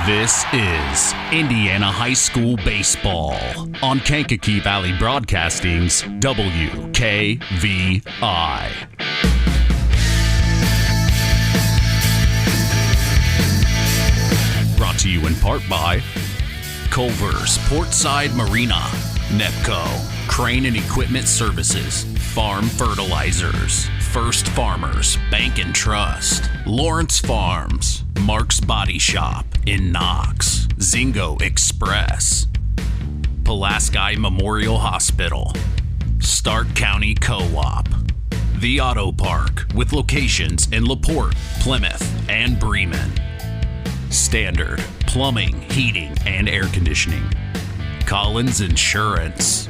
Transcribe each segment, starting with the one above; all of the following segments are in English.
This is Indiana High School Baseball on Kankakee Valley Broadcasting's WKVI. Brought to you in part by Culver's Portside Marina, NEPCO, Crane and Equipment Services, Farm Fertilizers, First Farmers Bank and Trust, Lawrence Farms, Mark's Body Shop in Knox, Zingo Express, Pulaski Memorial Hospital, Stark County Co-op, The Auto Park with locations in LaPorte, Plymouth, and Bremen, Standard Plumbing, Heating, and Air Conditioning, Collins Insurance,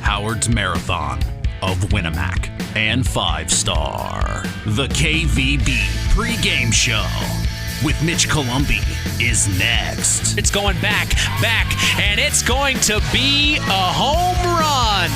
Howard's Marathon of Winamac, and 5 Star. The KVB pregame show with Mitch Columbi is next. It's going back, and it's going to be a home run.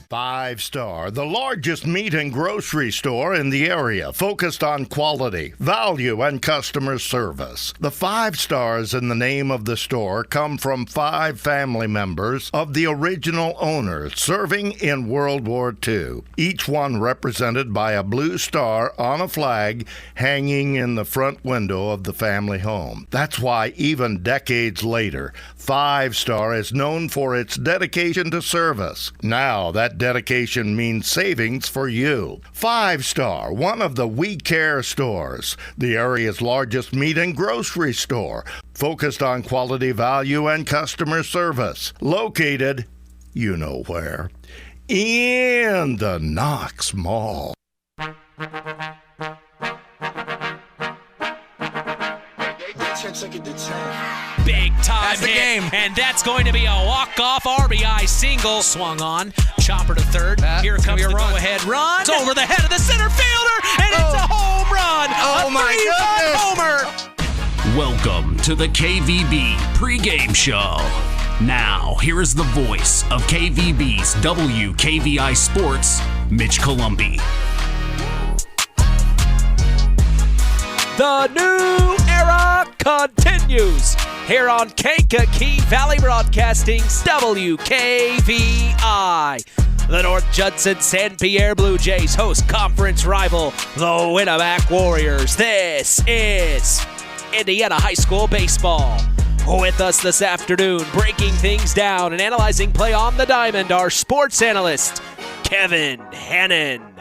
Five Star, the largest meat and grocery store in the area, focused on quality, value, and customer service. The 5 stars in the name of the store come from 5 family members of the original owners serving in World War II, each one represented by a blue star on a flag hanging in the front window of the family home. That's why even decades later, 5 Star is known for its dedication to service. Now that dedication means savings for you. 5 Star, one of the We Care stores, the area's largest meat and grocery store, focused on quality, value, and customer service. Located, you know where, in the Knox Mall. Big time That's the hit, game. And that's going to be a walk-off RBI single. Swung on, chopper to third. Here comes the go-ahead run. It's over the head of the center fielder, and it's a home run. Oh, my goodness. Homer. Welcome to the KVB pregame show. Now, here is the voice of KVB's WKVI Sports, Mitch Columbi. The new era continues here on Kankakee Valley Broadcasting's WKVI. The North-Judson-San Pierre Blue Jays host conference rival, the Winamac Warriors. This is Indiana High School Baseball. With us this afternoon, breaking things down and analyzing play on the diamond, our sports analyst, Kevin Hannon.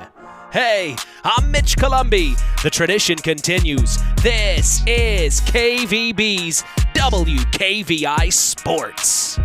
Hey, I'm Mitch Columbi. The tradition continues. This is KVB's WKVI Sports.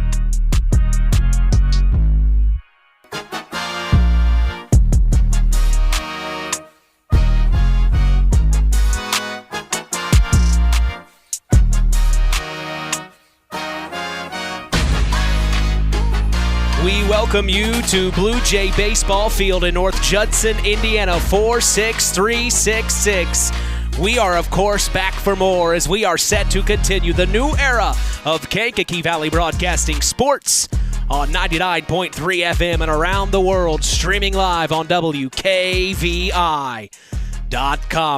We welcome you to Blue Jay Baseball Field in North Judson, Indiana, 46366. We are, of course, back for more as we are set to continue the new era of Kankakee Valley Broadcasting Sports on 99.3 FM and around the world, streaming live on WKVI.com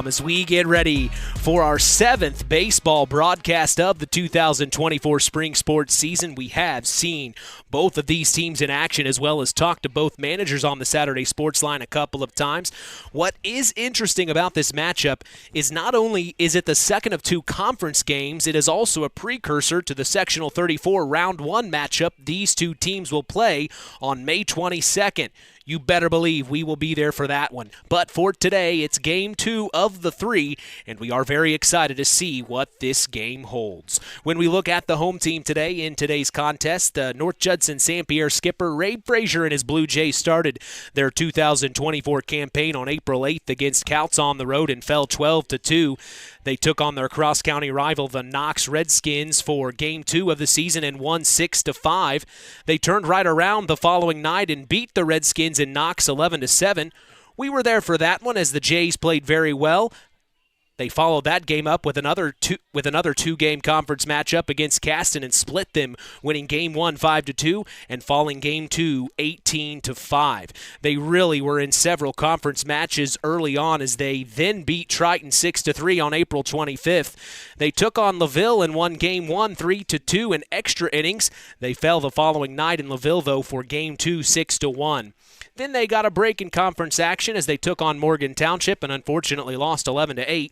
as we get ready for our 7th baseball broadcast of the 2024 spring sports season. We have seen both of these teams in action as well as talked to both managers on the Saturday Sports Line a couple of times. What is interesting about this matchup is not only is it the second of 2 conference games, it is also a precursor to the Sectional 34 Round 1 matchup these two teams will play on May 22nd. You better believe we will be there for that one. But for today, it's Game 2 of the 3, and we are very excited to see what this game holds. When we look at the home team today in today's contest, North-Judson-San Pierre skipper Ray Frazier and his Blue Jays started their 2024 campaign on April 8th against Couts on the road and fell 12-2. They took on their cross-county rival, the Knox Redskins, for Game 2 of the season and won 6-5. They turned right around the following night and beat the Redskins in Knox 11-7. We were there for that one as the Jays played very well. They followed that game up with another two-game conference matchup against Caston and split them, winning Game 1 5-2 and falling Game 2 18-5. They really were in several conference matches early on as they then beat Triton 6-3 on April 25th. They took on LaVille and won Game 1 3-2 in extra innings. They fell the following night in LaVille, though, for Game 2 6-1. Then they got a break in conference action as they took on Morgan Township and unfortunately lost 11-8.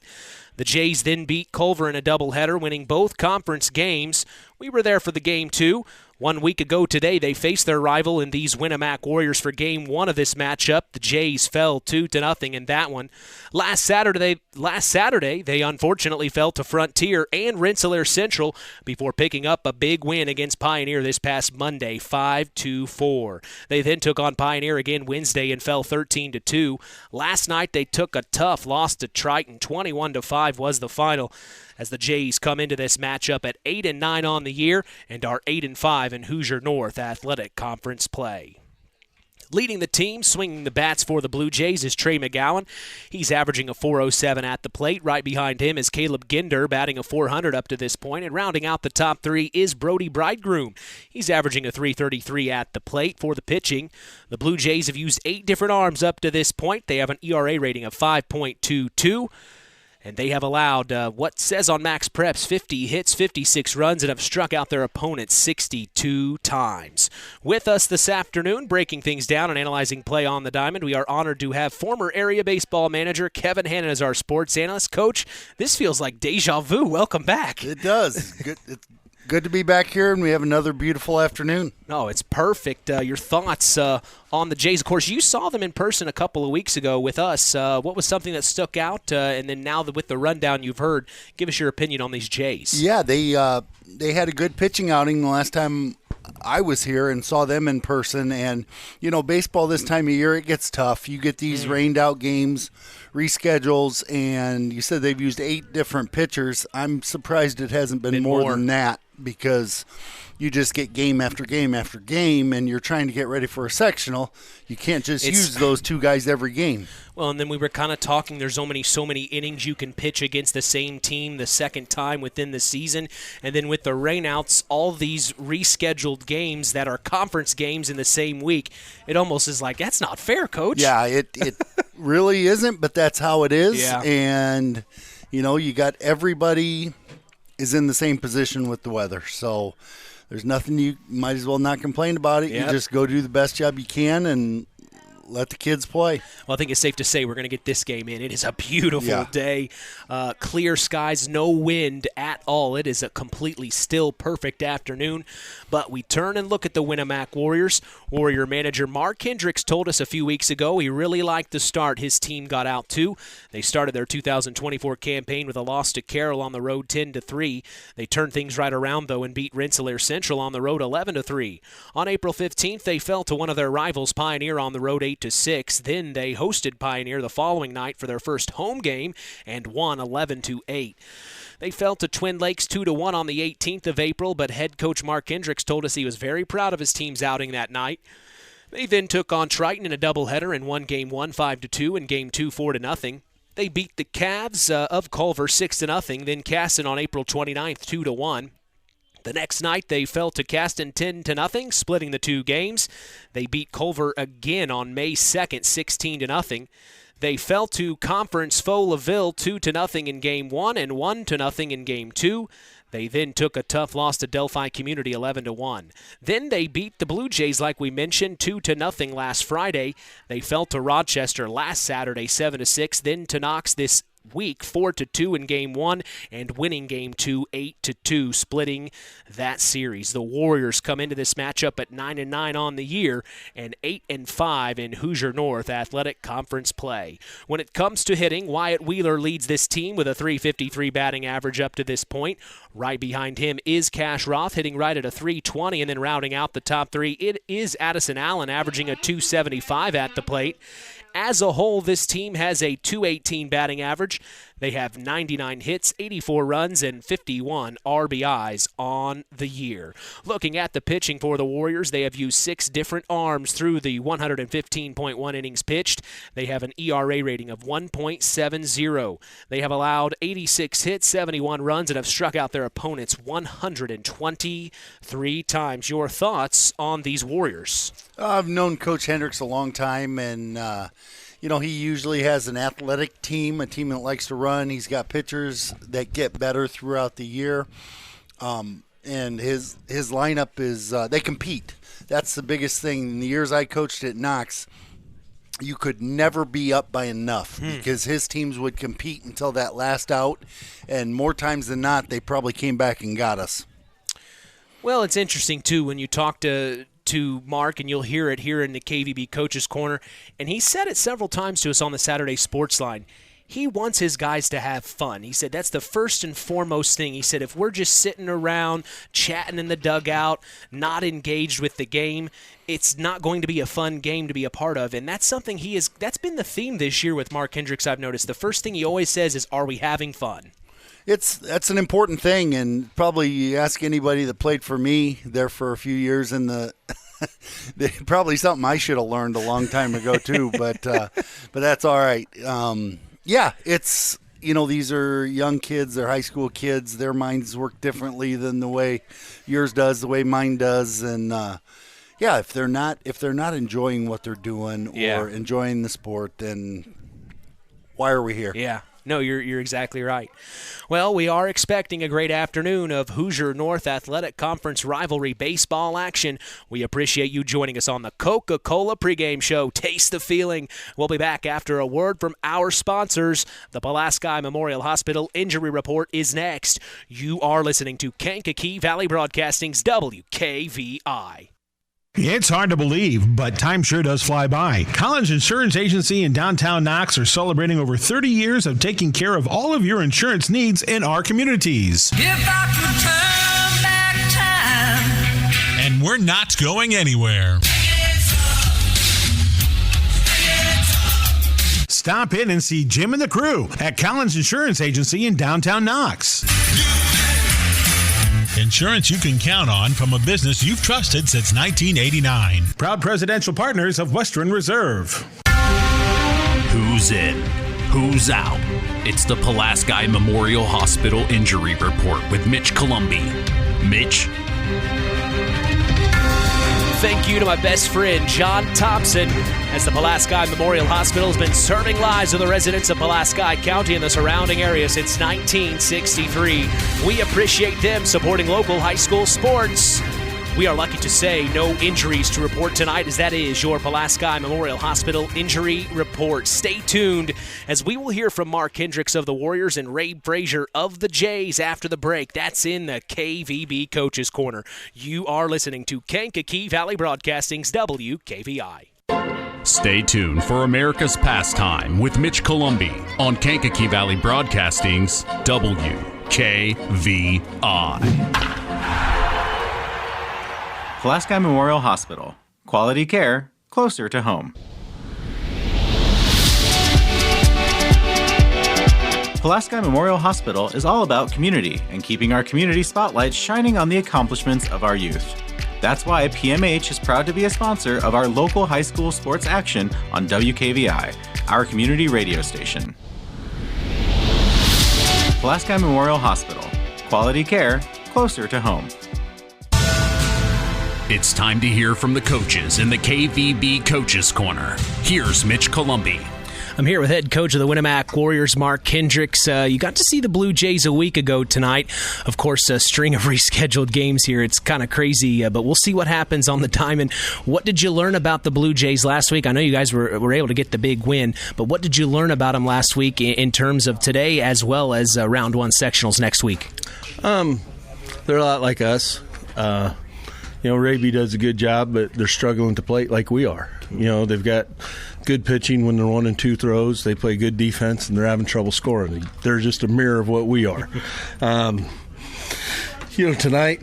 The Jays then beat Culver in a doubleheader, winning both conference games. We were there for the Game 2. 1 week ago today, they faced their rival in these Winamac Warriors for Game 1 of this matchup. The Jays fell 2-0 in that one. Last Saturday, they unfortunately fell to Frontier and Rensselaer Central before picking up a big win against Pioneer this past Monday, 5-4. They then took on Pioneer again Wednesday and fell 13-2. Last night, they took a tough loss to Triton. 21-5 was the final, as the Jays come into this matchup at 8-9 on the year and are 8-5 in Hoosier North Athletic Conference play. Leading the team, swinging the bats for the Blue Jays, is Trey McGowan. He's averaging a .407 at the plate. Right behind him is Caleb Ginder, batting a .400 up to this point. And rounding out the top three is Brody Bridegroom. He's averaging a .333 at the plate. For the pitching, the Blue Jays have used 8 different arms up to this point. They have an ERA rating of 5.22. And they have allowed what says on Max Preps 50 hits, 56 runs, and have struck out their opponents 62 times. With us this afternoon, breaking things down and analyzing play on the diamond, we are honored to have former area baseball manager Kevin Hannon as our sports analyst. Coach, this feels like deja vu. Welcome back. It does. It's good to be back here, and we have another beautiful afternoon. No, it's perfect. Your thoughts on the Jays. Of course, you saw them in person a couple of weeks ago with us. What was something that stuck out? And then now with the rundown you've heard, give us your opinion on these Jays. Yeah, they had a good pitching outing the last time I was here and saw them in person. And, baseball this time of year, it gets tough. You get these rained-out games, reschedules, and you said they've used 8 different pitchers. I'm surprised it hasn't been more than that, because you just get game after game after game, and you're trying to get ready for a sectional. You can't just use those 2 guys every game. Well, and then we were kind of talking, there's so many innings you can pitch against the same team the second time within the season. And then with the rainouts, all these rescheduled games that are conference games in the same week, it almost is like, that's not fair, Coach. Yeah, it really isn't, but that's how it is. Yeah. And, you got everybody is in the same position with the weather. So there's nothing, you might as well not complain about it. Yep. You just go do the best job you can and let the kids play. Well, I think it's safe to say we're going to get this game in. It is a beautiful day. Clear skies, no wind at all. It is a completely still, perfect afternoon. But we turn and look at the Winamac Warriors. Warrior manager Mark Hendricks told us a few weeks ago he really liked the start his team got out to. They started their 2024 campaign with a loss to Carroll on the road 10-3. They turned things right around, though, and beat Rensselaer Central on the road 11-3. On April 15th, they fell to one of their rivals, Pioneer, on the road 8-6. Then they hosted Pioneer the following night for their first home game and won 11-8. They fell to Twin Lakes 2-1 on the 18th of April, but head coach Mark Hendricks told us he was very proud of his team's outing that night. They then took on Triton in a doubleheader and won Game 1 5-2 and Game 2 4-0. They beat the Cavs of Culver 6-0, then Caston on April 29th 2-1. The next night, they fell to Caston 10-0, splitting the 2 games. They beat Culver again on May 2nd, 16-0. They fell to conference foe LaVille 2-0 in Game 1 and 1-0 in Game 2. They then took a tough loss to Delphi Community 11-1. Then they beat the Blue Jays, like we mentioned, 2-0 last Friday. They fell to Rochester last Saturday 7-6, then to Knox this week 4-2 in Game 1 and winning Game 2 8-2, splitting that series. The Warriors come into this matchup at 9-9 on the year and 8-5 in Hoosier North Athletic Conference play. When it comes to hitting, Wyatt Wheeler leads this team with a .353 batting average up to this point. Right behind him is Cash Roth, hitting right at a .320, and then rounding out the top 3, it is Addison Allen, averaging a .275 at the plate. As a whole, this team has a .218 batting average. They have 99 hits, 84 runs, and 51 RBIs on the year. Looking at the pitching for the Warriors, they have used 6 different arms through the 115.1 innings pitched. They have an ERA rating of 1.70. They have allowed 86 hits, 71 runs, and have struck out their opponents 123 times. Your thoughts on these Warriors? I've known Coach Hendricks a long time, and he usually has an athletic team, a team that likes to run. He's got pitchers that get better throughout the year, and his lineup is they compete. That's the biggest thing. In the years I coached at Knox, you could never be up by enough because his teams would compete until that last out, and more times than not, they probably came back and got us. Well, it's interesting, too, when you talk to Mark, and you'll hear it here in the KVB Coach's Corner, and he said it several times to us on the Saturday Sports Line. He wants his guys to have fun. He said that's the first and foremost thing. He said if we're just sitting around, chatting in the dugout, not engaged with the game, it's not going to be a fun game to be a part of. And that's something that's been the theme this year with Mark Hendricks, I've noticed. The first thing he always says is, are we having fun? That's an important thing, and probably you ask anybody that played for me there for a few years in the probably something I should have learned a long time ago too, but that's all right. It's these are young kids, they're high school kids, their minds work differently than the way yours does, the way mine does, and if they're not enjoying what they're doing or enjoying the sport, then why are we here? Yeah. No, you're exactly right. Well, we are expecting a great afternoon of Hoosier North Athletic Conference rivalry baseball action. We appreciate you joining us on the Coca-Cola pregame show. Taste the feeling. We'll be back after a word from our sponsors. The Pulaski Memorial Hospital Injury Report is next. You are listening to Kankakee Valley Broadcasting's WKVI. It's hard to believe, but time sure does fly by. Collins Insurance Agency in downtown Knox are celebrating over 30 years of taking care of all of your insurance needs in our communities. If I could turn back time. And we're not going anywhere. Stop in and see Jim and the crew at Collins Insurance Agency in downtown Knox. Insurance you can count on from a business you've trusted since 1989. Proud presidential partners of Western Reserve. Who's in? Who's out? It's the Pulaski Memorial Hospital Injury Report with Mitch Columbi. Mitch? Thank you to my best friend, John Thompson, as the Pulaski Memorial Hospital has been serving lives of the residents of Pulaski County and the surrounding area since 1963. We appreciate them supporting local high school sports. We are lucky to say no injuries to report tonight, as that is your Pulaski Memorial Hospital Injury Report. Stay tuned as we will hear from Mark Hendricks of the Warriors and Ray Frazier of the Jays after the break. That's in the KVB Coach's Corner. You are listening to Kankakee Valley Broadcasting's WKVI. Stay tuned for America's Pastime with Mitch Columbi on Kankakee Valley Broadcasting's WKVI. Pulaski Memorial Hospital. Quality care closer to home. Pulaski Memorial Hospital is all about community and keeping our community spotlight shining on the accomplishments of our youth. That's why PMH is proud to be a sponsor of our local high school sports action on WKVI, our community radio station. Pulaski Memorial Hospital. Quality care closer to home. It's time to hear from the coaches in the KVB Coach's Corner. Here's Mitch Columbi. I'm here with head coach of the Winamac Warriors, Mark Hendricks. You got to see the Blue Jays a week ago tonight. Of course, a string of rescheduled games here. It's kind of crazy, but we'll see what happens on the diamond. What did you learn about the Blue Jays last week? I know you guys were able to get the big win, but what did you learn about them last week in terms of today as well as round one sectionals next week? They're a lot like us. Raby does a good job, but they're struggling to plate like we are. They've got good pitching when they're 1 and 2 throws. They play good defense, and they're having trouble scoring. They're just a mirror of what we are. Tonight,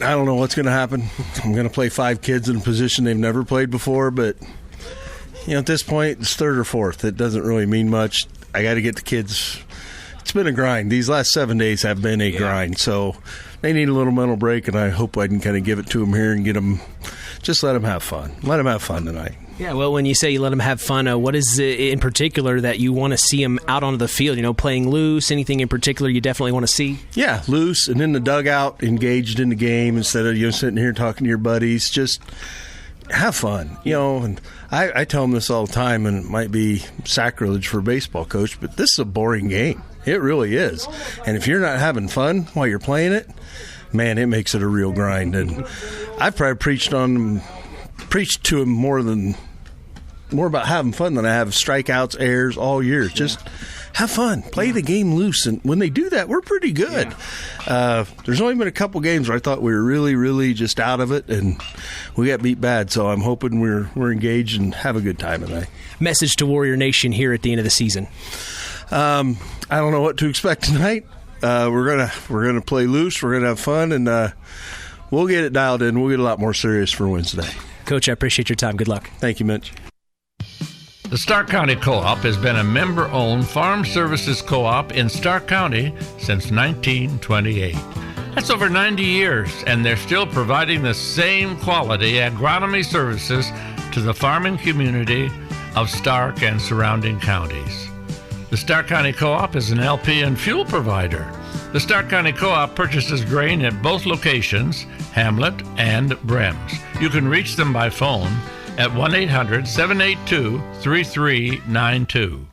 I don't know what's going to happen. I'm going to play 5 kids in a position they've never played before, but, at this point, it's third or fourth. It doesn't really mean much. I got to get the kids It's been a grind. These last 7 days have been a grind, so they need a little mental break, and I hope I can kind of give it to them here and just let them have fun. Let them have fun tonight. Yeah, well, when you say you let them have fun, what is it in particular that you want to see them out onto the field? Playing loose, anything in particular you definitely want to see? Yeah, loose and in the dugout, engaged in the game instead of sitting here talking to your buddies. Just have fun, and I tell them this all the time, and it might be sacrilege for a baseball coach, but this is a boring game. It really is. And if you're not having fun while you're playing it, man, it makes it a real grind. And I've probably preached to them more about having fun than I have strikeouts, errors all year. Just have fun, play the game loose, and when they do that, we're pretty good. There's only been a couple games where I thought we were really, really just out of it, and we got beat bad. So I'm hoping we're engaged and have a good time tonight. Message to Warrior Nation here at the end of the season. I don't know what to expect tonight. We're gonna play loose. We're gonna have fun, and we'll get it dialed in. We'll get a lot more serious for Wednesday. Coach, I appreciate your time. Good luck. Thank you, Mitch. The Stark County Co-op has been a member-owned farm services co-op in Stark County since 1928. That's over 90 years, and they're still providing the same quality agronomy services to the farming community of Stark and surrounding counties. The Stark County Co-op is an LP and fuel provider. The Stark County Co-op purchases grain at both locations, Hamlet and Brems. You can reach them by phone at 1-800-782-3392.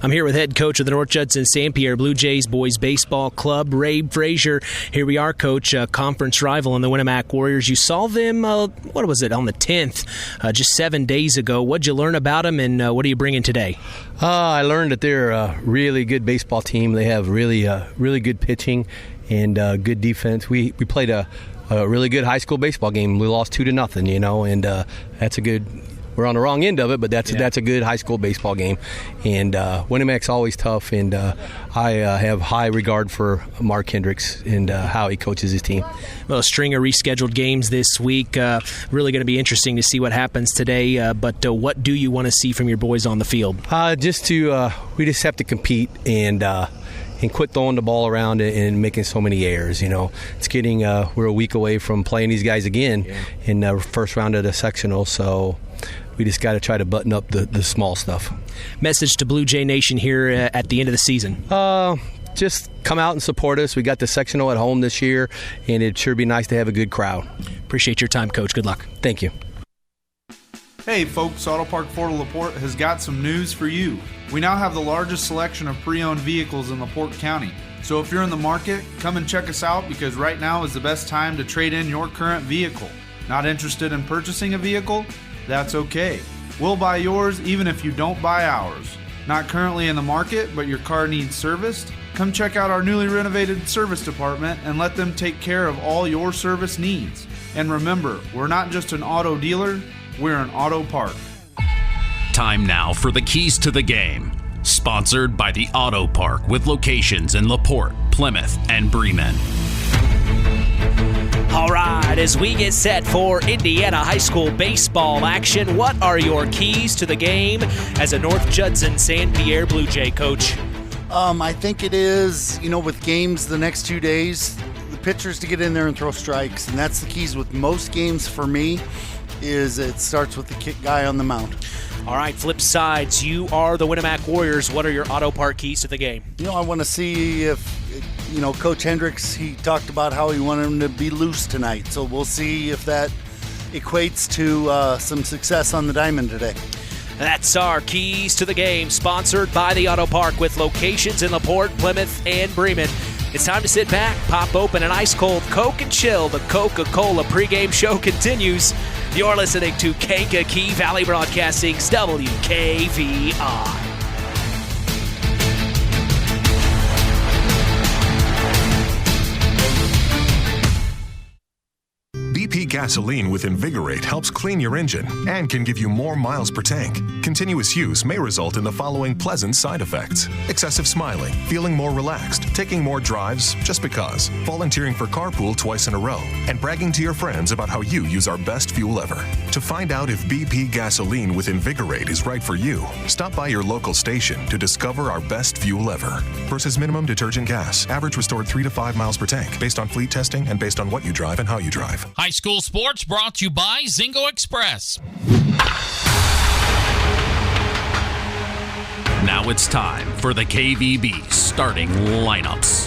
I'm here with head coach of the North-Judson-San Pierre Blue Jays boys baseball club, Ray Frazier. Here we are, Coach, conference rival in the Winamac Warriors. You saw them, on the 10th, just 7 days ago. What'd you learn about them, and what are you bringing today? I learned that they're a really good baseball team. They have really good pitching and good defense. We played a really good high school baseball game. We lost 2-0, and that's a good. We're on the wrong end of it, but that's a good high school baseball game. And Winamac's always tough, and I have high regard for Mark Hendricks and how he coaches his team. Well, a string of rescheduled games this week. Really going to be interesting to see what happens today. But what do you want to see from your boys on the field? We just have to compete and quit throwing the ball around and making so many errors. It's getting we're a week away from playing these guys again in the first round of the sectional, so we just got to try to button up the small stuff. Message to Blue Jay Nation here at the end of the season. Just come out and support us. We got the sectional at home this year, and it'd sure be nice to have a good crowd. Appreciate your time, Coach. Good luck. Thank you. Hey folks, Auto Park Fort LaPorte has got some news for you. We now have the largest selection of pre-owned vehicles in LaPorte County. So if you're in the market, come and check us out, because right now is the best time to trade in your current vehicle. Not interested in purchasing a vehicle? That's okay. We'll buy yours even if you don't buy ours. Not currently in the market, but your car needs serviced? Come check out our newly renovated service department and let them take care of all your service needs. And remember, we're not just an auto dealer, we're an auto park. Time now for the keys to the game. Sponsored by the Auto Park with locations in LaPorte, Plymouth, and Bremen. All right, as we get set for Indiana high school baseball action, what are your keys to the game as a North-Judson-San Pierre Blue Jay coach? I think it is, with games the next 2 days, the pitchers to get in there and throw strikes, and that's the keys with most games for me, is it starts with the kick guy on the mound. All right, flip sides, you are the Winamac Warriors. What are your Auto Park keys to the game? I want to see if, Coach Hendricks, he talked about how he wanted him to be loose tonight. So we'll see if that equates to some success on the diamond today. That's our keys to the game, sponsored by the Auto Park with locations in LaPorte, Plymouth, and Bremen. It's time to sit back, pop open an ice-cold Coke and chill. The Coca-Cola pregame show continues. You're listening to Kankakee Valley Broadcasting's WKVI. BP gasoline with Invigorate helps clean your engine and can give you more miles per tank. Continuous use may result in the following pleasant side effects: excessive smiling, feeling more relaxed, taking more drives just because, volunteering for carpool twice in a row, and bragging to your friends about how you use our best fuel ever. To find out if BP gasoline with Invigorate is right for you, stop by your local station to discover our best fuel ever. Versus minimum detergent gas, average restored 3 to 5 miles per tank, based on fleet testing and based on what you drive and how you drive. High school sports brought to you by Zingo Express. Now it's time for the KVB starting lineups.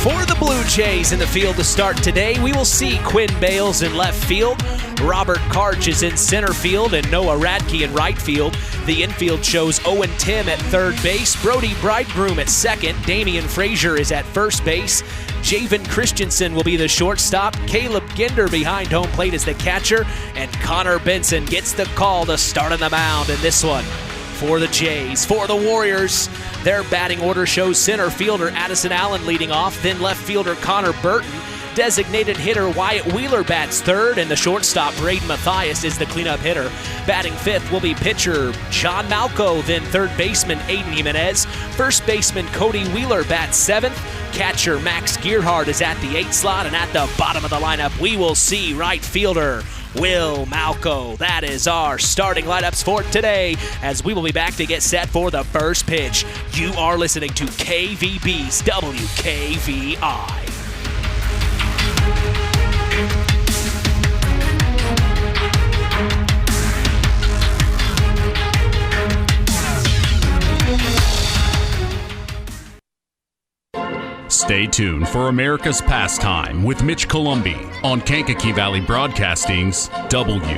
For the Blue Jays in the field to start today, we will see Quinn Bales in left field, Robert Karch is in center field, and Noah Radke in right field. The infield shows Owen Tim at third base, Brody Bridegroom at second, Damian Frazier is at first base, Javen Christensen will be the shortstop, Caleb Ginder behind home plate as the catcher, and Connor Benson gets the call to start on the mound in this one. For the Jays, for the Warriors, their batting order shows center fielder Addison Allen leading off, then left fielder Connor Burton. Designated hitter Wyatt Wheeler bats third, and the shortstop Braden Mathias is the cleanup hitter. Batting fifth will be pitcher John Malco, then third baseman Aiden Jimenez. First baseman Cody Wheeler bats seventh. Catcher Max Gearhart is at the 8th slot, and at the bottom of the lineup we will see right fielder Will Malco. That is our starting lineups for today, as we will be back to get set for the first pitch. You are listening to KVB's WKVI. Stay tuned for America's Pastime with Mitch Columbi on Kankakee Valley Broadcasting's WKVI.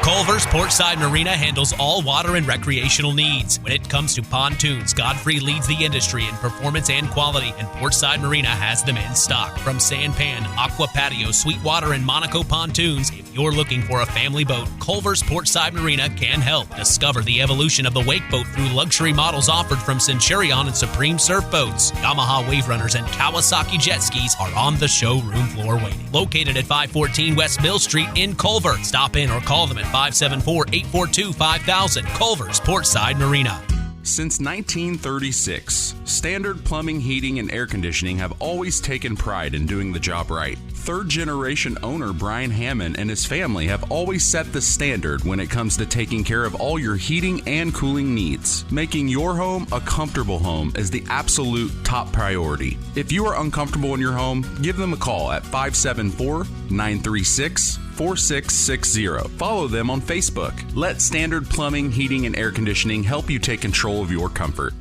Culver's Portside Marina handles all water and recreational needs. When it comes to pontoons, Godfrey leads the industry in performance and quality, and Portside Marina has them in stock. From Sanpan, Aqua Patio, Sweetwater, and Monaco pontoons, if you're looking for a family boat, Culver's Portside Marina can help. Discover the evolution of the wake boat through luxury models offered from Centurion and Supreme Surf Boats. Yamaha Wave Runners and Kawasaki jet skis are on the showroom floor waiting. Located at 514 West Mill Street in Culver. Stop in or call them at 574-842-5000. Culver's Portside Marina. Since 1936, Standard Plumbing, Heating, and Air Conditioning have always taken pride in doing the job right. Third-generation owner Brian Hammond and his family have always set the standard when it comes to taking care of all your heating and cooling needs. Making your home a comfortable home is the absolute top priority. If you are uncomfortable in your home, give them a call at 574-936-4660. Follow them on Facebook. Let Standard Plumbing, Heating, and Air Conditioning help you take control of your comfort.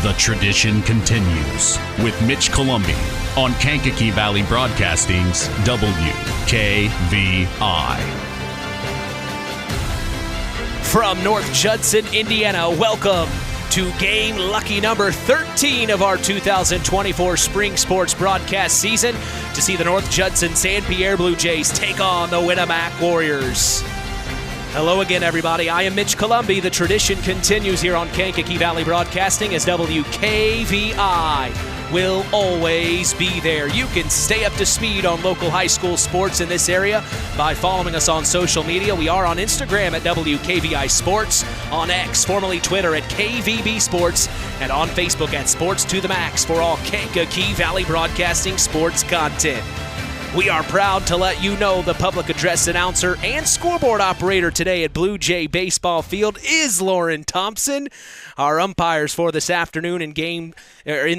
The tradition continues with Mitch Columbi on Kankakee Valley Broadcasting's WKVI. From North Judson, Indiana, welcome to game lucky number 13 of our 2024 spring sports broadcast season to see the North-Judson-San Pierre Blue Jays take on the Winamac Warriors. Hello again, everybody. I am Mitch Columbi. The tradition continues here on Kankakee Valley Broadcasting as WKVI will always be there. You can stay up to speed on local high school sports in this area by following us on social media. We are on Instagram at WKVI Sports, on X, formerly Twitter at KVB Sports, and on Facebook at Sports to the Max for all Kankakee Valley Broadcasting sports content. We are proud to let you know the public address announcer and scoreboard operator today at Blue Jay Baseball Field is Lauren Thompson. Our umpires for this afternoon in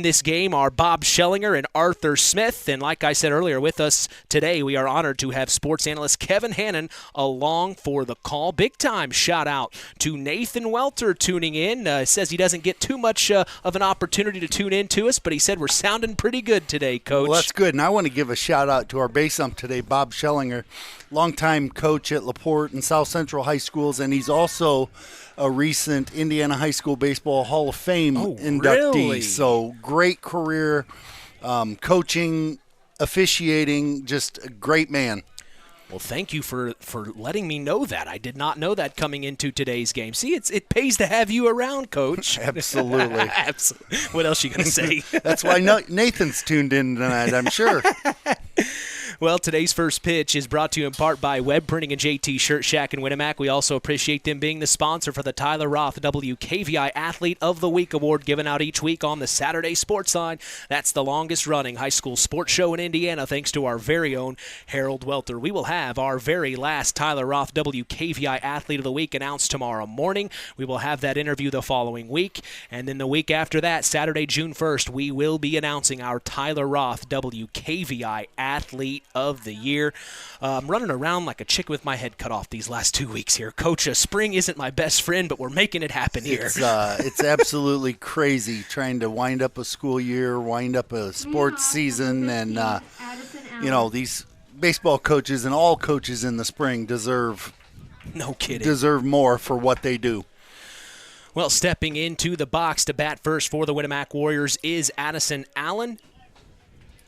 this game are Bob Schellinger and Arthur Smith. And like I said earlier, with us today, we are honored to have sports analyst Kevin Hannon along for the call. Big time shout out to Nathan Welter tuning in. Says he doesn't get too much of an opportunity to tune in to us, but he said we're sounding pretty good today, Coach. Well, that's good. And I want to give a shout out to our base ump today, Bob Schellinger, longtime coach at LaPorte and South Central High Schools, and he's also a recent Indiana High School Baseball Hall of Fame inductee. Really? So great career, coaching, officiating, just a great man. Well, thank you for letting me know that. I did not know that coming into today's game. See, it pays to have you around, Coach. Absolutely. What else are you going to say? That's why Nathan's tuned in tonight, I'm sure. Well, today's first pitch is brought to you in part by Web Printing and JT Shirt Shack in Winamac. We also appreciate them being the sponsor for the Tyler Roth WKVI Athlete of the Week Award given out each week on the Saturday Sports Line. That's the longest-running high school sports show in Indiana, thanks to our very own Harold Welter. We will have our very last Tyler Roth WKVI Athlete of the Week announced tomorrow morning. We will have that interview the following week, and then the week after that, Saturday, June 1st, we will be announcing our Tyler Roth WKVI Athlete of the Year. I'm running around like a chicken with my head cut off these last 2 weeks here. Coach, spring isn't my best friend, but we're making it happen here. It's absolutely crazy trying to wind up a school year, wind up a sports season, and, these baseball coaches and all coaches in the spring deserve more for what they do. Well, stepping into the box to bat first for the Winamac Warriors is Addison Allen.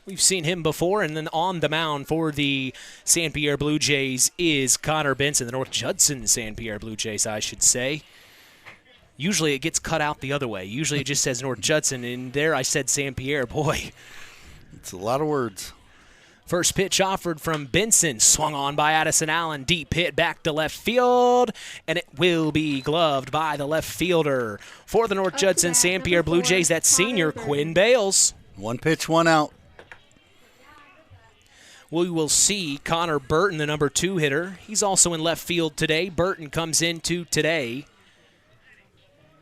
We've seen him before, and then on the mound for the San Pierre Blue Jays is Connor Benson, the North-Judson-San Pierre Blue Jays, I should say. Usually it gets cut out the other way. Usually it just says North-Judson, and there I said San Pierre. Boy. It's a lot of words. First pitch offered from Benson, swung on by Addison Allen. Deep hit back to left field, and it will be gloved by the left fielder. For the North-Judson-San Pierre Blue Jays, that's senior Quinn Bales. One pitch, one out. We will see Connor Burton, the number 2 hitter. He's also in left field today. Burton comes into today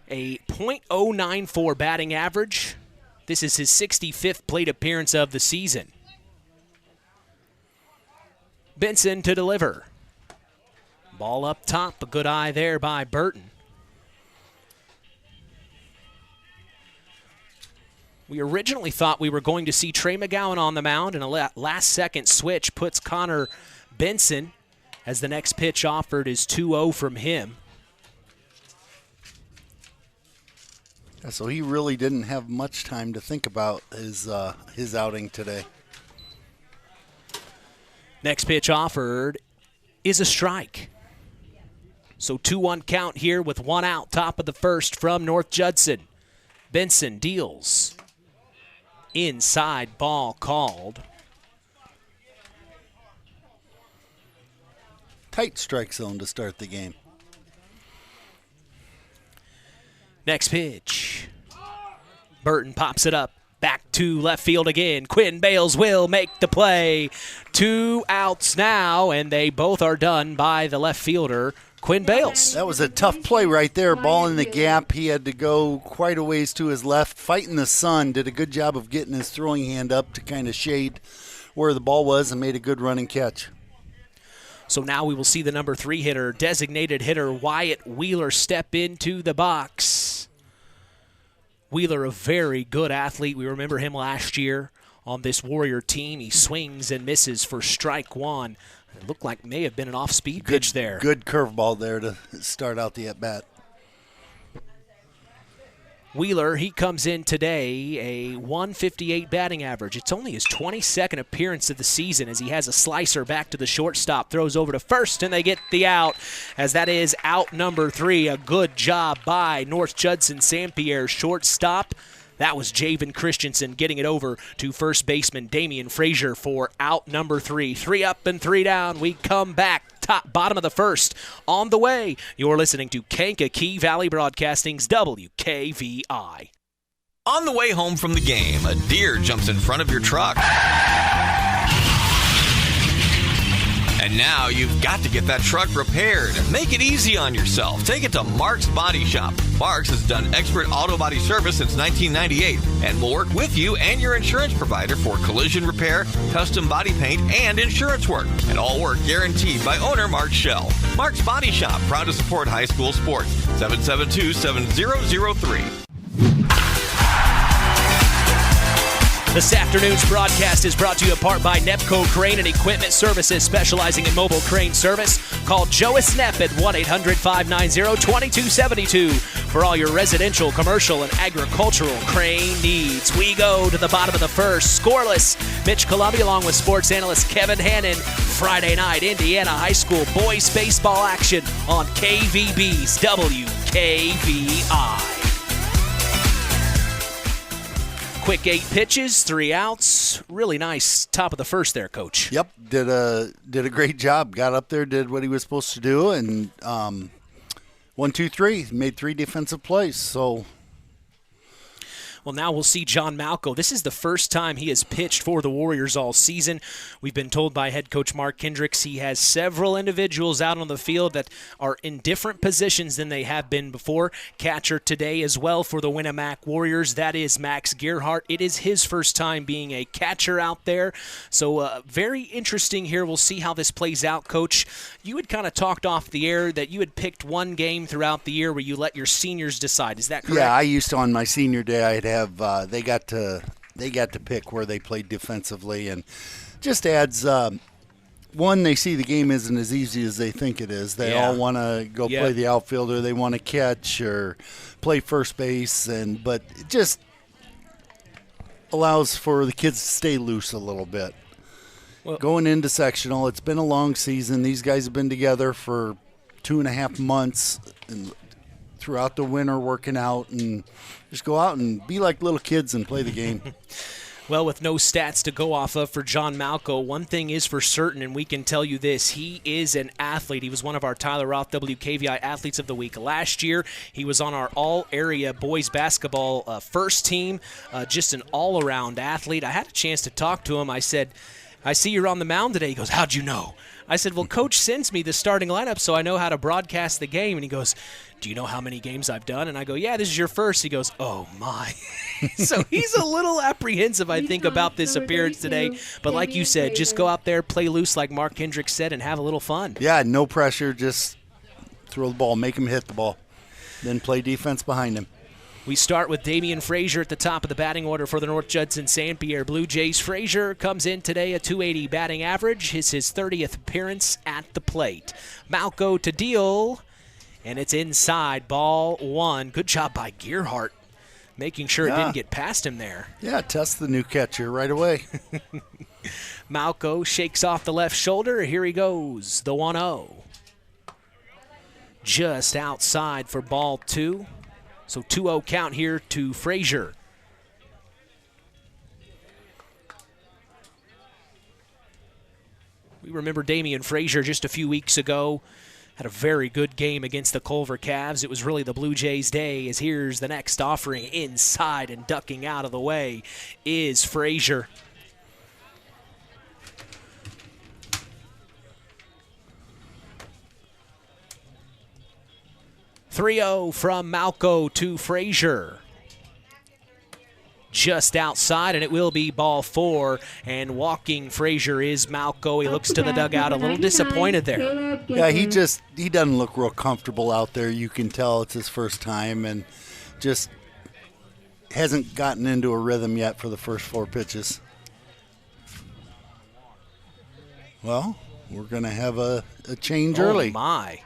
a .094 batting average. This is his 65th plate appearance of the season. Benson to deliver. Ball up top, a good eye there by Burton. We originally thought we were going to see Trey McGowan on the mound, and a last-second switch puts Connor Benson, as the next pitch offered is 2-0 from him. So he really didn't have much time to think about his outing today. Next pitch offered is a strike. So 2-1 count here with one out, top of the first from North Judson. Benson deals. Inside, ball called. Tight strike zone to start the game. Next pitch. Burton pops it up. Back to left field again. Quinn Bales will make the play. 2 outs now, and they both are done by the left fielder, Quinn Bales. That was a tough play right there. Ball in the gap. He had to go quite a ways to his left. Fighting the sun. Did a good job of getting his throwing hand up to kind of shade where the ball was and made a good running catch. So now we will see the number 3 hitter, designated hitter Wyatt Wheeler, step into the box. Wheeler, a very good athlete. We remember him last year on this Warrior team. He swings and misses for strike one. It looked like may have been an off-speed pitch there. Good curveball there to start out the at-bat. Wheeler, he comes in today a 158 batting average. It's only his 22nd appearance of the season as he has a slicer back to the shortstop, throws over to first, and they get the out as that is out number 3. A good job by North-Judson-San Pierre shortstop. That was Javen Christensen getting it over to first baseman Damian Frazier for out number 3. 3 up and 3 down. We come back. Bottom of the first on the way. You're listening to Kankakee Valley Broadcasting's WKVI. On the way home from the game, a deer jumps in front of your truck. And now you've got to get that truck repaired. Make it easy on yourself. Take it to Mark's Body Shop. Mark's has done expert auto body service since 1998 and will work with you and your insurance provider for collision repair, custom body paint, and insurance work. And all work guaranteed by owner Mark Schell. Mark's Body Shop, proud to support high school sports. 772-7003. This afternoon's broadcast is brought to you in part by Nepco Crane and Equipment Services, specializing in mobile crane service. Call Joe Snep at 1-800-590-2272 for all your residential, commercial, and agricultural crane needs. We go to the bottom of the first. Scoreless. Mitch Columbia along with sports analyst Kevin Hannon. Friday night, Indiana High School boys baseball action on KVB's WKVI. Quick 8 pitches, 3 outs. Really nice top of the first there, Coach. Yep, did a great job. Got up there, did what he was supposed to do, and 1, 2, 3 made 3 defensive plays. So. Well, now we'll see John Malco. This is the first time he has pitched for the Warriors all season. We've been told by head coach Mark Hendricks he has several individuals out on the field that are in different positions than they have been before. Catcher today as well for the Winamac Warriors. That is Max Gerhardt. It is his first time being a catcher out there. So very interesting here. We'll see how this plays out, Coach. You had kind of talked off the air that you had picked one game throughout the year where you let your seniors decide. Is that correct? Yeah, I used to on my senior day. I'd have they got to pick where they played defensively, and just adds one. They see the game isn't as easy as they think it is. They all want to go play the outfielder. They want to catch or play first base, but it just allows for the kids to stay loose a little bit. Well, going into sectional, it's been a long season. These guys have been together for 2.5 months and throughout the winter working out, and just go out and be like little kids and play the game. Well, with no stats to go off of for John Malco, one thing is for certain, and we can tell you this, he is an athlete. He was one of our Tyler Roth WKVI Athletes of the Week last year. He was on our all-area boys basketball first team, just an all-around athlete. I had a chance to talk to him. I said, I see you're on the mound today. He goes, how'd you know? I said, well, Coach sends me the starting lineup so I know how to broadcast the game. And he goes, do you know how many games I've done? And I go, yeah, this is your first. He goes, oh, my. So he's a little apprehensive, I think, about this appearance today. But like you said, just go out there, play loose like Mark Hendricks said, and have a little fun. Yeah, no pressure. Just throw the ball, make him hit the ball, then play defense behind him. We start with Damian Frazier at the top of the batting order for the North-Judson-San Pierre Blue Jays. Frazier comes in today a .280 batting average. It's his 30th appearance at the plate. Malco to deal, and it's inside, ball 1. Good job by Gerhardt, making sure it didn't get past him there. Yeah, test the new catcher right away. Malco shakes off the left shoulder. Here he goes, the 1-0. Just outside for ball 2. So 2-0 count here to Frazier. We remember Damian Frazier just a few weeks ago. Had a very good game against the Culver Cavs. It was really the Blue Jays' day, as here's the next offering inside, and ducking out of the way is Frazier. .3-0 from Malco to Frazier. Just outside, and it will be ball 4. And walking Frazier is Malco. He looks to the dugout a little disappointed there. Yeah, he doesn't look real comfortable out there. You can tell it's his first time, and just hasn't gotten into a rhythm yet for the first 4 pitches. Well, we're going to have a change early. Oh, my.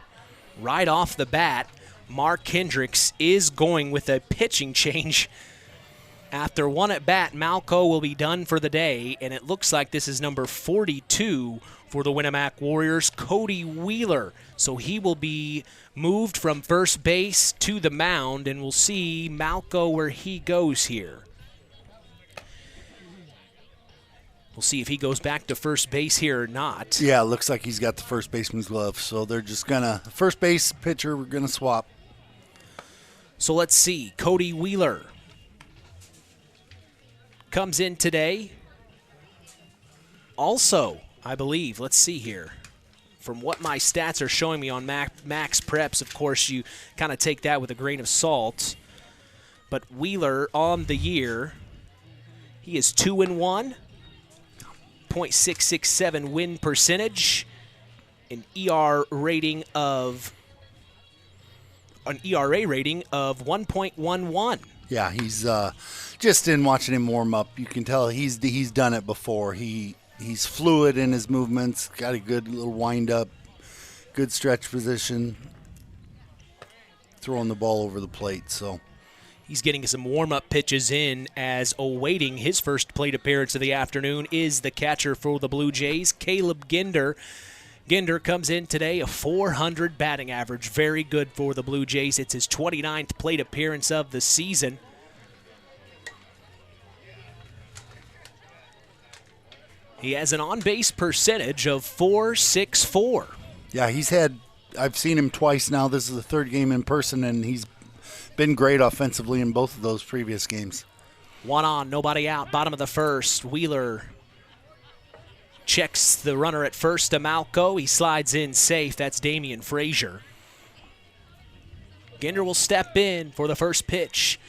Right off the bat, Mark Hendricks is going with a pitching change. After 1 at bat, Malco will be done for the day, and it looks like this is number 42 for the Winamac Warriors, Cody Wheeler. So he will be moved from first base to the mound, and we'll see Malco where he goes here. We'll see if he goes back to first base here or not. Yeah, it looks like he's got the first baseman's glove, so they're just going to, first base pitcher, we're going to swap. So let's see, Cody Wheeler comes in today. Also, I believe, let's see here. From what my stats are showing me on Max Preps, of course, you kind of take that with a grain of salt. But Wheeler on the year, he is 2-1, .667 win percentage, an ERA rating of 1.11. Yeah, he's just in watching him warm up. You can tell he's done it before. He's fluid in his movements. Got a good little wind up, good stretch position, throwing the ball over the plate. So he's getting some warm-up pitches in, as awaiting his first plate appearance of the afternoon is the catcher for the Blue Jays, Caleb Ginder. Ginder comes in today, a .400 batting average. Very good for the Blue Jays. It's his 29th plate appearance of the season. He has an on-base percentage of .464. Yeah, I've seen him twice now. This is the third game in person, and he's been great offensively in both of those previous games. 1 on, nobody out, bottom of the first. Wheeler checks the runner at first to Malco. He slides in safe. That's Damian Frazier. Ginder will step in for the first pitch.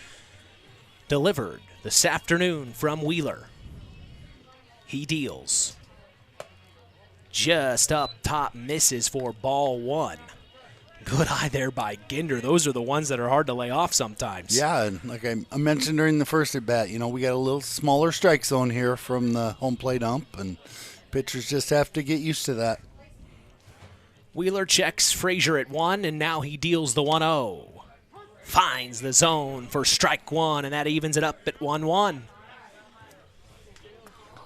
Delivered this afternoon from Wheeler. He deals. Just up top, misses for ball 1. Good eye there by Ginder. Those are the ones that are hard to lay off sometimes. Yeah, and like I mentioned during the first at bat, we got a little smaller strike zone here from the home plate ump, and pitchers just have to get used to that. Wheeler checks Frazier at 1, and now he deals the 1-0. Finds the zone for strike 1, and that evens it up at 1-1.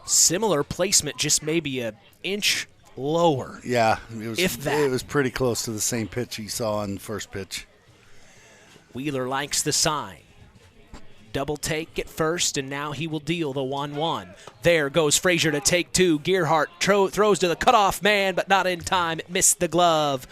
Similar placement, just maybe an inch lower. Yeah, it was pretty close to the same pitch he saw on the first pitch. Wheeler likes the sign. Double take at first, and now he will deal the 1-1. There goes Frazier to take 2. Gearhart throws to the cutoff man, but not in time. It missed the glove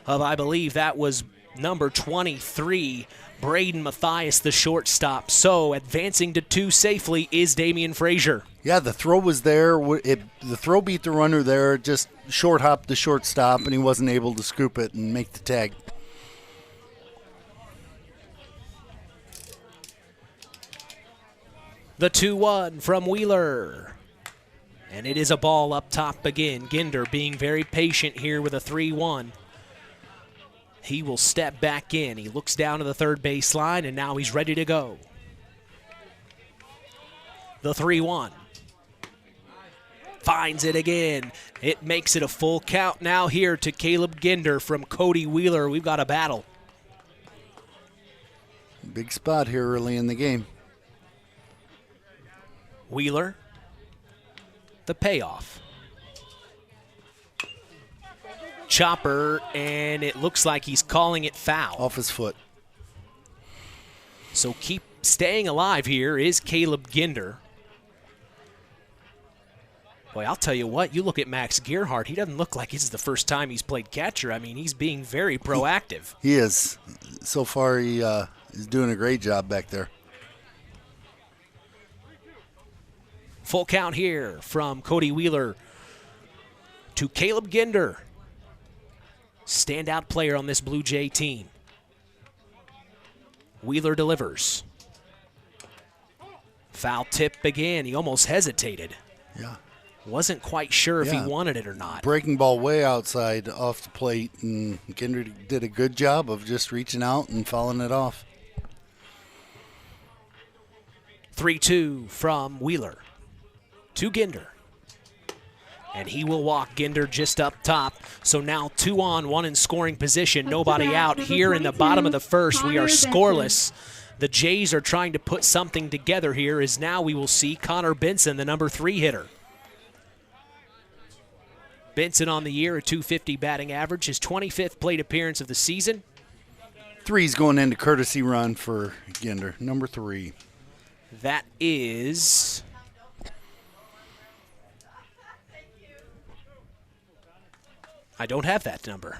of, I believe that was number 23, Braden Mathias, the shortstop. So advancing to 2 safely is Damian Frazier. Yeah, the throw was there. The throw beat the runner there, just short hopped the shortstop, and he wasn't able to scoop it and make the tag. The 2-1 from Wheeler. And it is a ball up top again. Ginder being very patient here with a 3-1. He will step back in. He looks down to the third baseline, and now he's ready to go. The 3-1. Finds it again. It makes it a full count now here to Caleb Ginder from Cody Wheeler. We've got a battle. Big spot here early in the game. Wheeler, the payoff. Chopper, and it looks like he's calling it foul. Off his foot. So keep staying alive here is Caleb Ginder. Boy, I'll tell you what, you look at Max Gearhart, he doesn't look like this is the first time he's played catcher. I mean, he's being very proactive. He is. So far, he is doing a great job back there. Full count here from Cody Wheeler to Caleb Ginder. Standout player on this Blue Jay team. Wheeler delivers. Foul tip again. He almost hesitated. Yeah. Wasn't quite sure if he wanted it or not. Breaking ball way outside off the plate, and Ginder did a good job of just reaching out and fouling it off. 3-2 from Wheeler to Ginder. And he will walk Ginder just up top. So now 2 on, 1 in scoring position. Nobody out here in the bottom of the first. We are scoreless. The Jays are trying to put something together here as now we will see Connor Benson, the number 3 hitter. Benson on the year, a .250 batting average, his 25th plate appearance of the season. 3's going into courtesy run for Ginder, number 3. That is... I don't have that number.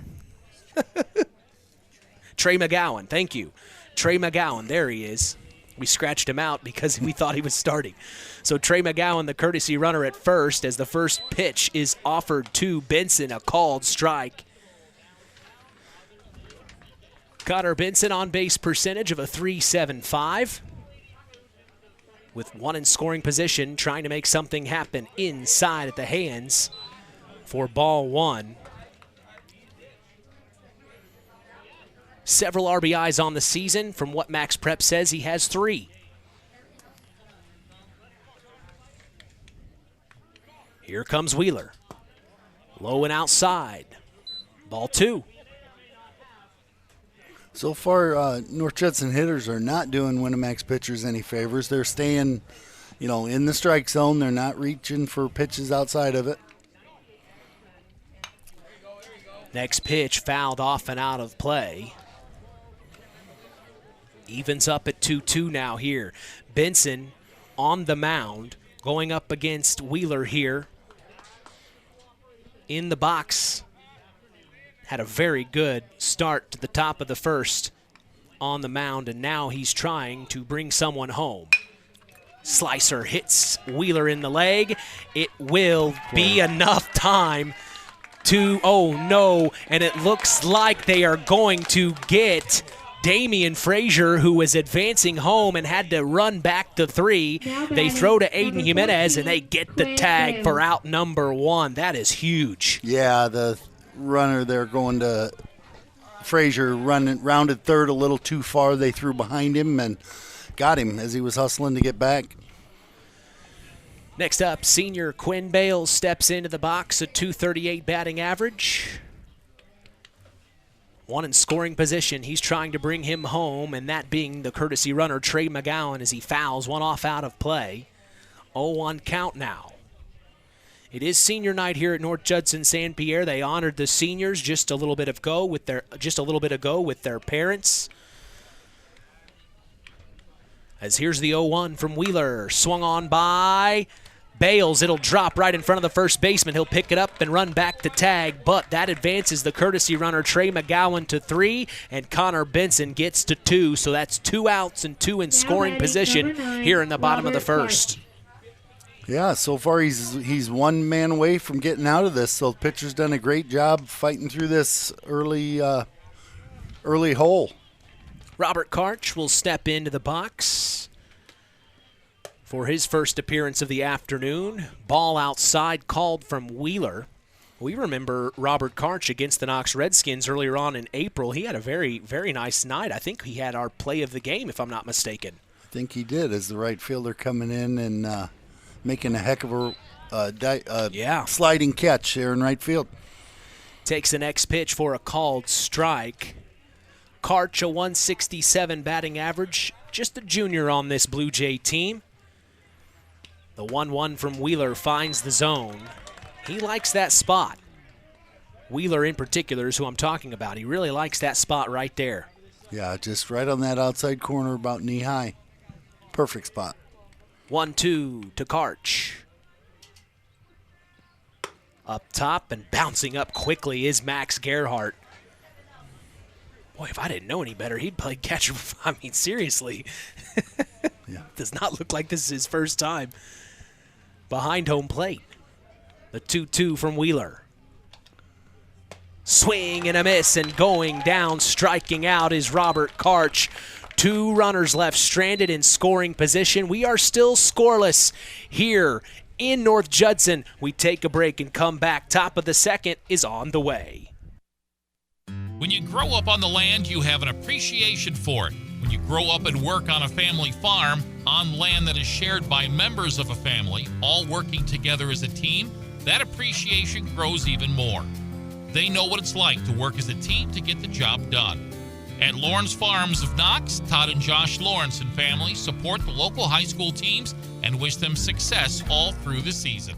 Trey McGowan, thank you. Trey McGowan, there he is. We scratched him out because we thought he was starting. So Trey McGowan, the courtesy runner at first, as the first pitch is offered to Benson, a called strike. Connor Benson on base percentage of a .375. With 1 in scoring position, trying to make something happen inside at the hands for ball 1. Several RBIs on the season. From what Max Prep says, he has 3. Here comes Wheeler. Low and outside. Ball 2. So far, North-Judson hitters are not doing Winamac's pitchers any favors. They're staying, in the strike zone. They're not reaching for pitches outside of it. Next pitch fouled off and out of play. Evens up at 2-2 now here. Benson on the mound, going up against Wheeler here in the box. Had a very good start to the top of the first on the mound, and now he's trying to bring someone home. Slicer hits Wheeler in the leg. It will be enough time to, oh no, and it looks like they are going to get Damian Frazier, who was advancing home and had to run back to 3. They throw to Aiden Jimenez, and they get the tag for out number 1. That is huge. Yeah, the runner there going to Frazier rounded third a little too far. They threw behind him and got him as he was hustling to get back. Next up, senior Quinn Bales steps into the box, a .238 batting average. 1 in scoring position. He's trying to bring him home, and that being the courtesy runner, Trey McGowan, as he fouls one off out of play. 0-1 count now. It is senior night here at North-Judson-San Pierre. They honored the seniors just a little bit ago with their parents. As here's the 0-1 from Wheeler, swung on by Bales. It'll drop right in front of the first baseman. He'll pick it up and run back to tag, but that advances the courtesy runner Trey McGowan to 3, and Connor Benson gets to 2. So that's 2 outs and 2 in scoring position here in the bottom of the first. Yeah, so far he's 1 man away from getting out of this. So the pitcher's done a great job fighting through this early hole. Robert Karch will step into the box for his first appearance of the afternoon. Ball outside called from Wheeler. We remember Robert Karch against the Knox Redskins earlier on in April. He had a very, very nice night. I think he had our play of the game, if I'm not mistaken. I think he did, as the right fielder coming in and making a heck of a sliding catch there in right field. Takes the next pitch for a called strike. Karch, a 167 batting average, just a junior on this Blue Jay team. The 1-1 from Wheeler finds the zone. He likes that spot. Wheeler in particular is who I'm talking about. He really likes that spot right there. Yeah, just right on that outside corner about knee high. Perfect spot. 1-2 to Karch. Up top and bouncing up quickly is Max Gerhardt. Boy, if I didn't know any better, he'd play catcher. I mean, seriously. Yeah. Does not look like this is his first time behind home plate. The 2-2 from Wheeler. Swing and a miss, and going down, striking out is Robert Karch. 2 runners left stranded in scoring position. We are still scoreless here in North Judson. We take a break and come back. Top of the second is on the way. When you grow up on the land, you have an appreciation for it. When you grow up and work on a family farm, on land that is shared by members of a family, all working together as a team, that appreciation grows even more. They know what it's like to work as a team to get the job done. At Lawrence Farms of Knox, Todd and Josh Lawrence and family support the local high school teams and wish them success all through the season.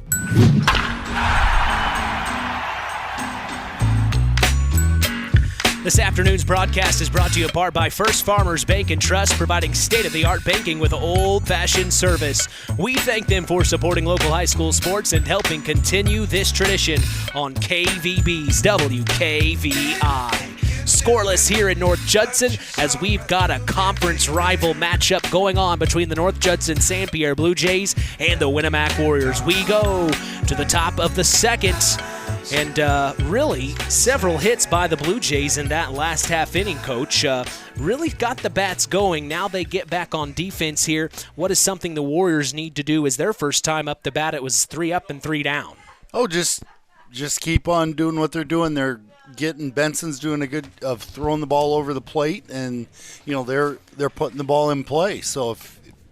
This afternoon's broadcast is brought to you in part by First Farmers Bank and Trust, providing state-of-the-art banking with old-fashioned service. We thank them for supporting local high school sports and helping continue this tradition on KVB's WKVI. Scoreless here in North Judson as we've got a conference rival matchup going on between the North-Judson-San Pierre Blue Jays and the Winamac Warriors. We go to the top of the second. And really, several hits by the Blue Jays in that last half inning, Coach. Really got the bats going. Now they get back on defense here. What is something the Warriors need to do? Is their first time up the bat, it was 3 up and 3 down. Oh, just keep on doing what they're doing. They're getting Benson's doing a good of throwing the ball over the plate, and they're putting the ball in play. So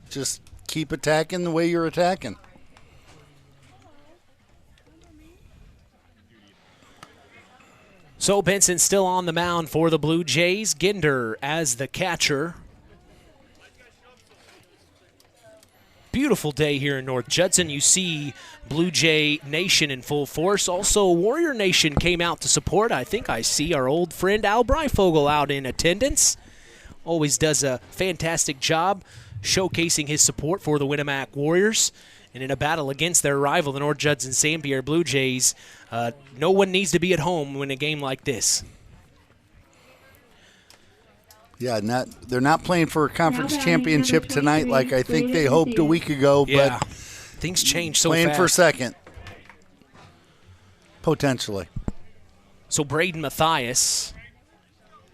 just keep attacking the way you're attacking. So Benson still on the mound for the Blue Jays. Ginder as the catcher. Beautiful day here in North Judson. You see Blue Jay Nation in full force. Also, Warrior Nation came out to support. I think I see our old friend Al Breifogel out in attendance. Always does a fantastic job showcasing his support for the Winamac Warriors. And in a battle against their rival, the North-Judson-San Blue Jays, no one needs to be at home when a game like this. Yeah, they're not playing for a conference championship tonight like I think they hoped a week ago. Yeah, but things change so playing fast. for second, potentially. So Braden Mathias,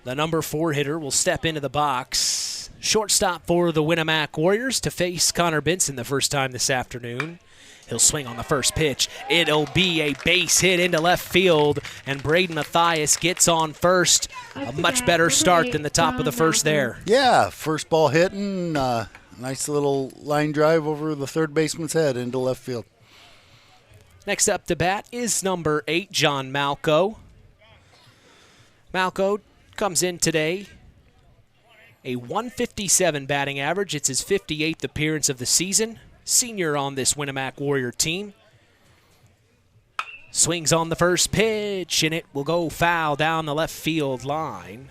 the number 4 hitter, will step into the box. Shortstop for the Winamac Warriors to face Connor Benson the first time this afternoon. He'll swing on the first pitch. It'll be a base hit into left field, and Braden Mathias gets on first. A much better start than the top of the first there. Yeah, first ball hitting, nice little line drive over the third baseman's head into left field. Next up to bat is number 8, John Malco. Malco comes in today, a 157 batting average. It's his 58th appearance of the season. Senior on this Winamac Warrior team. Swings on the first pitch, and it will go foul down the left field line.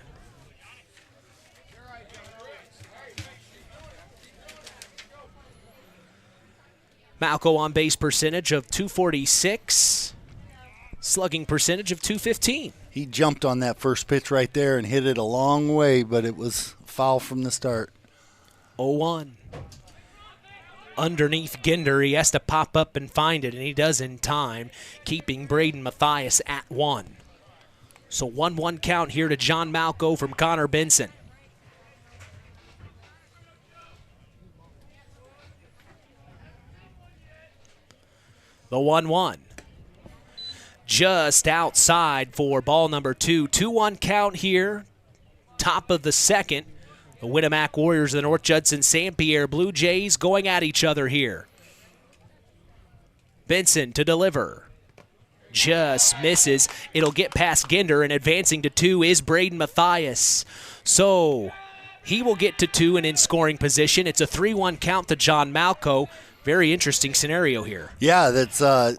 Malco on base percentage of .246, slugging percentage of .215. He jumped on that first pitch right there and hit it a long way, but it was foul from the start. 0-1. Underneath Ginder, he has to pop up and find it, and he does in time, keeping Braden Mathias at 1. So 1-1 count here to John Malco from Connor Benson. The 1-1. Just outside for ball number 2. 2-1 count here, top of the second. The Winamac Warriors and the North-Judson-San Blue Jays going at each other here. Benson to deliver. Just misses. It'll get past Ginder, and advancing to 2 is Braden Mathias. So he will get to 2 and in scoring position. It's a 3-1 count to John Malco. Very interesting scenario here. Yeah, that's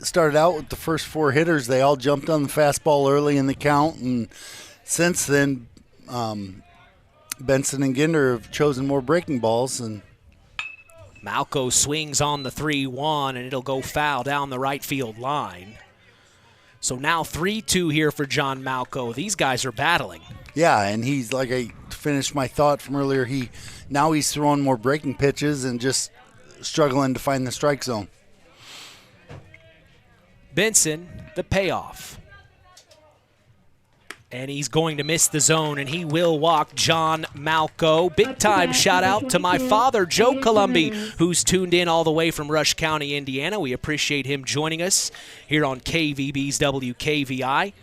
started out with the first 4 hitters. They all jumped on the fastball early in the count, and since then, Benson and Ginder have chosen more breaking balls. And Malco swings on the 3-1, and it'll go foul down the right field line. So now 3-2 here for John Malco. These guys are battling. Yeah, and he's, like I finished my thought from earlier, now he's throwing more breaking pitches and just struggling to find the strike zone. Benson, the payoff. And he's going to miss the zone, and he will walk John Malco. Big-time shout-out to my father, Joe Columbi, who's tuned in all the way from Rush County, Indiana. We appreciate him joining us here on KVB's WKVI.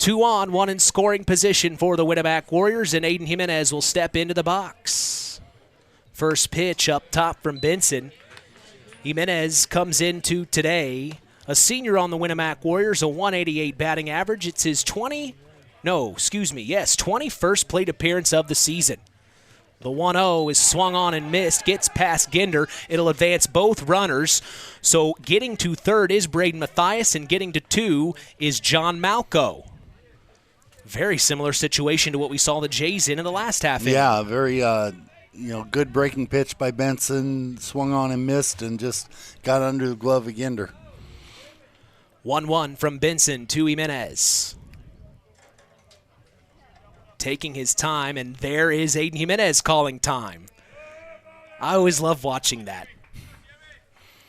2 on, 1 in scoring position for the Winamac Warriors, and Aiden Jimenez will step into the box. First pitch up top from Benson. Jimenez comes into today, a senior on the Winamac Warriors, a 188 batting average. It's his 21st plate appearance of the season. The 1-0 is swung on and missed, gets past Ginder. It'll advance both runners. So getting to third is Braden Mathias, and getting to 2 is John Malco. Very similar situation to what we saw the Jays in the last half inning. Yeah, very good breaking pitch by Benson, swung on and missed, and just got under the glove of Ginder. 1-1 from Benson to Jimenez. Taking his time, and there is Aiden Jimenez calling time. I always love watching that.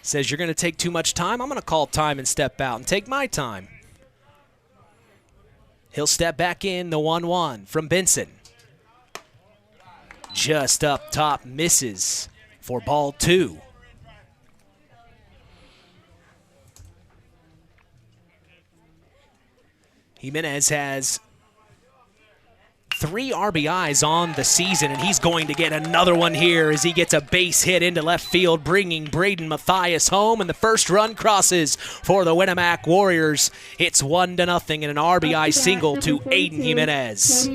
Says, you're going to take too much time? I'm going to call time and step out and take my time. He'll step back in, the 1-1 from Benson. Just up top, misses for ball 2. Jimenez has 3 RBIs on the season, and he's going to get another one here as he gets a base hit into left field, bringing Braden Mathias home, and the first run crosses for the Winamac Warriors. It's 1-0 and an RBI single to Aiden Jimenez.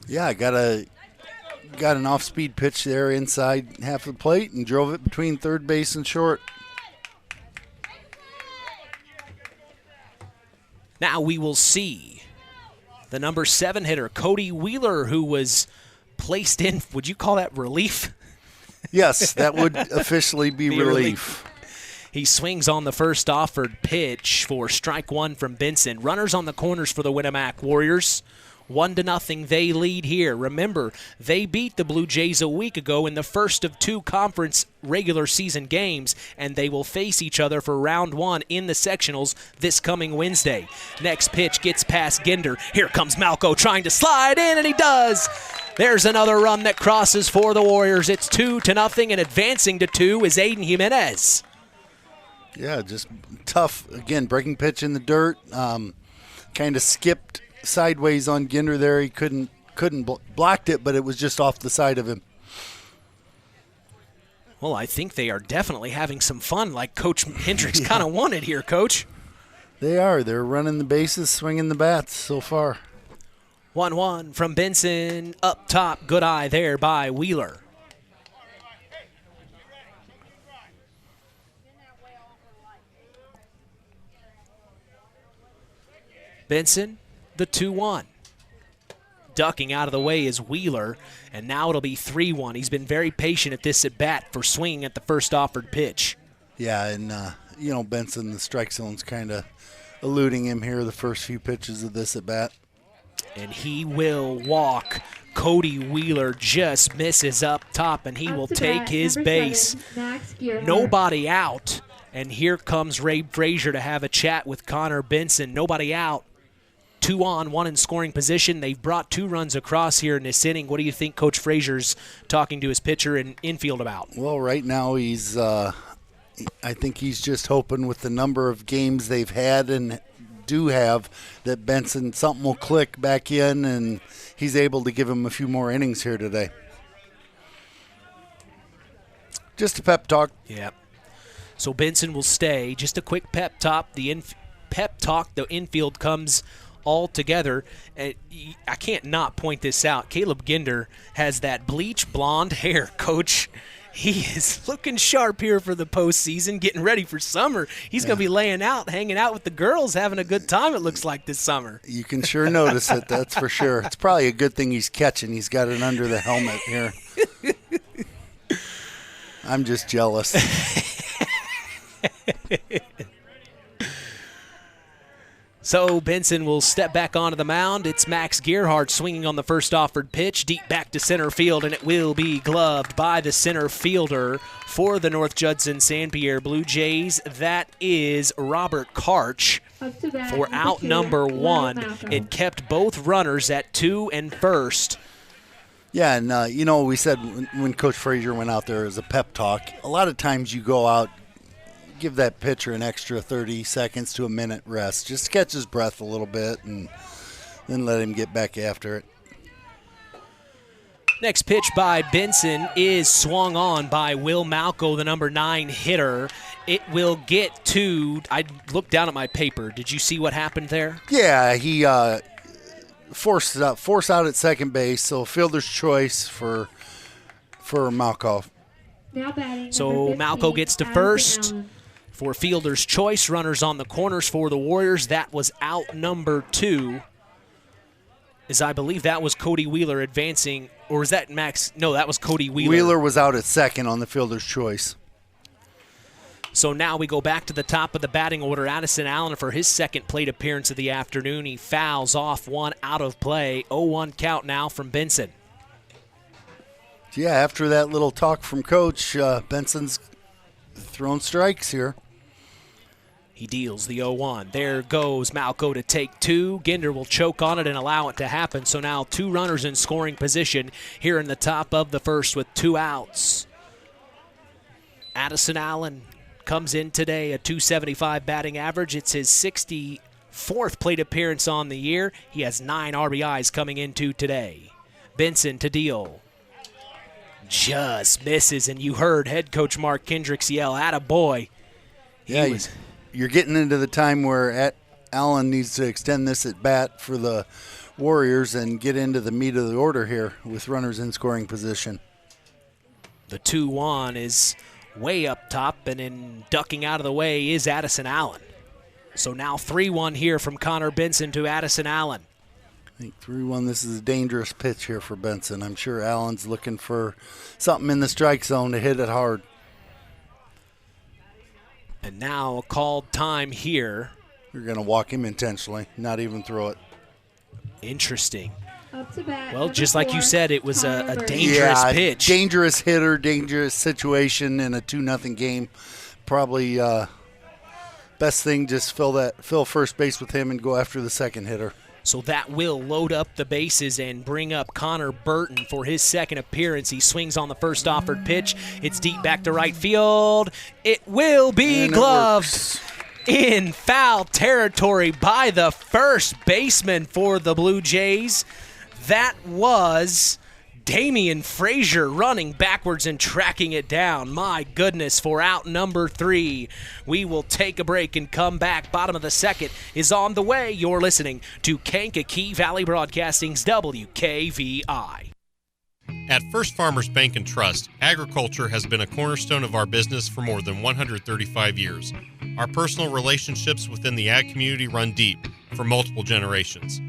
Yeah, got an off-speed pitch there inside half the plate and drove it between third base and short. Now we will see the number 7 hitter, Cody Wheeler, who was placed in, would you call that relief? Yes, that would officially be relief. He swings on the first offered pitch for strike one from Benson. Runners on the corners for the Winamac Warriors. 1-0 they lead here. Remember, they beat the Blue Jays a week ago in the first of 2 conference regular season games, and they will face each other for round 1 in the sectionals this coming Wednesday. Next pitch gets past Ginder. Here comes Malco trying to slide in, and he does. There's another run that crosses for the Warriors. It's 2-0, and advancing to 2 is Aiden Jimenez. Yeah, just tough. Again, breaking pitch in the dirt. Kind of skipped sideways on Ginder there. He couldn't blocked it, but it was just off the side of him. Well, I think they are definitely having some fun like Coach Hendricks kind of wanted here, Coach. They are. They're running the bases, swinging the bats so far. 1-1 from Benson. Up top, good eye there by Wheeler. Benson, the 2-1. Ducking out of the way is Wheeler, and now it'll be 3-1. He's been very patient at this at-bat for swinging at the first offered pitch. Yeah, and, Benson, the strike zone's kind of eluding him here the first few pitches of this at-bat. And he will walk. Cody Wheeler just misses up top, and he will take his base. Nobody out, and here comes Ray Frazier to have a chat with Connor Benson. Nobody out. 2 on, 1 in scoring position. They've brought 2 runs across here in this inning. What do you think Coach Frazier's talking to his pitcher and infield about? Well, right now he's I think he's just hoping with the number of games they've had and do have that Benson, something will click back in and he's able to give him a few more innings here today. Just a pep talk. Yep. So Benson will stay. Just a quick pep talk. The infield comes all together. I can't not point this out. Caleb Ginder has that bleach blonde hair, Coach. He is looking sharp here for the postseason, getting ready for summer. He's going to be laying out, hanging out with the girls, having a good time, it looks like, this summer. You can sure notice it, that's for sure. It's probably a good thing he's catching. He's got it under the helmet here. I'm just jealous. So Benson will step back onto the mound. It's Max Gerhardt swinging on the first offered pitch, deep back to center field, and it will be gloved by the center fielder for the North-Judson-San Pierre Blue Jays. That is Robert Karch for out number 1. It kept both runners at 2 and first. Yeah, and we said when Coach Frazier went out there as a pep talk, a lot of times you go out, give that pitcher an extra 30 seconds to a minute rest. Just catch his breath a little bit and then let him get back after it. Next pitch by Benson is swung on by Will Malco, the number 9 hitter. It will get to, I looked down at my paper. Did you see what happened there? Yeah, he forced out at second base, so fielder's choice for Malco. So Malco gets to first. For fielder's choice, runners on the corners for the Warriors. That was out number 2. As I believe that was Cody Wheeler advancing, or was that Max? No, that was Cody Wheeler. Wheeler was out at second on the fielder's choice. So now we go back to the top of the batting order. Addison Allen for his second plate appearance of the afternoon. He fouls off 1 out of play. 0-1 count now from Benson. Yeah, after that little talk from Coach, Benson's thrown strikes here. He deals the 0-1. There goes Malco to take 2. Ginder will choke on it and allow it to happen. So now 2 runners in scoring position here in the top of the first with 2 outs. Addison Allen comes in today, a .275 batting average. It's his 64th plate appearance on the year. He has 9 RBIs coming into today. Benson to deal. Just misses, and you heard head coach Mark Kendricks yell, "Attaboy." Yeah, you're getting into the time where Allen needs to extend this at bat for the Warriors and get into the meat of the order here with runners in scoring position. The 2-1 is way up top, and in ducking out of the way is Addison Allen. So now 3-1 here from Connor Benson to Addison Allen. I think 3-1, this is a dangerous pitch here for Benson. I'm sure Allen's looking for something in the strike zone to hit it hard. And now a called time here. You're going to walk him intentionally, not even throw it. Interesting. Up to bat, Well, just like you said, it was a dangerous Yeah, pitch. Dangerous hitter, dangerous situation in a 2-0 game. Probably best thing, just fill first base with him and go after the second hitter. So that will load up the bases and bring up Connor Burton for his second appearance. He swings on the first offered pitch. It's deep back to right field. It will be gloved in foul territory by the first baseman for the Blue Jays. That was Damian Frazier running backwards and tracking it down. My goodness, for out number 3. We will take a break and come back. Bottom of the second is on the way. You're listening to Kankakee Valley Broadcasting's WKVI. At First Farmers Bank and Trust, agriculture has been a cornerstone of our business for more than 135 years. Our personal relationships within the ag community run deep for multiple generations.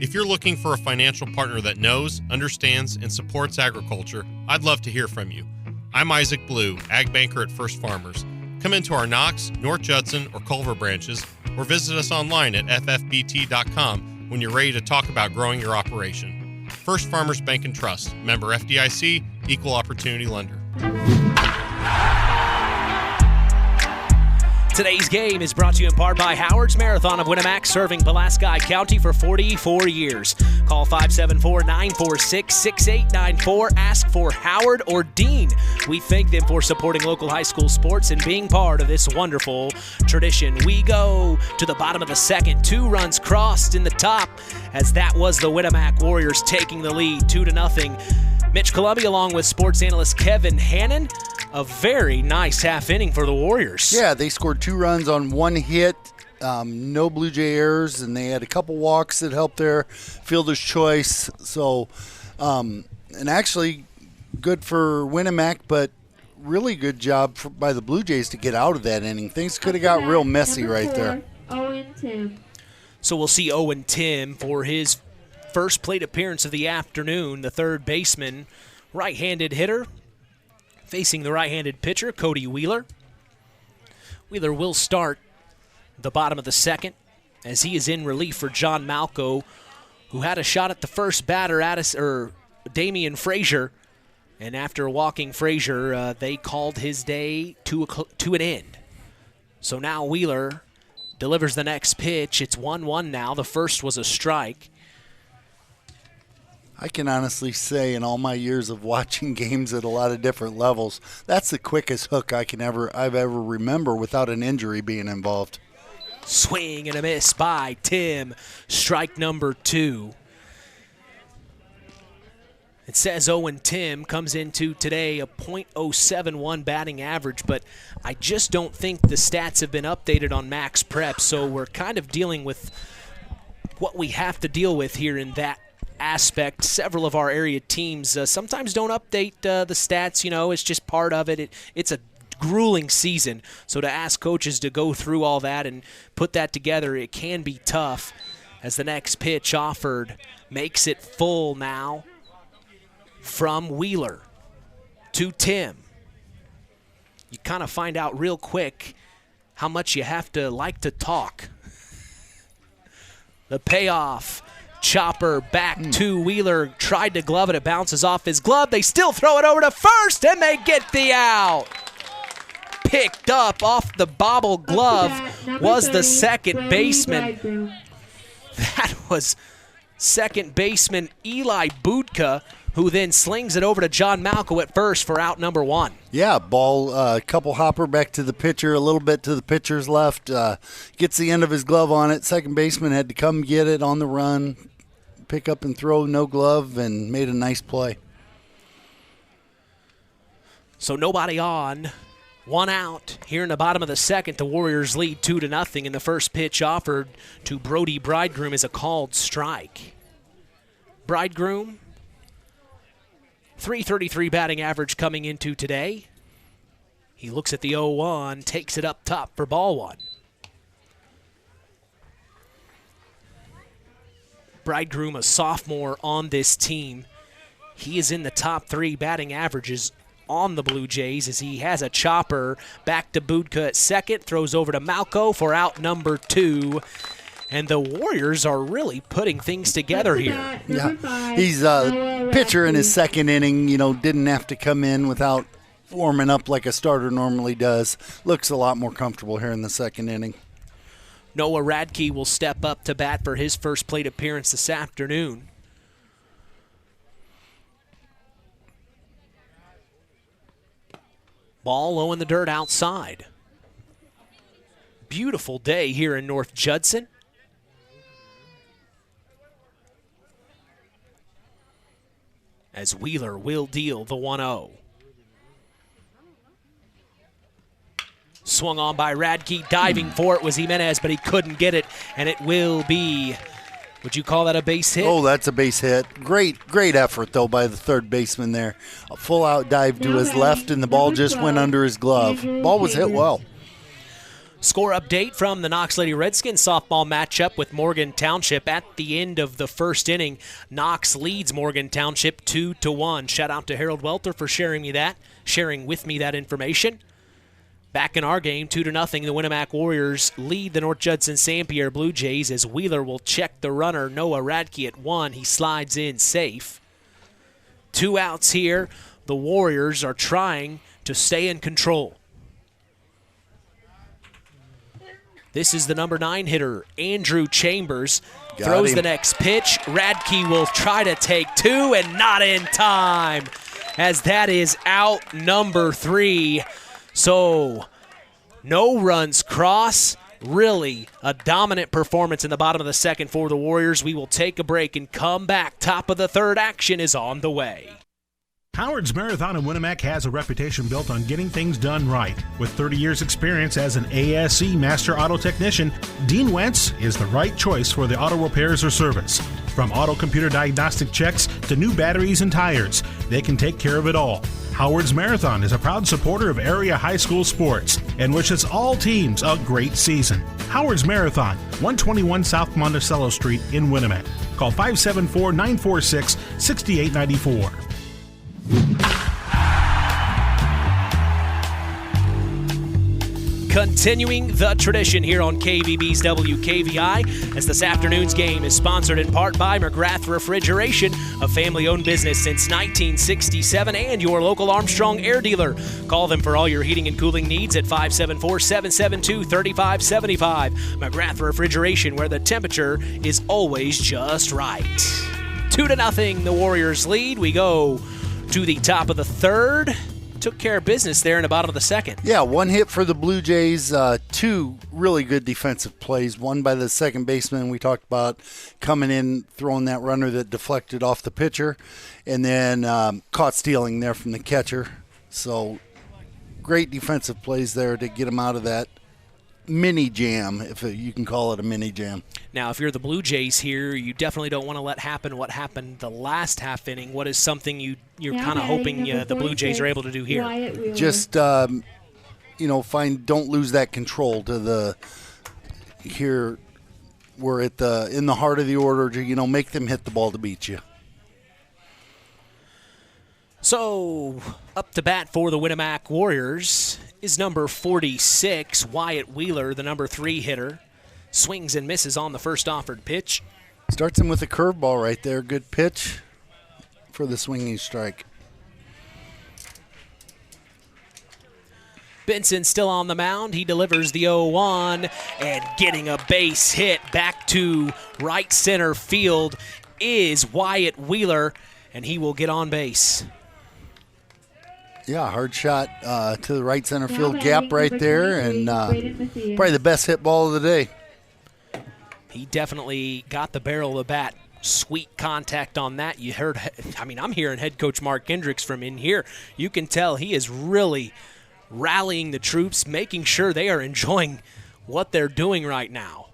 If you're looking for a financial partner that knows, understands, and supports agriculture, I'd love to hear from you. I'm Isaac Blue, Ag Banker at First Farmers. Come into our Knox, North-Judson, or Culver branches, or visit us online at ffbt.com when you're ready to talk about growing your operation. First Farmers Bank and Trust, member FDIC, equal opportunity lender. Today's game is brought to you in part by Howard's Marathon of Winamac, serving Pulaski County for 44 years. Call 574-946-6894. Ask for Howard or Dean. We thank them for supporting local high school sports and being part of this wonderful tradition. We go to the bottom of the second. 2 runs crossed in the top, as that was the Winamac Warriors taking the lead 2-0. Mitch Columbia along with sports analyst Kevin Hannon. A very nice half inning for the Warriors. Yeah, they scored 2 runs on 1 hit, no Blue Jay errors, and they had a couple walks that helped their fielder's choice. So, and actually good for Winamac, but really good job by the Blue Jays to get out of that inning. Things could have got real messy right there. Owen Tim. So we'll see Owen Tim for his first plate appearance of the afternoon, the third baseman, right-handed hitter, facing the right-handed pitcher, Cody Wheeler. Wheeler will start the bottom of the second as he is in relief for John Malco, who had a shot at the first batter, Damian Frazier. And after walking Frazier, they called his day to an end. So now Wheeler delivers the next pitch. It's 1-1 now. The first was a strike. I can honestly say in all my years of watching games at a lot of different levels, that's the quickest hook I've ever remember without an injury being involved. Swing and a miss by Tim. Strike number 2. It says Owen Tim comes into today a .071 batting average, but I just don't think the stats have been updated on Max Prep, so we're kind of dealing with what we have to deal with here in that aspect. Several of our area teams sometimes don't update the stats. You know, it's just part of it. It's a grueling season, so to ask coaches to go through all that and put that together, it can be tough, as the next pitch offered makes it full now from Wheeler to Tim. You kind of find out real quick how much you have to like to talk. The payoff. Chopper back to Wheeler, tried to glove it. It bounces off his glove. They still throw it over to first, and they get the out. Picked up off the bobble glove was the second baseman. That was second baseman Eli Budka, who then slings it over to John Malco at first for out number 1. Yeah, ball, couple hopper back to the pitcher, a little bit to the pitcher's left. Gets the end of his glove on it. Second baseman had to come get it on the run, pick up and throw, no glove, and made a nice play. So nobody on, 1 out. Here in the bottom of the second, the Warriors lead 2-0, and the first pitch offered to Brody Bridegroom is a called strike. Bridegroom, .333 batting average coming into today. He looks at the 0-1, takes it up top for ball 1. Bridegroom, a sophomore on this team. He is in the top 3 batting averages on the Blue Jays as he has a chopper back to Budka at second, throws over to Malco for out number 2. And the Warriors are really putting things together here. Yeah, he's a pitcher in his second inning, didn't have to come in without warming up like a starter normally does. Looks a lot more comfortable here in the second inning. Noah Radke will step up to bat for his first plate appearance this afternoon. Ball low in the dirt outside. Beautiful day here in North Judson. As Wheeler will deal the 1-0. Swung on by Radke, diving for it was Jimenez, but he couldn't get it, and it will be, would you call that a base hit? Oh, that's a base hit. Great effort, though, by the third baseman there. A full-out dive to his left, and the ball just went under his glove. Ball was hit well. Score update from the Knox Lady Redskins softball matchup with Morgan Township at the end of the first inning. Knox leads Morgan Township 2-1. Shout out to Harold Welter for sharing with me that information. Back in our game, 2-0, the Winamac Warriors lead the North-Judson-San Pierre Blue Jays as Wheeler will check the runner, Noah Radke at 1. He slides in safe. 2 outs here. The Warriors are trying to stay in control. This is the number 9 hitter, Andrew Chambers. Throws the next pitch. Radke will try to take 2 and not in time, as that is out number 3. So, no runs cross. Really a dominant performance in the bottom of the second for the Warriors. We will take a break and come back. Top of the third, action is on the way. Howard's Marathon in Winamac has a reputation built on getting things done right. With 30 years experience as an ASE Master Auto Technician, Dean Wentz is the right choice for the auto repairs or service. From auto computer diagnostic checks to new batteries and tires, they can take care of it all. Howard's Marathon is a proud supporter of area high school sports and wishes all teams a great season. Howard's Marathon, 121 South Monticello Street in Winamac. Call 574-946-6894. Continuing the tradition here on KVB's WKVI, as this afternoon's game is sponsored in part by McGrath Refrigeration, a family-owned business since 1967, and your local Armstrong Air dealer. Call them for all your heating and cooling needs at 574-772-3575. McGrath Refrigeration, where the temperature is always just right. 2-0, the Warriors lead. We go to the top of the third. Took care of business there in the bottom of the second. Yeah, 1 hit for the Blue Jays, 2 really good defensive plays. One by the second baseman we talked about coming in, throwing that runner that deflected off the pitcher, and then caught stealing there from the catcher. So great defensive plays there to get him out of that mini jam, if you can call it a mini jam. Now, if you're the Blue Jays here, you definitely don't want to let happen what happened the last half inning. What is something you're kind of hoping the Blue Jays are able to do here? Just, don't lose that control to the here. We're in the heart of the order to, make them hit the ball to beat you. So, up to bat for the Winamac Warriors is number 46, Wyatt Wheeler, the number 3 hitter. Swings and misses on the first offered pitch. Starts him with a curveball right there. Good pitch for the swinging strike. Benson still on the mound. He delivers the 0-1, and getting a base hit back to right center field is Wyatt Wheeler, and he will get on base. Yeah, hard shot to the right center field gap right there, and probably the best hit ball of the day. He definitely got the barrel of the bat. Sweet contact on that. You heard, I'm hearing head coach Mark Hendricks from in here. You can tell he is really rallying the troops, making sure they are enjoying what they're doing right now.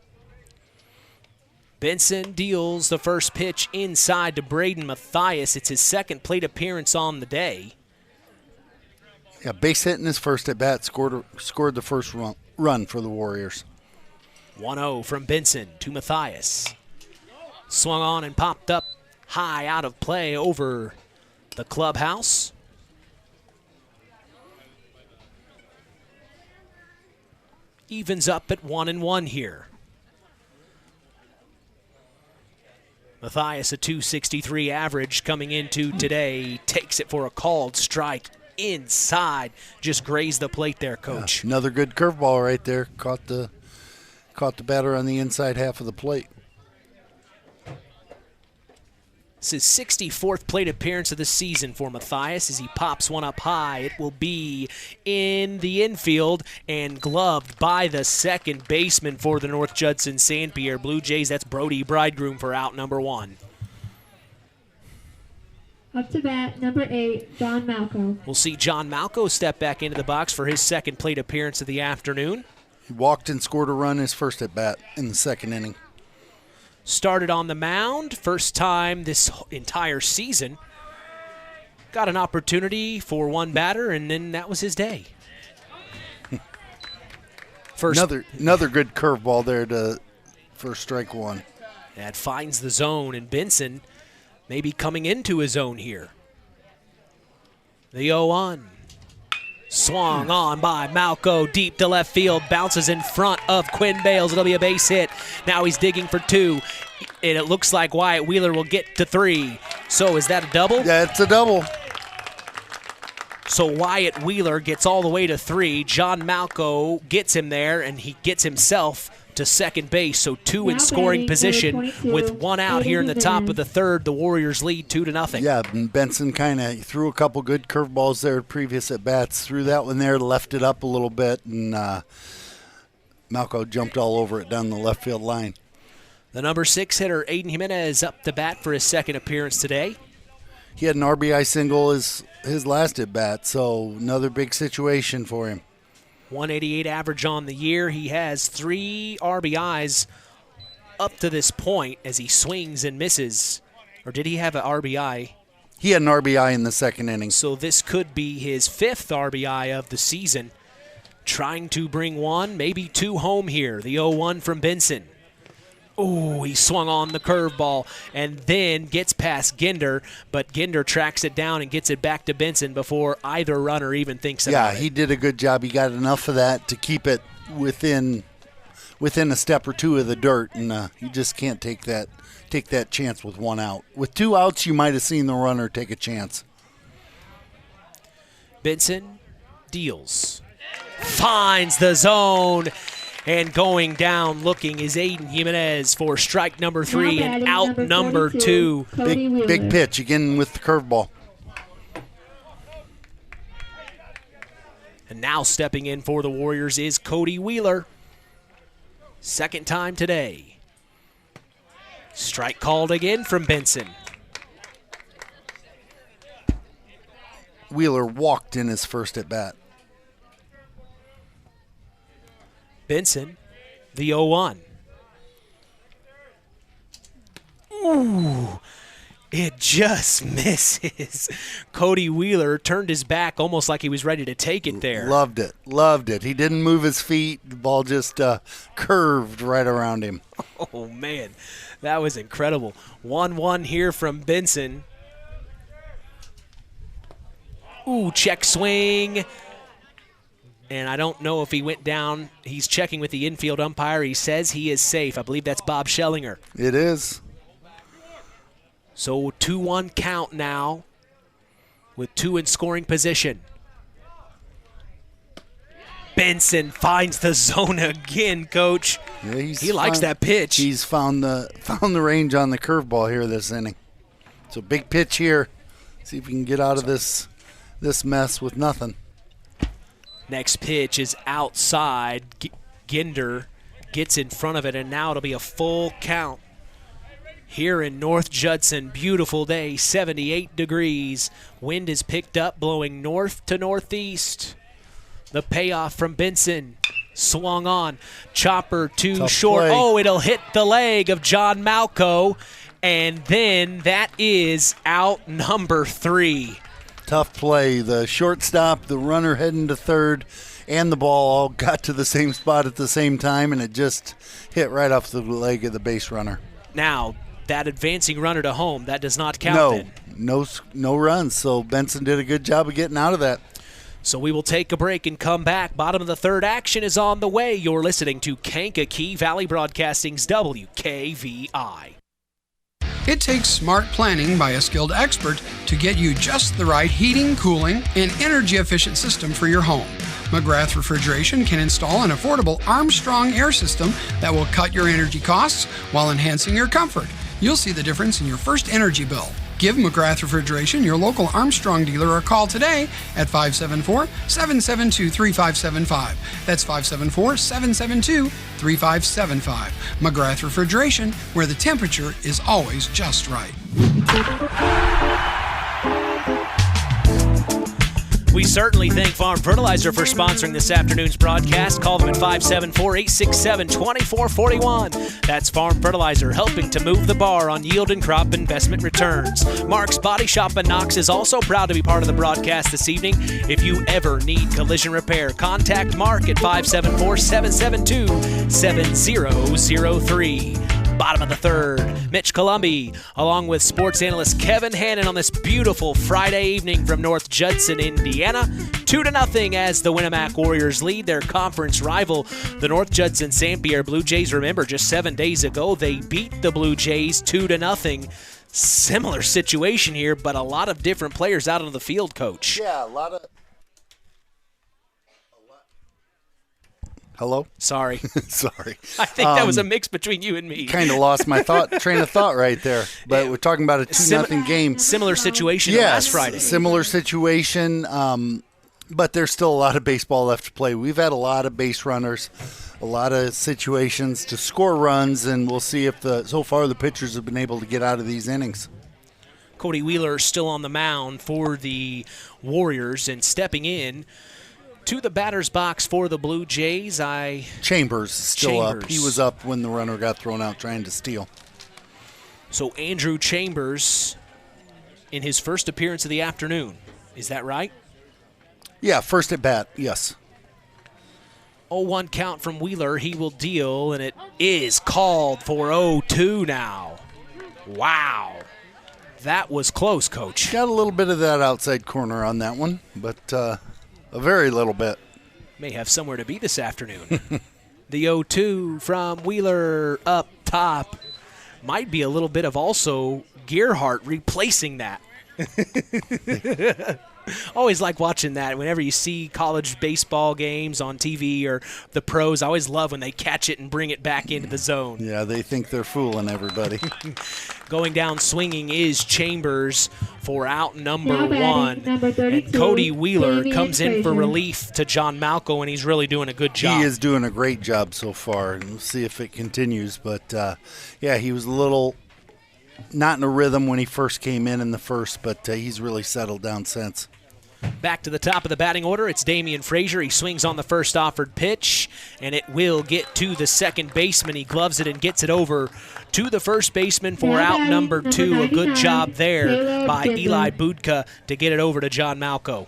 Benson deals the first pitch inside to Braden Mathias. It's his second plate appearance on the day. Yeah, base hit in his first at bat, scored the first run for the Warriors. 1-0 from Benson to Mathias. Swung on and popped up high out of play over the clubhouse. evens up at 1-1 here. Matthias, a .263 average coming into today, takes it for a called strike inside. Just grazed the plate there, Coach. Yeah, another good curveball right there. Caught the batter on the inside half of the plate. This is 64th plate appearance of the season for Matthias as he pops one up high. It will be in the infield and gloved by the second baseman for the North-Judson-San Pierre Blue Jays. That's Brody Bridegroom for out number 1. Up to bat, number 8, John Malco. We'll see John Malco step back into the box for his second plate appearance of the afternoon. He walked and scored a run his first at bat in the second inning. Started on the mound, first time this entire season. Got an opportunity for one batter, and then that was his day. Another good curveball there for strike 1. That finds the zone, and Benson maybe coming into his zone here. The 0-1. Swung on by Malco, deep to left field, bounces in front of Quinn Bales. It'll be a base hit. Now he's digging for 2, and it looks like Wyatt Wheeler will get to 3. So is that a double? Yeah, it's a double. So Wyatt Wheeler gets all the way to 3. John Malco gets him there, and he gets himself to second base. So 2 in scoring position with 1 out here in the top of the third. The Warriors lead 2-0. Yeah, and Benson kind of threw a couple good curveballs there previous at bats. Threw that one there, left it up a little bit, and Malco jumped all over it down the left field line. The number 6 hitter, Aiden Jimenez, up to bat for his second appearance today. He had an RBI single his last at bat, so another big situation for him. 188 average on the year. He has 3 RBIs up to this point as he swings and misses. Or did he have an RBI? He had an RBI in the second inning. So this could be his 5th RBI of the season. Trying to bring 1, maybe 2 home here. The 0-1 from Benson. Oh, he swung on the curveball and then gets past Ginder, but Ginder tracks it down and gets it back to Benson before either runner even thinks about it. Yeah, he did a good job. He got enough of that to keep it within a step or 2 of the dirt, and you just can't take that chance with 1 out. With 2 outs, you might have seen the runner take a chance. Benson deals, finds the zone. And going down looking is Aiden Jimenez for strike number 3 and out number 2. Big pitch again with the curveball. And now stepping in for the Warriors is Cody Wheeler. Second time today. Strike called again from Benson. Wheeler walked in his first at bat. Benson, the 0-1. Ooh, it just misses. Cody Wheeler turned his back almost like he was ready to take it there. Loved it. He didn't move his feet. The ball just curved right around him. Oh, man, that was incredible. 1-1 here from Benson. Ooh, check swing. And I don't know if he went down. He's checking with the infield umpire. He says he is safe. I believe that's Bob Schellinger. It is. So 2-1 count now with 2 in scoring position. Benson finds the zone again, Coach. Yeah, he likes that pitch. He's found the range on the curveball here this inning. So big pitch here. See if he can get out of this mess with nothing. Next pitch is outside. Ginder gets in front of it, and now it'll be a full count. Here in North Judson, beautiful day, 78 degrees. Wind is picked up, blowing north to northeast. The payoff from Benson. Swung on. Chopper too short. Play. Oh, it'll hit the leg of John Malco. And then that is out number 3. Tough play. The shortstop, the runner heading to third, and the ball all got to the same spot at the same time, and it just hit right off the leg of the base runner. Now, that advancing runner to home, that does not count then. No runs, so Benson did a good job of getting out of that. So we will take a break and come back. Bottom of the third, action is on the way. You're listening to Kankakee Valley Broadcasting's WKVI. It takes smart planning by a skilled expert to get you just the right heating, cooling, and energy-efficient system for your home. McGrath Refrigeration can install an affordable Armstrong air system that will cut your energy costs while enhancing your comfort. You'll see the difference in your first energy bill. Give McGrath Refrigeration, your local Armstrong dealer, a call today at 574-772-3575. That's 574-772-3575. McGrath Refrigeration, where the temperature is always just right. We certainly thank Farm Fertilizer for sponsoring this afternoon's broadcast. Call them at 574-867-2441. That's Farm Fertilizer, helping to move the bar on yield and crop investment returns. Mark's Body Shop in Knox is also proud to be part of the broadcast this evening. If you ever need collision repair, contact Mark at 574-772-7003. Bottom of the third, Mitch Columbi, along with sports analyst Kevin Hannon on this beautiful Friday evening from North Judson, Indiana. 2-0 as the Winamac Warriors lead their conference rival, the North-Judson-San Blue Jays. Remember, just 7 days ago, they beat the Blue Jays 2-0. Similar situation here, but a lot of different players out on the field, Coach. Yeah, a lot of... Hello? Sorry. Sorry. I think that was a mix between you and me. Kind of lost my train of thought right there. But we're talking about a 2-0 game. Similar situation to last Friday. Similar situation, but there's still a lot of baseball left to play. We've had a lot of base runners, a lot of situations to score runs, and we'll see if so far the pitchers have been able to get out of these innings. Cody Wheeler still on the mound for the Warriors, and stepping in to the batter's box for the Blue Jays, Chambers is still up. He was up when the runner got thrown out trying to steal. So Andrew Chambers in his first appearance of the afternoon. Is that right? Yeah, first at bat, yes. 0-1 count from Wheeler. He will deal, and it is called for 0-2 now. Wow. That was close, Coach. Got a little bit of that outside corner on that one, but... a very little bit. May have somewhere to be this afternoon. The 0-2 from Wheeler up top might be a little bit of also Gearhart replacing that. Always like watching that. Whenever you see college baseball games on TV or the pros, I always love when they catch it and bring it back into the zone. Yeah, they think they're fooling everybody. Going down swinging is Chambers for out number 1. And Cody Wheeler comes in for relief to John Malco, and he's really doing a good job. He is doing a great job so far, and we'll see if it continues. But, yeah, he was a little not in a rhythm when he first came in the first, but he's really settled down since. Back to the top of the batting order, it's Damian Frazier. He swings on the first offered pitch, and it will get to the second baseman. He gloves it and gets it over to the first baseman for out number 2. A good job there by Eli Budka to get it over to John Malco.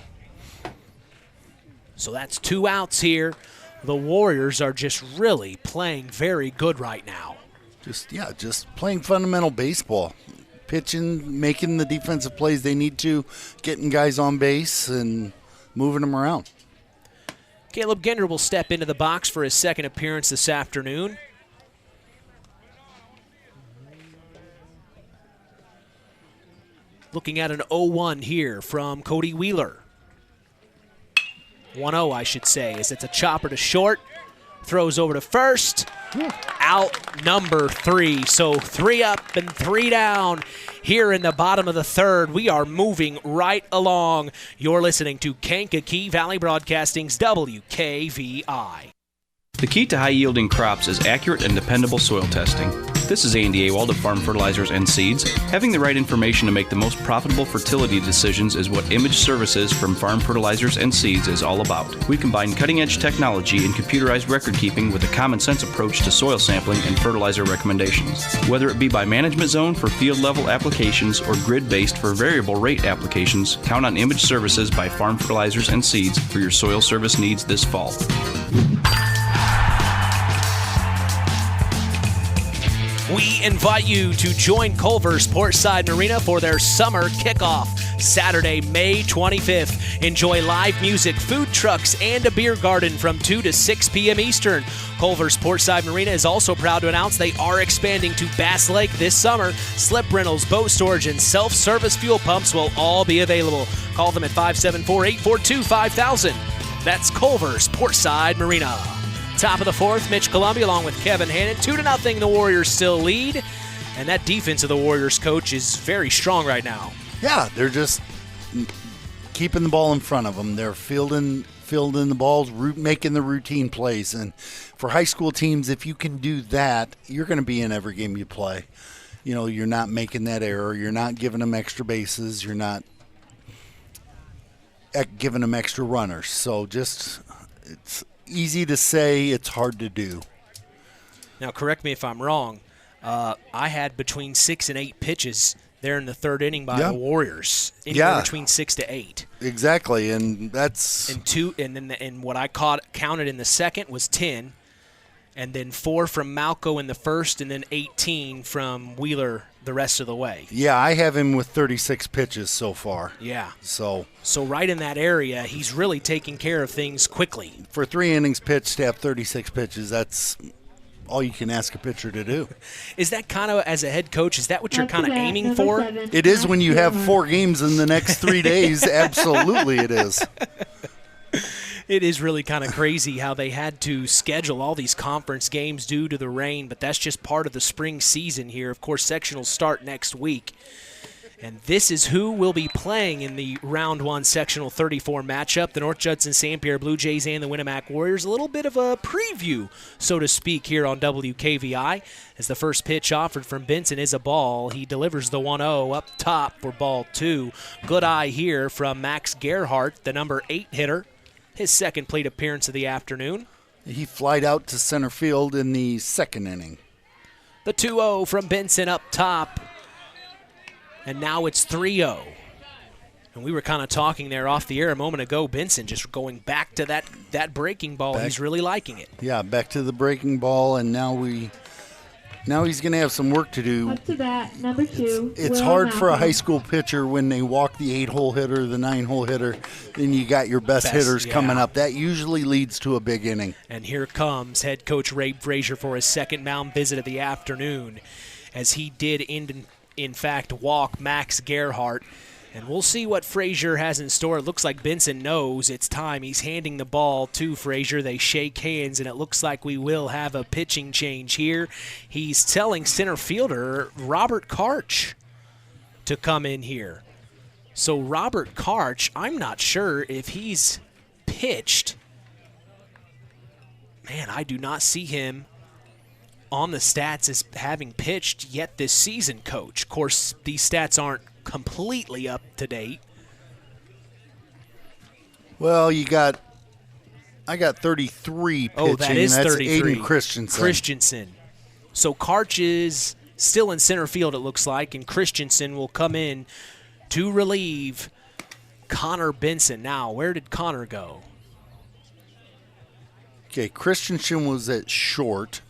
So that's 2 outs here. The Warriors are just really playing very good right now. Just playing fundamental baseball. Pitching, making the defensive plays they need to, getting guys on base and moving them around. Caleb Gender will step into the box for his second appearance this afternoon. Looking at an 0-1 here from Cody Wheeler. 1-0, I should say, as it's a chopper to short. Throws over to first. Out number 3. So 3 up and 3 down here in the bottom of the third. We are moving right along. You're listening to Kankakee Valley Broadcasting's WKVI. The key to high-yielding crops is accurate and dependable soil testing. This is Andy Awald of Farm Fertilizers and Seeds. Having the right information to make the most profitable fertility decisions is what Image Services from Farm Fertilizers and Seeds is all about. We combine cutting-edge technology and computerized record-keeping with a common-sense approach to soil sampling and fertilizer recommendations. Whether it be by management zone for field-level applications or grid-based for variable rate applications, count on Image Services by Farm Fertilizers and Seeds for your soil service needs this fall. We invite you to join Culver's Portside Marina for their summer kickoff. Saturday, May 25th. Enjoy live music, food trucks, and a beer garden from 2 to 6 p.m. Eastern. Culver's Portside Marina is also proud to announce they are expanding to Bass Lake this summer. Slip rentals, boat storage, and self-service fuel pumps will all be available. Call them at 574-842-5000. That's Culver's Portside Marina. Top of the fourth, Mitch Columbia along with Kevin Hannon. 2-0, the Warriors still lead. And that defense of the Warriors, coach, is very strong right now. Yeah, they're just keeping the ball in front of them. They're fielding the balls, making the routine plays. And for high school teams, if you can do that, you're going to be in every game you play. You know, you're not making that error. You're not giving them extra bases. You're not giving them extra runners. So it's easy to say, it's hard to do. Now, correct me if I'm wrong. I had between 6 and 8 pitches there in the third inning by the Warriors. Anywhere between 6 to 8. Exactly, and that's and what I counted in the second was 10, and then 4 from Malco in the first, and then 18 from Wheeler the rest of the way. Yeah, I have him with 36 pitches so far. Yeah. So right in that area, he's really taking care of things quickly. For 3 innings pitched to have 36 pitches, that's all you can ask a pitcher to do. Is that kind of, as a head coach, is that what you're kind of aiming for? It is when you have 4 games in the next 3 days. Absolutely it is. It is really kind of crazy how they had to schedule all these conference games due to the rain, but that's just part of the spring season here. Of course, sectionals start next week. And this is who will be playing in the Round 1 Sectional 34 matchup, the North-Judson-San Pierre Blue Jays and the Winamac Warriors. A little bit of a preview, so to speak, here on WKVI. As the first pitch offered from Benson is a ball. He delivers the 1-0 up top for ball 2. Good eye here from Max Gerhardt, the number 8 hitter. His second plate appearance of the afternoon. He flied out to center field in the second inning. The 2-0 from Benson up top. And now it's 3-0. And we were kind of talking there off the air a moment ago. Benson just going back to that breaking ball. He's really liking it. Yeah, back to the breaking ball, and now he's going to have some work to do. Up to bat, number 2. It's hard for a high school pitcher when they walk the 8-hole hitter, the 9-hole hitter, then you got your best hitters coming up. That usually leads to a big inning. And here comes head coach Ray Frazier for his second mound visit of the afternoon, as he did in fact walk Max Gerhardt. And we'll see what Frazier has in store. It looks like Benson knows it's time. He's handing the ball to Frazier. They shake hands, and it looks like we will have a pitching change here. He's telling center fielder Robert Karch to come in here. So Robert Karch, I'm not sure if he's pitched. Man, I do not see him on the stats as having pitched yet this season, Coach. Of course, these stats aren't completely up to date. Well, I got 33 pitching. Oh, that is 33. That's Aiden Christensen. So Karch is still in center field, it looks like, and Christensen will come in to relieve Connor Benson. Now, where did Connor go? Okay, Christensen was at short.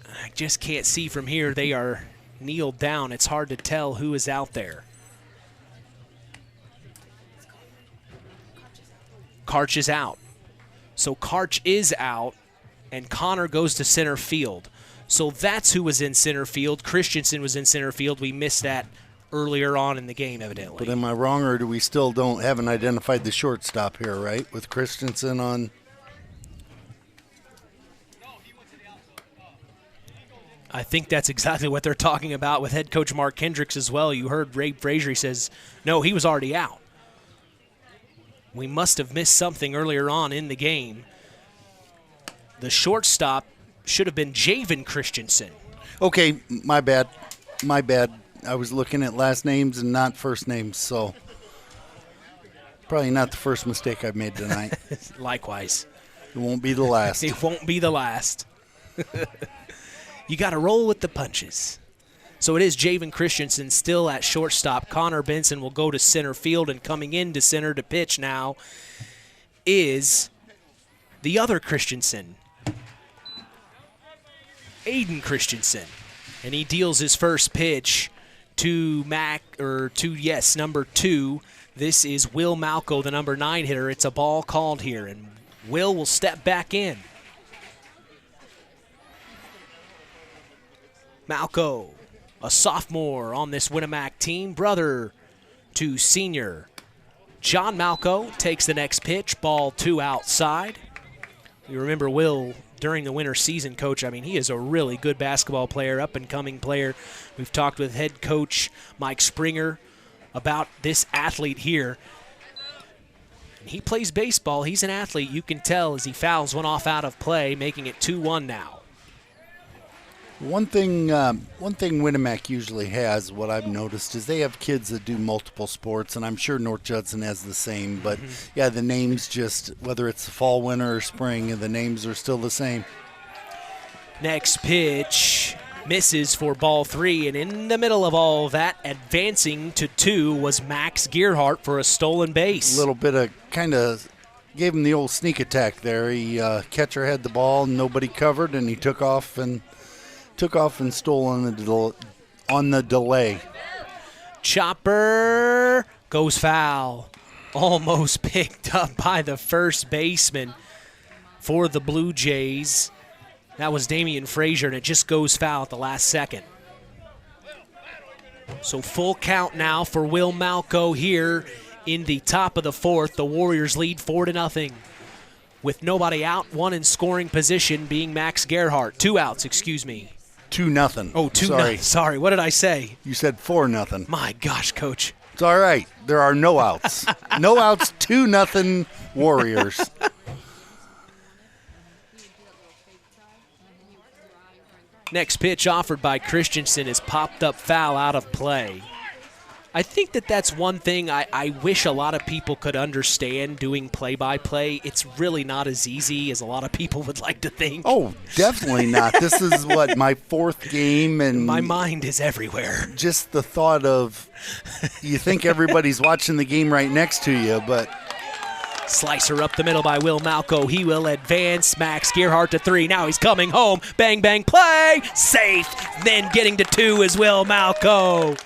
I just can't see from here. They are kneeled down. It's hard to tell who is out there. Karch is out. So Karch is out, and Connor goes to center field. So that's who was in center field. Christensen was in center field. We missed that earlier on in the game, evidently. But am I wrong, or do we still haven't identified the shortstop here, right, with Christensen on? I think that's exactly what they're talking about with head coach Mark Hendricks as well. You heard Ray Frazier, he says, no, he was already out. We must have missed something earlier on in the game. The shortstop should have been Javen Christensen. Okay, my bad. I was looking at last names and not first names, so probably not the first mistake I've made tonight. Likewise. It won't be the last. It won't be the last. You got to roll with the punches. So it is Javen Christensen still at shortstop. Connor Benson will go to center field, and coming into center to pitch now is the other Christensen, Aiden Christensen. And he deals his first pitch to number 2. This is Will Malco, the number 9 hitter. It's a ball called here, and will step back in. Malco, a sophomore on this Winamac team, brother to senior John Malco, takes the next pitch, ball 2 outside. You remember Will during the winter season, Coach. I mean, he is a really good basketball player, up-and-coming player. We've talked with head coach Mike Springer about this athlete here. He plays baseball. He's an athlete. You can tell as he fouls one off out of play, making it 2-1 now. One thing Winamac usually has, what I've noticed, is they have kids that do multiple sports, and I'm sure North-Judson has the same. But, yeah, the names just, whether it's fall, winter, or spring, the names are still the same. Next pitch misses for ball 3, and in the middle of all that, advancing to 2 was Max Gearhart for a stolen base. A little bit of kind of gave him the old sneak attack there. He catcher had the ball, nobody covered, and he took off and stole on the delay. Chopper goes foul. Almost picked up by the first baseman for the Blue Jays. That was Damian Frazier, and it just goes foul at the last second. So full count now for Will Malco here in the top of the 4th. The Warriors lead 4-0. With nobody out, one in scoring position being Max Gerhardt. 2 outs, excuse me. 2-0. Oh, 2-0. Sorry, what did I say? You said 4-0. My gosh, Coach. It's all right. There are no outs. No outs, 2-0 Warriors. Next pitch offered by Christensen is popped up foul out of play. I think that's one thing I wish a lot of people could understand doing play-by-play. It's really not as easy as a lot of people would like to think. Oh, definitely not. This is, my 4th game. And my mind is everywhere. Just the thought of, you think everybody's watching the game right next to you, but... Slicer up the middle by Will Malco. He will advance. Max Gearhart to 3. Now he's coming home. Bang, bang, play. Safe. Then getting to 2 is Will Malco.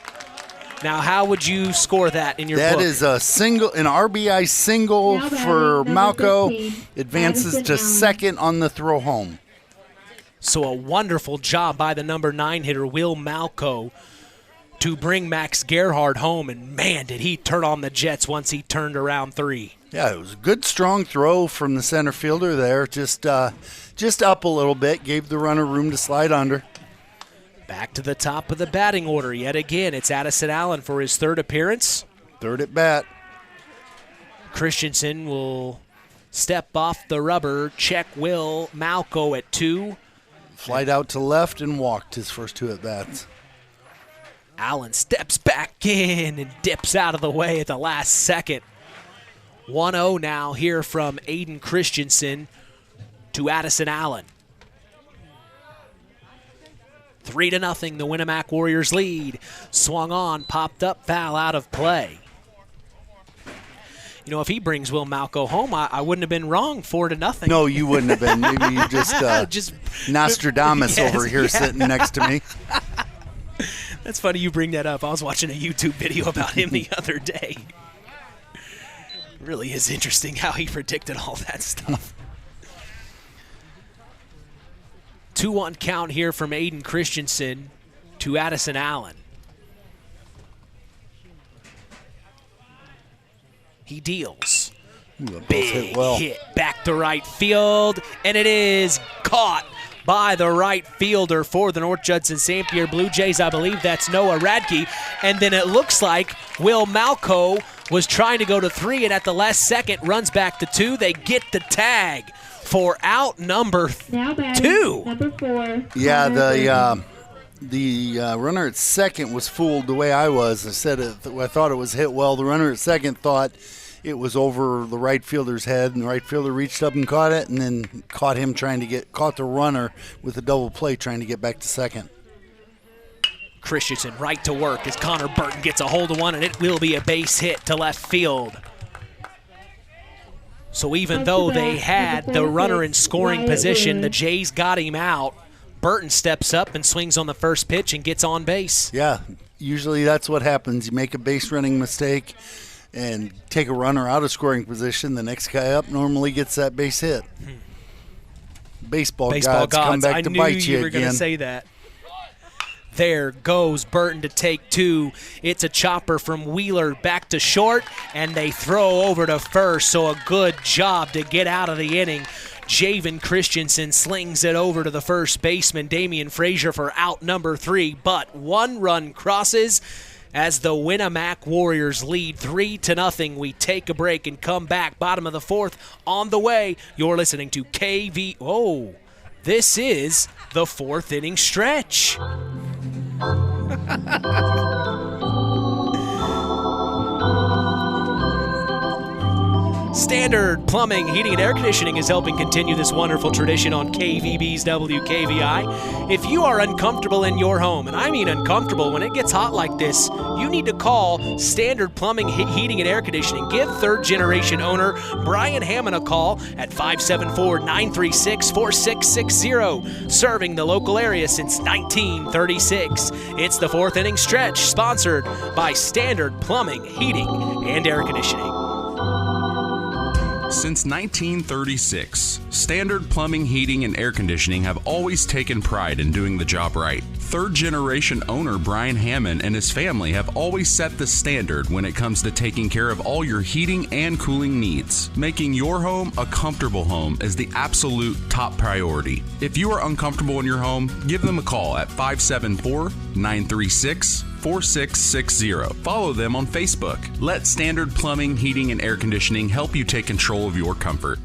Now, how would you score that in your book? That is an RBI single for Malco. Advances to 2nd on the throw home. So a wonderful job by the number 9 hitter, Will Malco, to bring Max Gerhardt home. And, man, did he turn on the Jets once he turned around 3. Yeah, it was a good, strong throw from the center fielder there. Just up a little bit, gave the runner room to slide under. Back to the top of the batting order yet again. It's Addison Allen for his 3rd appearance. 3rd at bat. Christensen will step off the rubber, check Will Malco at 2. Flight out to left and walked his first 2 at bats. Allen steps back in and dips out of the way at the last second. 1-0 now here from Aiden Christensen to Addison Allen. 3-0, the Winamac Warriors lead. Swung on, popped up, foul out of play. You know, if he brings Will Malco home, I wouldn't have been wrong. 4-0. No, you wouldn't have been. Maybe you just Nostradamus over here sitting next to me. That's funny you bring that up. I was watching a YouTube video about him the other day. It really is interesting how he predicted all that stuff. 2-1 count here from Aiden Christensen to Addison Allen. He deals. Big hit back to right field, and it is caught by the right fielder for the North-Judson-San Blue Jays. I believe that's Noah Radke. And then it looks like Will Malco was trying to go to 3, and at the last second runs back to 2. They get the tag for out number 2. Number 4. Yeah, the runner at 2nd was fooled the way I was. I thought it was hit well. The runner at 2nd thought it was over the right fielder's head, and the right fielder reached up and caught it, and then caught the runner with a double play trying to get back to 2nd. Christensen right to work as Connor Burton gets a hold of one, and it will be a base hit to left field. So even though they had the runner in scoring position, the Jays got him out. Burton steps up and swings on the first pitch and gets on base. Yeah, Usually that's what happens. You make a base running mistake and take a runner out of scoring position. The next guy up normally gets that base hit. Baseball gods come back to bite you again. I knew you were going to say that. There goes Burton to take two. It's a chopper from Wheeler back to short, and they throw over to first, so a good job to get out of the inning. Javen Christensen slings it over to the first baseman, Damian Frazier, for out number 3, but one run crosses as the Winamac Warriors lead 3-0. We take a break and come back. Bottom of the 4th on the way. You're listening to KV. Oh, this is the 4th inning stretch. Standard Plumbing, Heating, and Air Conditioning is helping continue this wonderful tradition on KVB's WKVI. If you are uncomfortable in your home, and I mean uncomfortable when it gets hot like this, you need to call Standard Plumbing, Heating, and Air Conditioning. Give third-generation owner Brian Hammond a call at 574-936-4660. Serving the local area since 1936. It's the 4th inning stretch, sponsored by Standard Plumbing, Heating, and Air Conditioning. Since 1936, Standard Plumbing, Heating, and Air Conditioning have always taken pride in doing the job right. Third-generation owner Brian Hammond and his family have always set the standard when it comes to taking care of all your heating and cooling needs. Making your home a comfortable home is the absolute top priority. If you are uncomfortable in your home, give them a call at 574-936-4660. Follow them on Facebook. Let Standard Plumbing, Heating, and Air Conditioning help you take control of your comfort.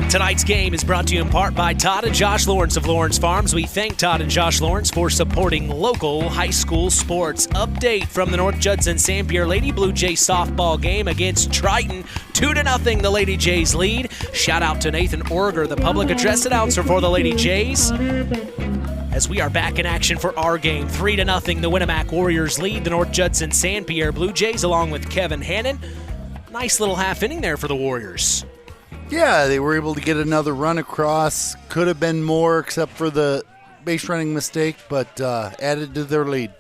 Tonight's game is brought to you in part by Todd and Josh Lawrence of Lawrence Farms. We thank Todd and Josh Lawrence for supporting local high school sports. Update from the North-Judson-San Pierre Lady Blue Jays softball game against Triton. 2-0, the Lady Jays lead. Shout out to Nathan Orger, the public address announcer for the Lady Jays. As we are back in action for our game, 3-0, the Winamac Warriors lead the North-Judson-San Pierre Blue Jays along with Kevin Hannon. Nice little half inning there for the Warriors. Yeah, they were able to get another run across. Could have been more except for the base running mistake, but added to their lead.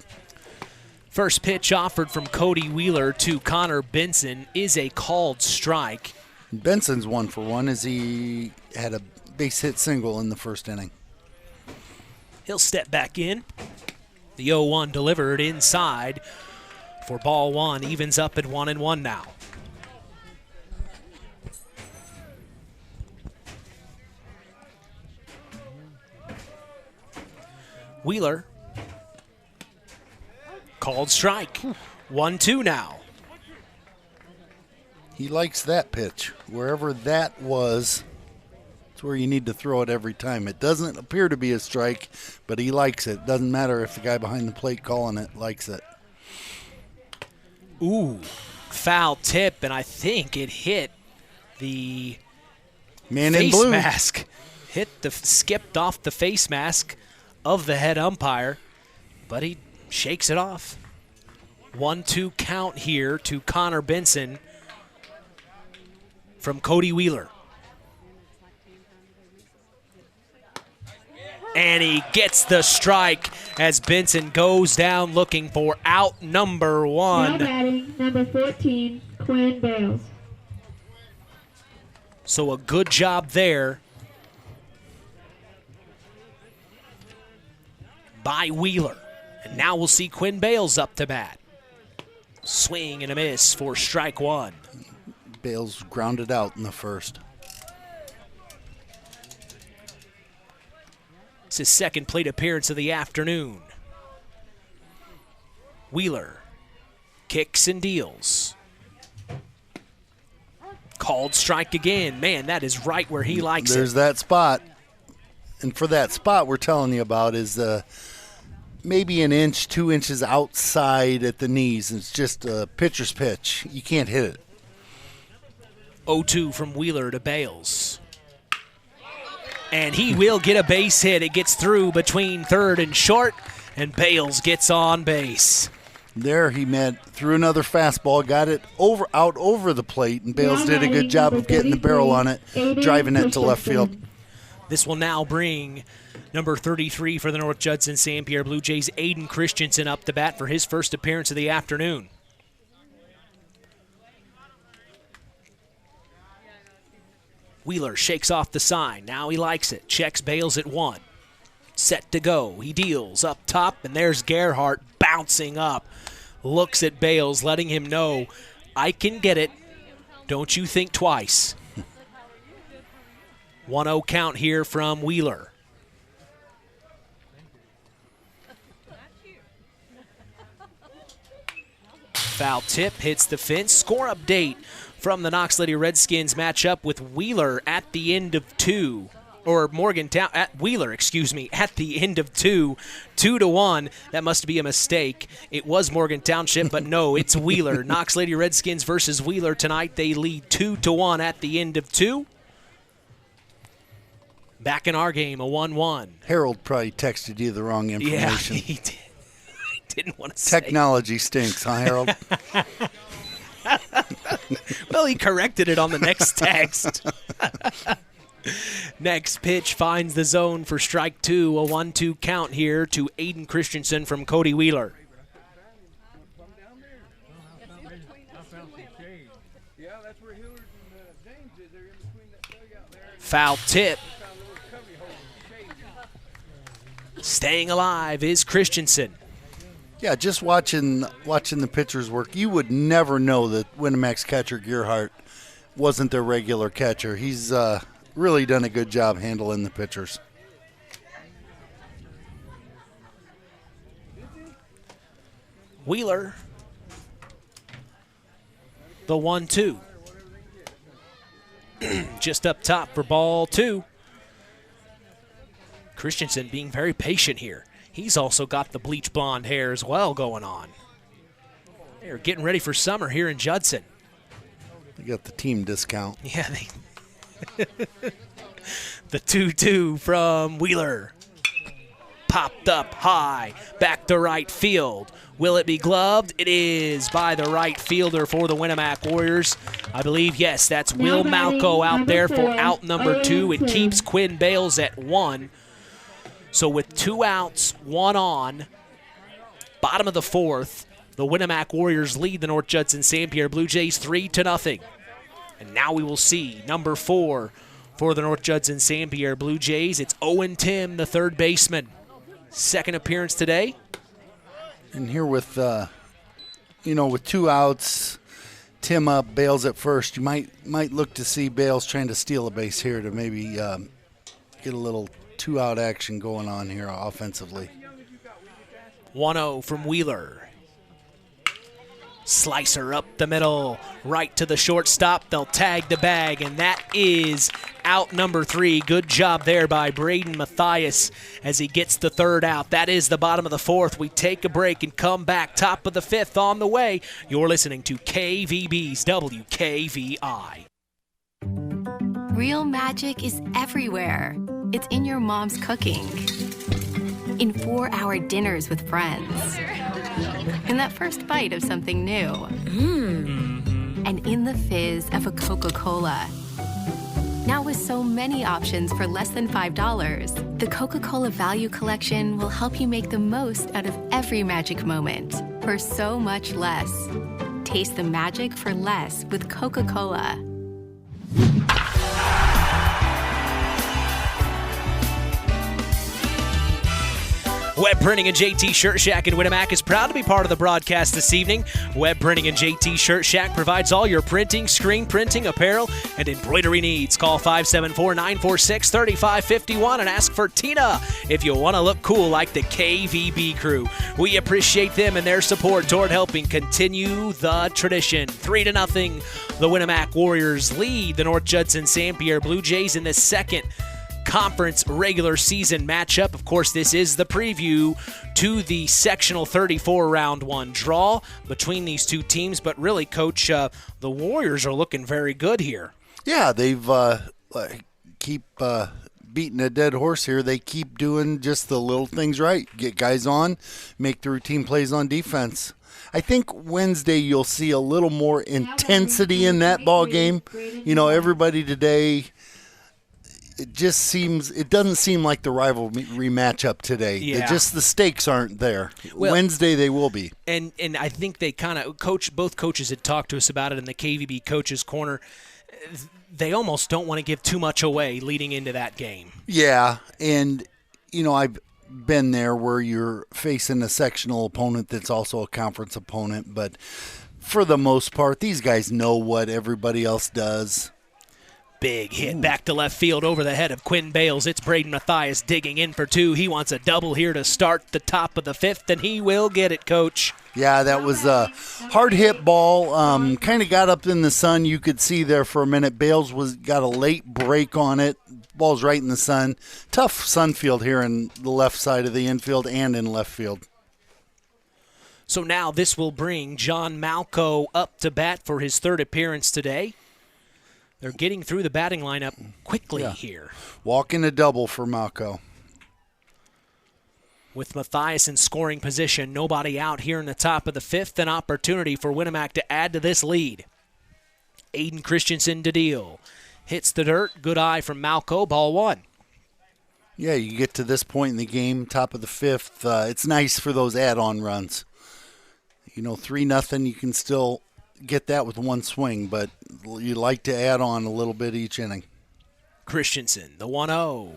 First pitch offered from Cody Wheeler to Connor Benson is a called strike. Benson's 1 for 1 as he had a base hit single in the first inning. He'll step back in. The 0-1 delivered inside for ball 1. Evens up at 1-1 now. Wheeler. Called strike. 1-2 now. He likes that pitch. Wherever that was, it's where you need to throw it every time. It doesn't appear to be a strike, but he likes it. Doesn't matter if the guy behind the plate calling it likes it. Ooh, foul tip, and I think it hit the man in blue mask. Skipped off the face mask of the head umpire, but he shakes it off. 1-2 count here to Connor Benson from Cody Wheeler. And he gets the strike as Benson goes down looking for out number 1. Now batting, number 14, Quinn Bales. So a good job there by Wheeler. And now we'll see Quinn Bales up to bat. Swing and a miss for strike 1. Bales grounded out in the first. It's his second plate appearance of the afternoon. Wheeler kicks and deals. Called strike again. Man, that is right where he likes it. There's that spot. And for that spot we're telling you about is maybe an inch, 2 inches outside at the knees. It's just a pitcher's pitch. You can't hit it. 0-2 from Wheeler to Bales. And he will get a base hit. It gets through between third and short, and Bales gets on base. There he threw another fastball, got it out over the plate, and Bales did a good job of getting the barrel on it, driving it to left field. This will now bring number 33 for the North-Judson-San Pierre Blue Jays, Aiden Christensen, up to bat for his first appearance of the afternoon. Wheeler shakes off the sign. Now he likes it. Checks Bales at 1. Set to go. He deals up top, and there's Gerhardt bouncing up. Looks at Bales, letting him know, I can get it. Don't you think twice. 1-0 count here from Wheeler. Foul tip hits the fence. Score update from the Knox Lady Redskins matchup with Wheeler at the end of 2. Or Morgantown at Wheeler, at the end of 2-1. That must be a mistake. It was Morgan Township, but no, it's Wheeler. Knox Lady Redskins versus Wheeler tonight. They lead 2-1 at the end of 2. Back in our game, a 1-1. Harold probably texted you the wrong information. Yeah, he did. I didn't want to say. Technology stinks, huh, Harold? Well, he corrected it on the next text. Next pitch finds the zone for strike 2. A 1-2 count here to Aiden Christensen from Cody Wheeler. Foul tip. Staying alive is Christensen. Yeah, just watching the pitchers work, you would never know that Winamac's catcher Gerhardt wasn't their regular catcher. He's really done a good job handling the pitchers. Wheeler, the 1-2. Just up top for ball 2. Christensen being very patient here. He's also got the bleach blonde hair as well going on. They're getting ready for summer here in Judson. You got the team discount. Yeah, the 2-2 from Wheeler. Popped up high, back to right field. Will it be gloved? It is by the right fielder for the Winamac Warriors. I believe, yes, that's Will Malco out there for out number 2. It keeps Quinn Bales at 1. So with 2 outs, 1 on, bottom of the 4th, the Winamac Warriors lead the North-Judson-San Pierre Blue Jays 3-0. And now we will see number 4 for the North-Judson-San Pierre Blue Jays. It's Owen Tim, the third baseman. Second appearance today. And here with, with 2 outs, Tim up, Bales at first. You might look to see Bales trying to steal a base here to maybe get a little 2-out action going on here offensively. 1-0 from Wheeler. Slicer up the middle, right to the shortstop. They'll tag the bag, and that is out number 3. Good job there by Braden Mathias as he gets the 3rd out. That is the bottom of the 4th. We take a break and come back. Top of the 5th on the way. You're listening to KVB's WKVI. Real magic is everywhere. It's in your mom's cooking, in 4-hour dinners with friends, in that first bite of something new, and in the fizz of a Coca-Cola. Now with so many options for less than $5, the Coca-Cola Value Collection will help you make the most out of every magic moment for so much less. Taste the magic for less with Coca-Cola. Web Printing and JT Shirt Shack in Winamac is proud to be part of the broadcast this evening. Web Printing and JT Shirt Shack provides all your printing, screen printing, apparel, and embroidery needs. Call 574-946-3551 and ask for Tina if you want to look cool like the KVB crew. We appreciate them and their support toward helping continue the tradition. 3-0, the Winamac Warriors lead the North-Judson-San Pierre Blue Jays in the second conference regular season matchup. Of course, this is the preview to the sectional 34 round 1 draw between these two teams, but really, Coach, the Warriors are looking very good here. Yeah, they've keep beating a dead horse here. They keep doing just the little things right. Get guys on, make the routine plays on defense. I think Wednesday you'll see a little more intensity in that ball game. You know, everybody today, it doesn't seem like the rivalry matchup today. Yeah. The stakes aren't there. Well, Wednesday they will be. And I think they kind of both coaches had talked to us about it in the KVB Coaches Corner. They almost don't want to give too much away leading into that game. Yeah, and I've been there where you're facing a sectional opponent that's also a conference opponent, but for the most part, these guys know what everybody else does. Big hit back to left field over the head of Quinn Bales. It's Braden Mathias digging in for two. He wants a double here to start the top of the fifth, and he will get it, Coach. Yeah, that was a hard hit ball. Kind of got up in the sun. You could see there for a minute. Bales got a late break on it. Ball's right in the sun. Tough sun field here in the left side of the infield and in left field. So now this will bring John Malco up to bat for his third appearance today. They're getting through the batting lineup quickly here. Walking a double for Malco. With Mathias in scoring position, nobody out here in the top of the fifth, an opportunity for Winamac to add to this lead. Aiden Christensen to deal. Hits the dirt, good eye from Malco, ball one. Yeah, you get to this point in the game, top of the fifth. It's nice for those add-on runs. 3-0, you can still get that with one swing, but you like to add on a little bit each inning. Christensen, the 1-0.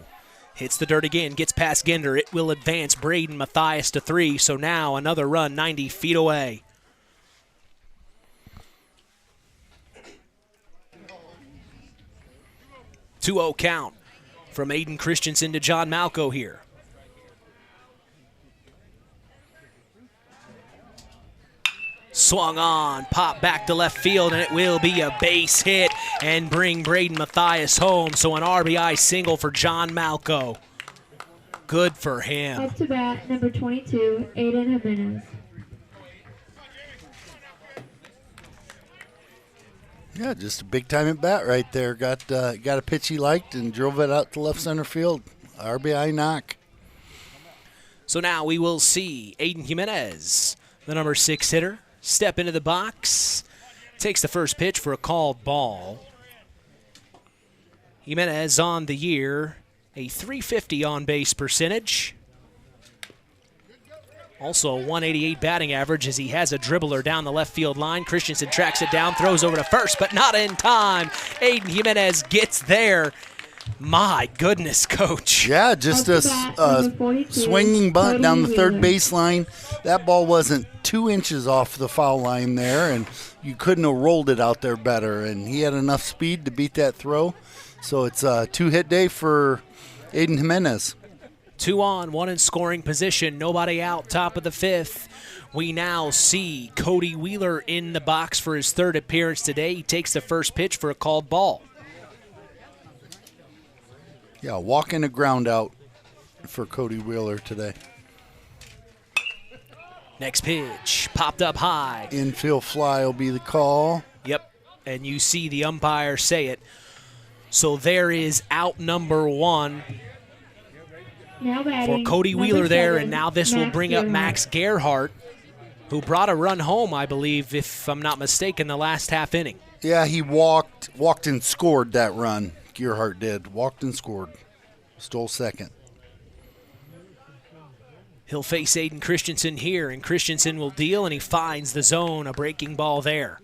Hits the dirt again, gets past Gender. It will advance Braden Mathias to 3, so now another run 90 feet away. (2-0) count from Aiden Christensen to John Malco here. Swung on, pop back to left field, and it will be a base hit and bring Braden Mathias home. So an RBI single for John Malco. Good for him. Up to bat, number 22, Aiden Jimenez. Yeah, just a big time at bat right there. Got a pitch he liked and drove it out to left center field. RBI knock. So now we will see Aiden Jimenez, the number 6 hitter, step into the box. Takes the first pitch for a called ball. Jimenez on the year, a .350 on-base percentage. Also a 188 batting average as he has a dribbler down the left field line. Christensen tracks it down, throws over to first, but not in time. Aiden Jimenez gets there. My goodness, Coach. Yeah, just a swinging bunt down the third baseline. That ball wasn't 2 inches off the foul line there, and you couldn't have rolled it out there better. And he had enough speed to beat that throw. So it's a 2-hit day for Aiden Jimenez. 2 on, 1 in scoring position. Nobody out, top of the fifth. We now see Cody Wheeler in the box for his third appearance today. He takes the first pitch for a called ball. Yeah, walking a ground out for Cody Wheeler today. Next pitch, popped up high. Infield fly will be the call. Yep, and you see the umpire say it. So there is out number 1 for Cody Wheeler there, and now this will bring up Max Gerhardt, who brought a run home, I believe, if I'm not mistaken, the last half inning. Yeah, he walked and scored that run. Gerhardt did. Walked and scored. Stole second. He'll face Aiden Christensen here, and Christensen will deal, and he finds the zone, a breaking ball there.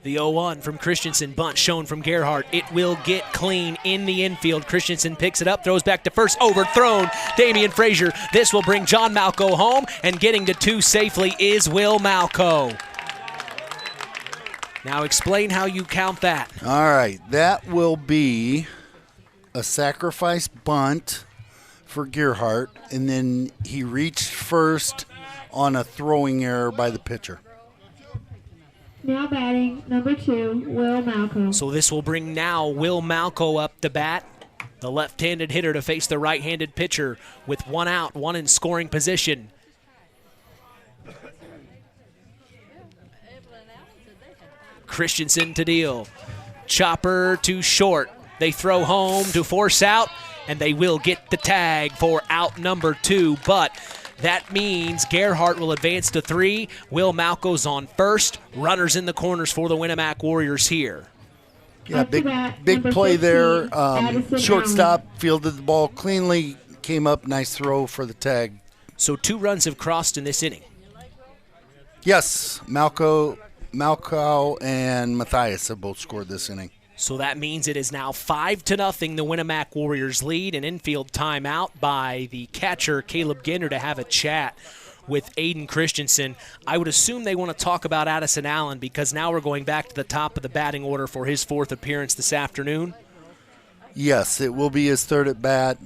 The 0-1 from Christensen, bunt shown from Gerhardt. It will get clean in the infield. Christensen picks it up, throws back to first, overthrown. Damian Frazier. This will bring John Malco home, and getting to 2 safely is Will Malco. Now explain how you count that. All right, that will be a sacrifice bunt for Gerhardt, and then he reached first on a throwing error by the pitcher. Now batting, number 2, Will Malco. So this will bring now Will Malco up to bat, the left-handed hitter to face the right-handed pitcher with 1 out, 1 in scoring position. Christensen to deal. Chopper to short. They throw home to force out, and they will get the tag for out number 2, but That means Gerhardt will advance to 3. Will Malco's on first. Runners in the corners for the Winamac Warriors here. Yeah, big play there. Shortstop fielded the ball cleanly, came up, nice throw for the tag. So 2 runs have crossed in this inning. Yes, Malco and Matthias have both scored this inning. So that means it is now 5-0, the Winamac Warriors lead. An infield timeout by the catcher, Caleb Ginter, to have a chat with Aiden Christensen. I would assume they want to talk about Addison Allen because now we're going back to the top of the batting order for his 4th appearance this afternoon. Yes, it will be his 3rd at bat.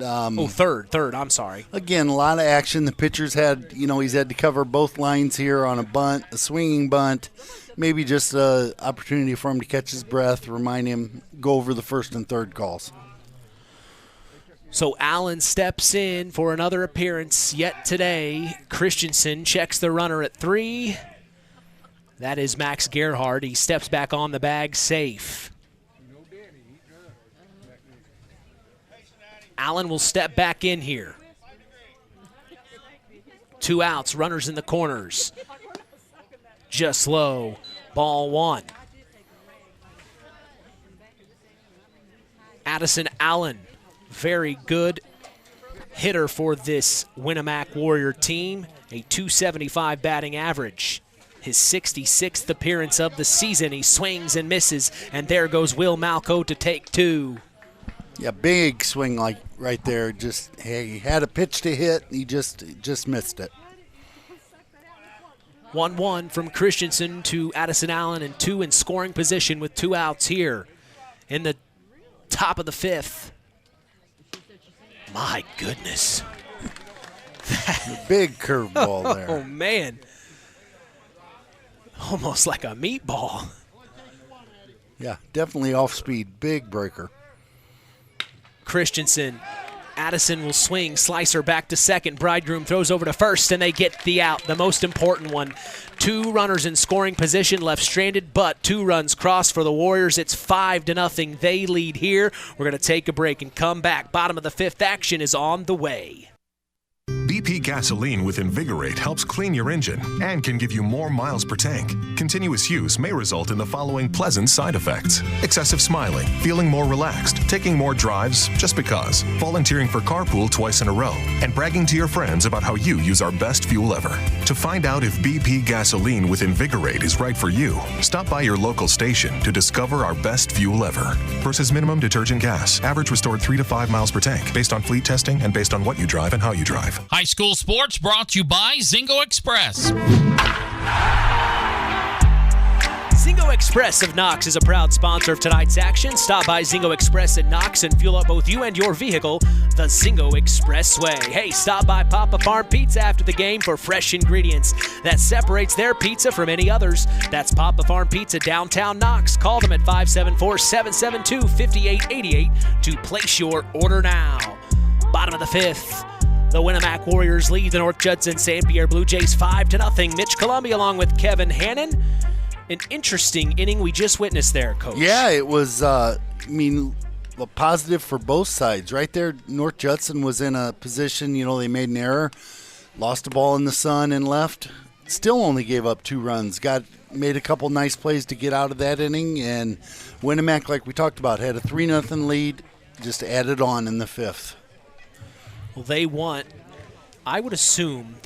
Third, I'm sorry. Again, a lot of action. The pitcher's had, he's had to cover both lines here on a bunt, a swinging bunt. Maybe just an opportunity for him to catch his breath, remind him, go over the 1st and 3rd calls. So Allen steps in for another appearance yet today. Christensen checks the runner at 3. That is Max Gerhardt. He steps back on the bag safe. Allen will step back in here. 2 outs, runners in the corners. Just low, ball 1. Addison Allen, very good hitter for this Winamac Warrior team. A .275 batting average. His 66th appearance of the season. He swings and misses, and there goes Will Malco to take 2. Yeah, big swing like right there. He had a pitch to hit. He just missed it. 1-1 from Christensen to Addison Allen, and 2 in scoring position with 2 outs here in the top of the 5th. My goodness. Big curveball there. Oh, man. Almost like a meatball. Yeah, definitely off speed. Big breaker. Christensen. Addison will swing. Slicer back to second. Bridegroom throws over to first, and they get the out, the most important one. 2 runners in scoring position, left stranded, but 2 runs crossed for the Warriors. It's 5-0. They lead here. We're going to take a break and come back. Bottom of the 5th action is on the way. BP gasoline with Invigorate helps clean your engine and can give you more miles per tank. Continuous use may result in the following pleasant side effects: excessive smiling, feeling more relaxed, taking more drives just because, volunteering for carpool twice in a row, and bragging to your friends about how you use our best fuel ever. To find out if BP gasoline with Invigorate is right for you, stop by your local station to discover our best fuel ever. Versus minimum detergent gas. Average restored 3 to 5 miles per tank, based on fleet testing and based on what you drive and how you drive. High school sports brought to you by Zingo Express. Zingo Express of Knox is a proud sponsor of tonight's action. Stop by Zingo Express in Knox and fuel up both you and your vehicle the Zingo Expressway. Hey, stop by Papa Farm Pizza after the game for fresh ingredients that separates their pizza from any others. That's Papa Farm Pizza, downtown Knox. Call them at 574-772-5888 to place your order now. Bottom of the 5th. The Winamac Warriors lead the North-Judson-San Pierre Blue Jays 5-0. Mitch Columbia along with Kevin Hannon. An interesting inning we just witnessed there, Coach. Yeah, it was, positive for both sides. Right there, North Judson was in a position, they made an error, lost the ball in the sun and left. Still only gave up 2 runs. Made a couple nice plays to get out of that inning. And Winamac, like we talked about, had a 3-0 lead, just added on in the 5th. Well, they want, I would assume,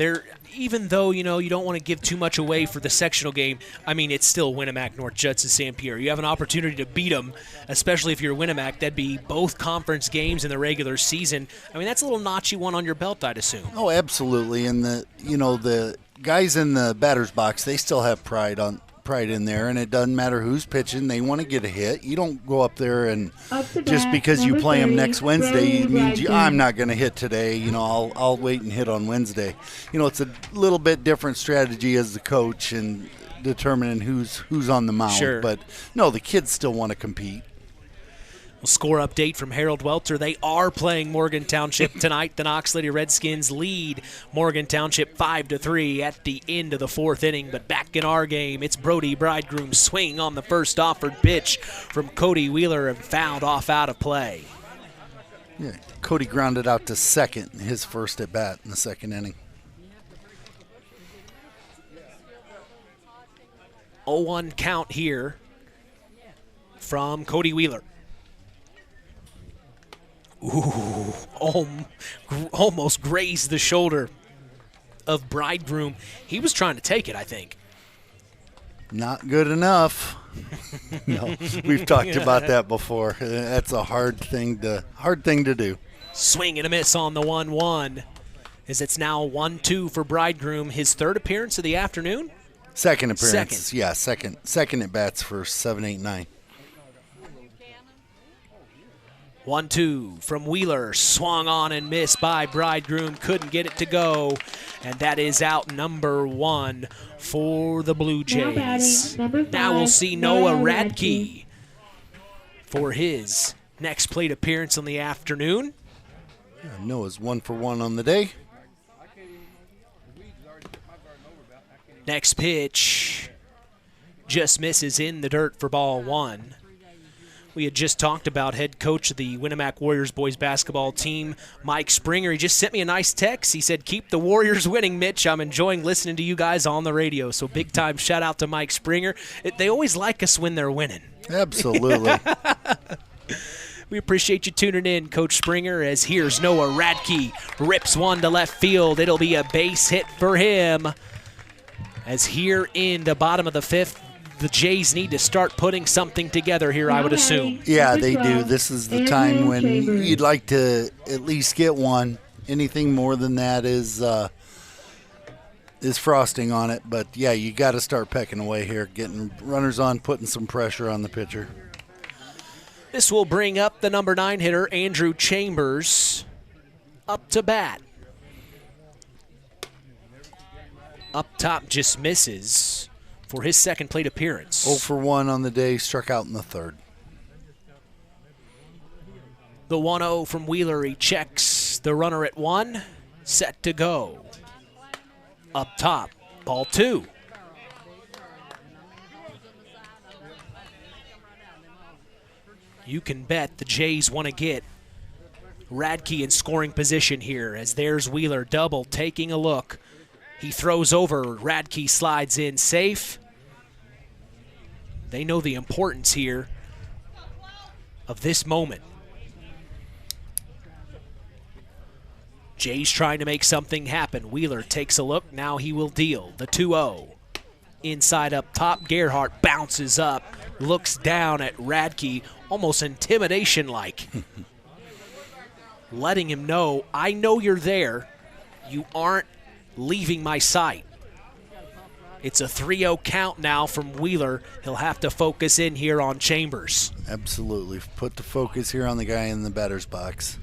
even though, you don't want to give too much away for the sectional game, it's still Winamac, North-Judson-San Pierre. You have an opportunity to beat them, especially if you're Winamac. That'd be both conference games in the regular season. That's a little notch you want on your belt, I'd assume. Oh, absolutely. And the guys in the batter's box, they still have pride in there, and it doesn't matter who's pitching. They want to get a hit. You don't go up there and just because you play them next Wednesday means I'm not going to hit today. I'll wait and hit on Wednesday. It's a little bit different strategy as the coach and determining who's on the mound. Sure. But no, the kids still want to compete. Score update from Harold Welter. They are playing Morgan Township tonight. The Knox Lady Redskins lead Morgan Township 5-3 at the end of the 4th inning. But back in our game, it's Brody Bridegroom swinging on the first offered pitch from Cody Wheeler and fouled off out of play. Yeah, Cody grounded out to second, his first at bat in the 2nd inning. 0-1 count here from Cody Wheeler. Ooh, almost grazed the shoulder of Bridegroom. He was trying to take it, I think. Not good enough. No, we've talked about that before. That's a hard thing to do. Swing and a miss on the 1-1, as it's now 1-2 for Bridegroom. His third appearance of the afternoon? Second appearance. Yeah, second at bats for 7, 8, 9. 1-2 from Wheeler. Swung on and missed by Bridegroom. Couldn't get it to go. And that is out number 1 for the Blue Jays. Now we'll see Noah Radke for his next plate appearance on the afternoon. Yeah, Noah's 1 for 1 on the day. Next pitch just misses in the dirt for ball 1. We had just talked about head coach of the Winamac Warriors boys basketball team, Mike Springer. He just sent me a nice text. He said, "Keep the Warriors winning, Mitch. I'm enjoying listening to you guys on the radio." So big time shout out to Mike Springer. They always like us when they're winning. Absolutely. We appreciate you tuning in, Coach Springer, as here's Noah Radke. Rips one to left field. It'll be a base hit for him. As here in the bottom of the 5th, the Jays need to start putting something together here, I would assume. Yeah, they do. This is the time when you'd like to at least get one. Anything more than that is frosting on it. But, yeah, you got to start pecking away here, getting runners on, putting some pressure on the pitcher. This will bring up the number 9 hitter, Andrew Chambers, up to bat. Up top just misses for his second plate appearance. 0 for 1 on the day, struck out in the 3rd. The 1-0 from Wheeler. He checks the runner at 1, set to go. Up top, ball 2. You can bet the Jays want to get Radke in scoring position here, as there's Wheeler double taking a look. He throws over. Radke slides in safe. They know the importance here of this moment. Jays trying to make something happen. Wheeler takes a look. Now he will deal. The 2-0. Inside up top. Gerhardt bounces up. Looks down at Radke, almost intimidation-like. Letting him know, I know you're there. You aren't leaving my sight. It's a 3-0 count now from Wheeler. He'll have to focus in here on Chambers. Absolutely. Put the focus here on the guy in the batter's box.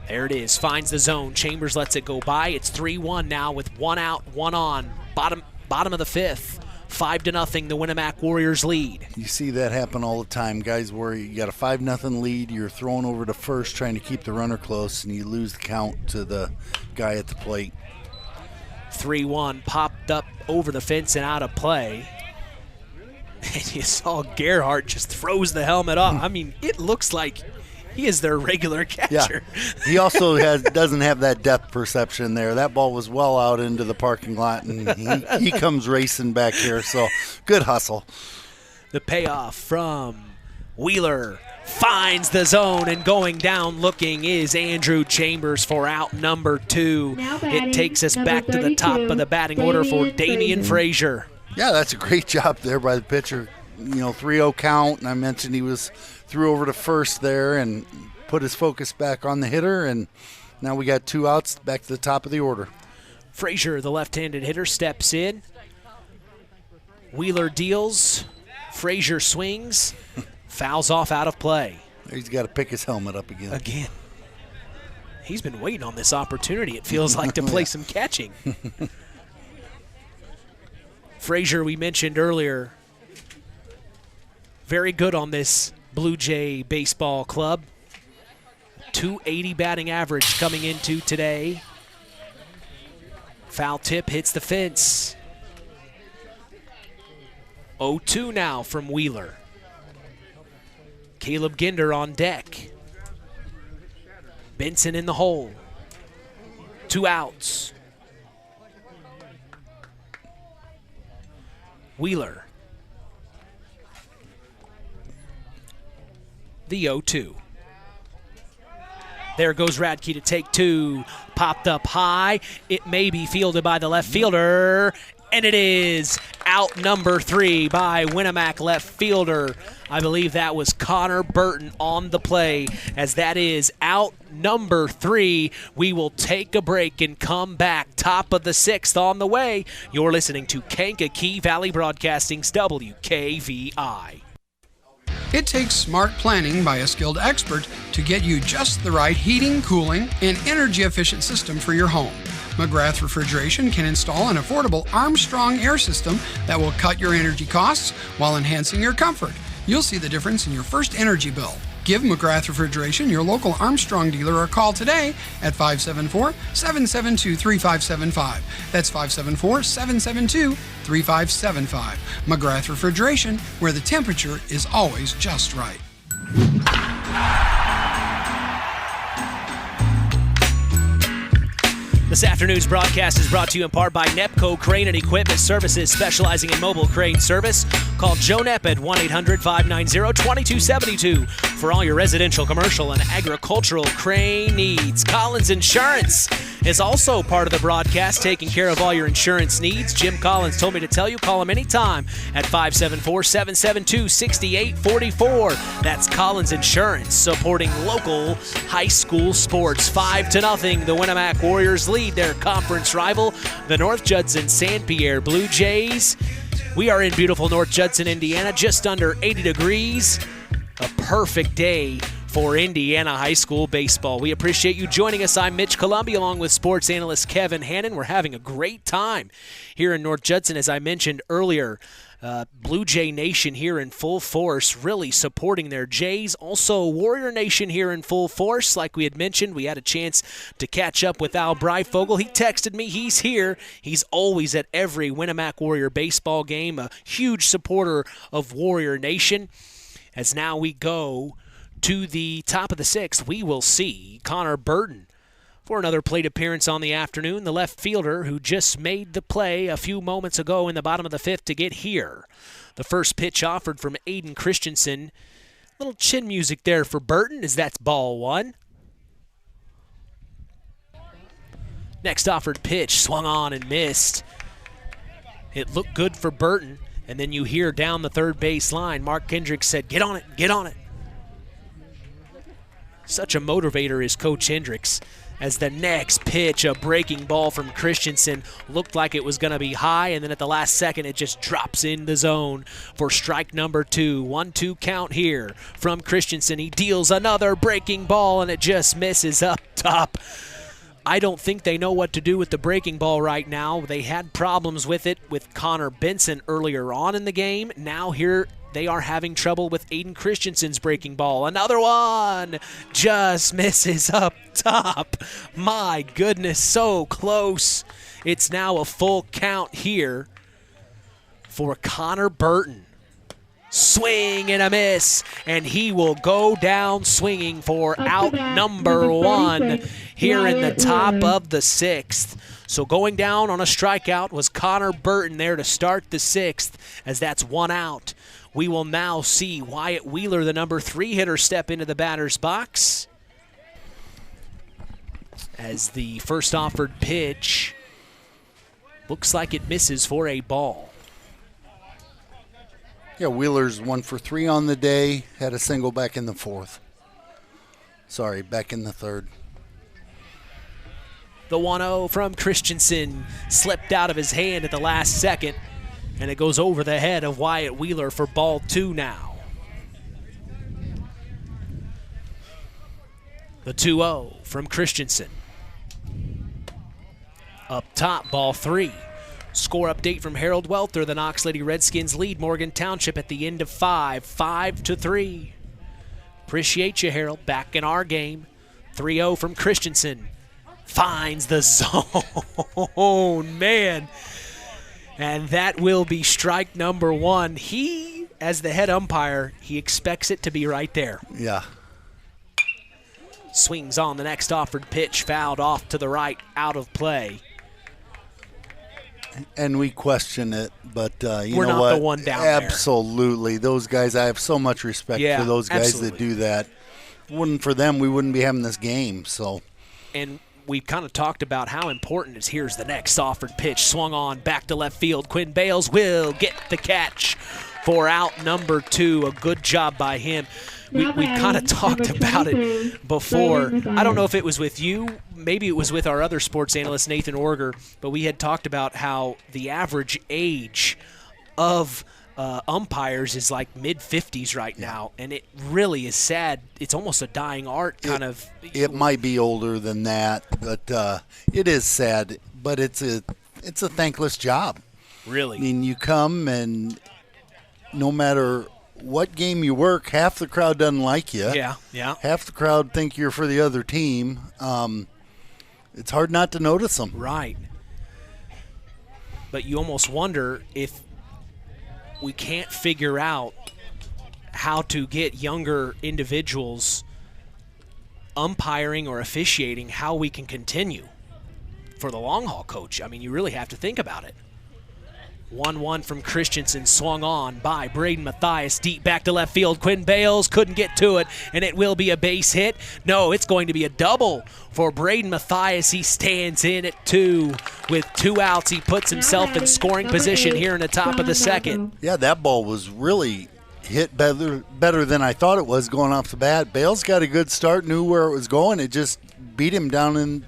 There it is. Finds the zone. Chambers lets it go by. It's 3-1 now with 1 out, 1 on. Bottom of the 5th. 5-0, the Winamac Warriors lead. You see that happen all the time. Guys where you got a 5-0 lead, you're throwing over to first trying to keep the runner close, and you lose the count to the guy at the plate. 3-1, popped up over the fence and out of play. And you saw Gerhardt just throws the helmet off. I mean, it looks like he is their regular catcher. Yeah. He also doesn't have that depth perception there. That ball was well out into the parking lot, and he comes racing back here. So good hustle. The payoff from Wheeler finds the zone, and going down looking is Andrew Chambers for out number 2. It takes us back to the top of the batting order for Damian Frazier. Yeah, that's a great job there by the pitcher. 3-0 count, and I mentioned he was threw over to first there and put his focus back on the hitter, and now we got 2 outs back to the top of the order. Frazier, the left-handed hitter, steps in. Wheeler deals. Frazier swings. Fouls off out of play. He's got to pick his helmet up again. He's been waiting on this opportunity, it feels like, to play some catching. Frazier, we mentioned earlier, very good on this Blue Jay baseball club. 280 batting average coming into today. Foul tip hits the fence. 0-2 now from Wheeler. Caleb Ginder on deck. Benson in the hole. 2 outs. Wheeler. The 0-2. There goes Radke to take two. Popped up high. It may be fielded by the left fielder. And it is out number 3 by Winamac left fielder. I believe that was Connor Burton on the play, as that is out number 3. We will take a break and come back. Top of the 6th on the way. You're listening to Kankakee Valley Broadcasting's WKVI. It takes smart planning by a skilled expert to get you just the right heating, cooling, and energy-efficient system for your home. McGrath Refrigeration can install an affordable Armstrong air system that will cut your energy costs while enhancing your comfort. You'll see the difference in your first energy bill. Give McGrath Refrigeration, your local Armstrong dealer, a call today at 574-772-3575. That's 574-772-3575. McGrath Refrigeration, where the temperature is always just right. This afternoon's broadcast is brought to you in part by Nepco Crane and Equipment Services, specializing in mobile crane service. Call Joe Nepp at 1-800-590-2272 for all your residential, commercial, and agricultural crane needs. Collins Insurance is also part of the broadcast, taking care of all your insurance needs. Jim Collins told me to tell you, call him anytime at 574-772-6844. That's Collins Insurance, supporting local high school sports. 5-0, the Winamac Warriors lead their conference rival, the North-Judson-San Pierre Blue Jays. We are in beautiful North Judson, Indiana, just under 80 degrees. A perfect day for Indiana high school baseball. We appreciate you joining us. I'm Mitch Columbia, along with sports analyst Kevin Hannon. We're having a great time here in North Judson, as I mentioned earlier. Blue Jay Nation here in full force, really supporting their Jays. Also, Warrior Nation here in full force. Like we had mentioned, we had a chance to catch up with Al Breifogel. He texted me. He's here. He's always at every Winamac Warrior baseball game, a huge supporter of Warrior Nation. As now we go to the top of the 6th, we will see Connor Burton for another plate appearance on the afternoon, the left fielder who just made the play a few moments ago in the bottom of the 5th to get here. The first pitch offered from Aiden Christensen. Little chin music there for Burton, as that's ball 1. Next offered pitch, swung on and missed. It looked good for Burton, and then you hear down the third base line, Mark Hendricks said, "Get on it, get on it." Such a motivator is Coach Hendricks. As the next pitch, a breaking ball from Christensen, looked like it was going to be high, and then at the last second it just drops in the zone for strike number 2. 1-2 count here from Christensen. He deals another breaking ball, and it just misses up top. I don't think they know what to do with the breaking ball right now. They had problems with it with Connor Benson earlier on in the game. Now here they are having trouble with Aiden Christensen's breaking ball. Another one just misses up top. My goodness, so close. It's now a full count here for Connor Burton. Swing and a miss, and he will go down swinging for out number 1 here in the top of the 6th. So going down on a strikeout was Connor Burton there to start the 6th, as that's 1 out. We will now see Wyatt Wheeler, the number 3 hitter, step into the batter's box, as the first offered pitch looks like it misses for a ball. Yeah, Wheeler's 1 for 3 on the day, had a single back in the 4th. Sorry, back in the 3rd. The 1-0 from Christensen slipped out of his hand at the last second, and it goes over the head of Wyatt Wheeler for ball 2 now. The 2-0 from Christensen. Up top, ball 3. Score update from Harold Welter. The Knox Lady Redskins lead Morgan Township at the end of 5-3. Appreciate you, Harold. Back in our game. 3-0 from Christensen. Finds the zone. Man. And that will be strike number 1. He, as the head umpire, he expects it to be right there. Yeah. Swings on the next offered pitch, fouled off to the right, out of play. And we question it, but you We're know not what? the one down there. Absolutely. Those guys, I have so much respect for those guys that do that. If it wasn't for them, we wouldn't be having this game. So, and we've kind of talked about how important is. Here's the next offered pitch, swung on back to left field. Quinn Bales will get the catch for out number 2. A good job by him. We kind of talked about it before. I don't know if it was with you. Maybe it was with our other sports analyst, Nathan Orger, but we had talked about how the average age of umpires is like mid-50s right now, and it really is sad. It's almost a dying art kind of. It might be older than that, but it is sad. But it's a thankless job. Really. I mean, you come and no matter what game you work, half the crowd doesn't like you. Yeah. Half the crowd think you're for the other team. It's hard not to notice them. Right. But you almost wonder if we can't figure out how to get younger individuals umpiring or officiating, how we can continue for the long haul, Coach. I mean, you really have to think about it. 1-1 from Christensen, swung on by Braden Mathias, deep back to left field. Quinn Bales couldn't get to it, and it will be a base hit. No, it's going to be a double for Braden Mathias. He stands in at 2 with 2 outs. He puts himself in scoring position here in the top of the second. Yeah, that ball was really hit better than I thought it was going off the bat. Bales got a good start, knew where it was going. It just beat him down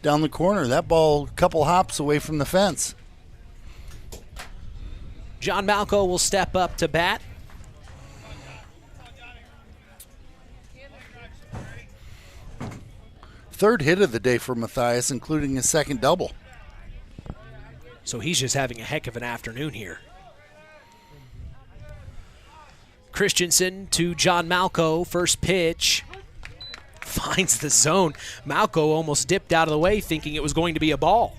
the corner. That ball, a couple hops away from the fence. John Malco will step up to bat. Third hit of the day for Mathias, including his second double. So he's just having a heck of an afternoon here. Christensen to John Malco, first pitch. Finds the zone. Malco almost dipped out of the way thinking it was going to be a ball.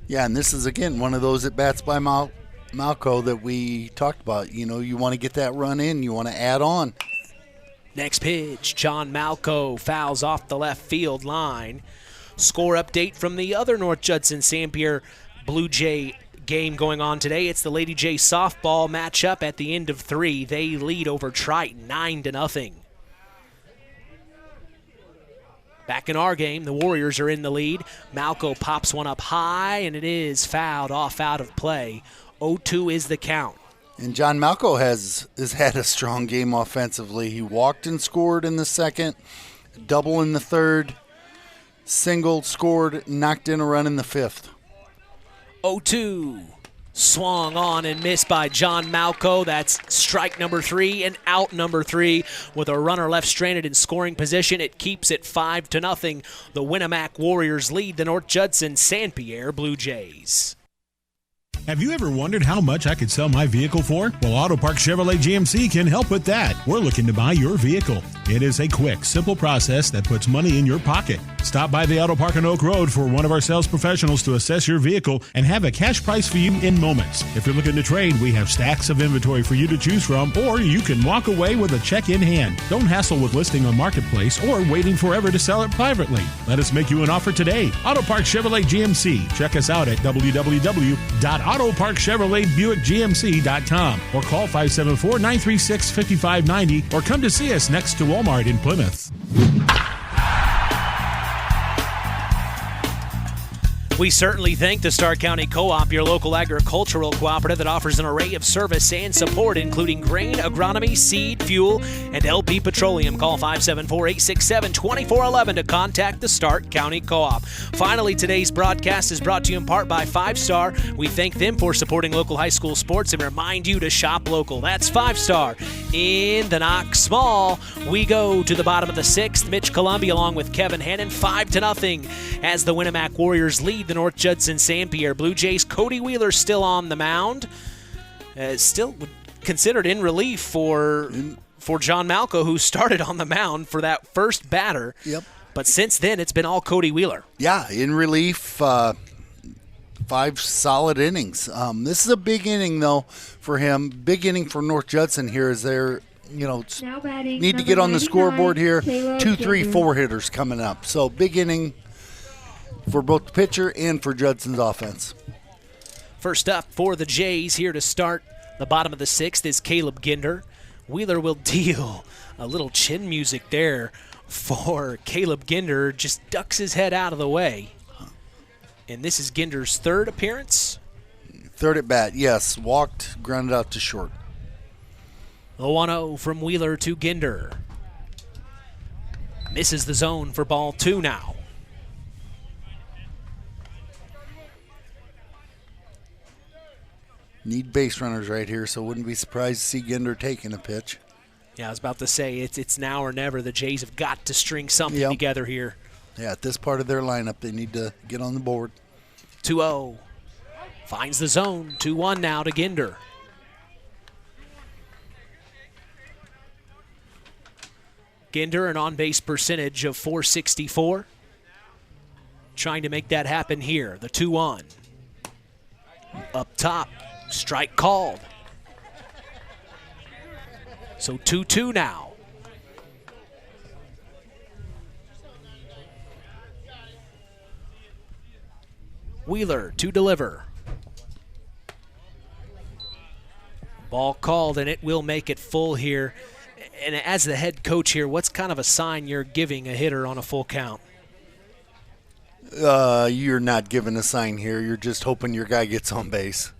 Yeah, and this is, again, one of those at-bats by Malco that we talked about. You know, you want to get that run in. You want to add on. Next pitch, John Malco fouls off the left field line. Score update from the other North-Judson-San Pierre Blue Jay game going on today. It's the Lady J softball matchup at the end of 3. They lead over Triton 9-0. Back in our game, the Warriors are in the lead. Malco pops one up high, and it is fouled off out of play. 0-2 is the count. And John Malco has had a strong game offensively. He walked and scored in the second, double in the third, single, scored, knocked in a run in the fifth. 0-2. Swung on and missed by John Malco. That's strike number 3 and out number 3 with a runner left stranded in scoring position. It keeps it 5-0. The Winamac Warriors lead the North-Judson-San Pierre Blue Jays. Have you ever wondered how much I could sell my vehicle for? Well, Auto Park Chevrolet GMC can help with that. We're looking to buy your vehicle. It is a quick, simple process that puts money in your pocket. Stop by the Auto Park on Oak Road for one of our sales professionals to assess your vehicle and have a cash price for you in moments. If you're looking to trade, we have stacks of inventory for you to choose from, or you can walk away with a check in hand. Don't hassle with listing on Marketplace or waiting forever to sell it privately. Let us make you an offer today. Auto Park Chevrolet GMC. Check us out at www.autoparkchevroletbuickgmc.com or call 574-936-5590 or come to see us next to Walmart in Plymouth. We certainly thank the Stark County Co-op, your local agricultural cooperative that offers an array of service and support, including grain, agronomy, seed, fuel, and LP Petroleum. Call 574-867-2411 to contact the Stark County Co-op. Finally, today's broadcast is brought to you in part by 5 Star. We thank them for supporting local high school sports and remind you to shop local. That's 5 Star. In the Knox Small, we go to the bottom of the 6th. Mitch Columbia along with Kevin Hannon, 5-0 as the Winamac Warriors lead the North-Judson-San Pierre Blue Jays. Cody Wheeler still on the mound. Still considered in relief for John Malco, who started on the mound for that first batter. Yep. But since then, it's been all Cody Wheeler. Yeah, in relief, 5 solid innings. This is a big inning, though, for him. Big inning for North Judson here as they're, need to get on the scoreboard here. 2, 3, 4 hitters coming up. So big inning for both the pitcher and for Judson's offense. First up for the Jays here to start the bottom of the 6th is Caleb Ginder. Wheeler will deal a little chin music there for Caleb Ginder. Just ducks his head out of the way. And this is Ginder's third appearance. Third at bat, yes. Walked, grounded out to short. The 1-0 from Wheeler to Ginder. Misses the zone for ball 2 now. Need base runners right here, so wouldn't be surprised to see Ginder taking a pitch. Yeah, I was about to say, it's now or never. The Jays have got to string something together here. Yeah, at this part of their lineup, they need to get on the board. 2-0. Finds the zone. 2-1 now to Ginder. Ginder, an on-base percentage of .464. Trying to make that happen here. The 2-1. Up top. Strike called. So 2-2 now. Wheeler to deliver. Ball called, and it will make it full here. And as the head coach here, what's kind of a sign you're giving a hitter on a full count? You're not giving a sign here. You're just hoping your guy gets on base.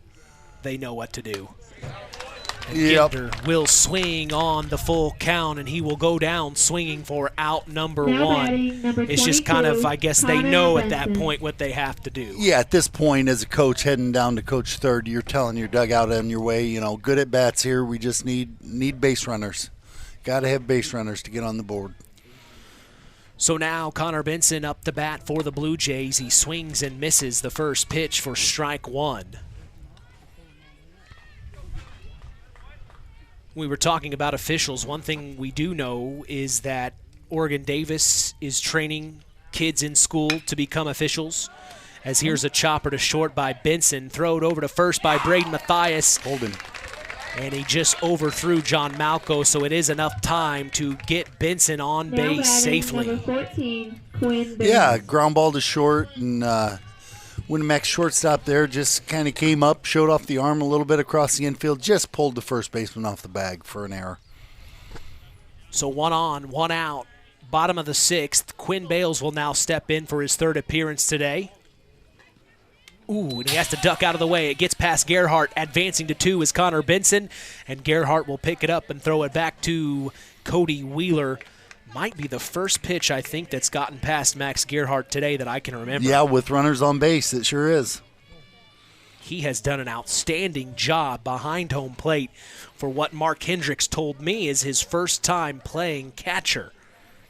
They know what to do. Yep. Ginder will swing on the full count, and he will go down swinging for out number Now 1. batting, number It's just kind of, 22, I guess they Connor know at that Benson. point what they have to do. Yeah, at this point, as a coach heading down to coach third, you're telling your dugout on your way, good at bats here. We just need base runners. Got to have base runners to get on the board. So now Connor Benson up to bat for the Blue Jays. He swings and misses the first pitch for strike 1. We were talking about officials. One thing we do know is that Oregon Davis is training kids in school to become officials. As here's a chopper to short by Benson. Throw it over to first by Braden Mathias. Holding. And he just overthrew John Malco, so it is enough time to get Benson on Now base batting, safely. number 14, Quinn Baines. Yeah, ground ball to short, and Winamac shortstop there just kind of came up, showed off the arm a little bit across the infield, just pulled the first baseman off the bag for an error. So 1 on, 1 out. Bottom of the 6th, Quinn Bales will now step in for his third appearance today. Ooh, and he has to duck out of the way. It gets past Gerhardt. Advancing to 2 is Connor Benson, and Gerhardt will pick it up and throw it back to Cody Wheeler. Might be the first pitch, I think, that's gotten past Max Gerhardt today that I can remember. Yeah, with runners on base, it sure is. He has done an outstanding job behind home plate for what Mark Hendricks told me is his first time playing catcher.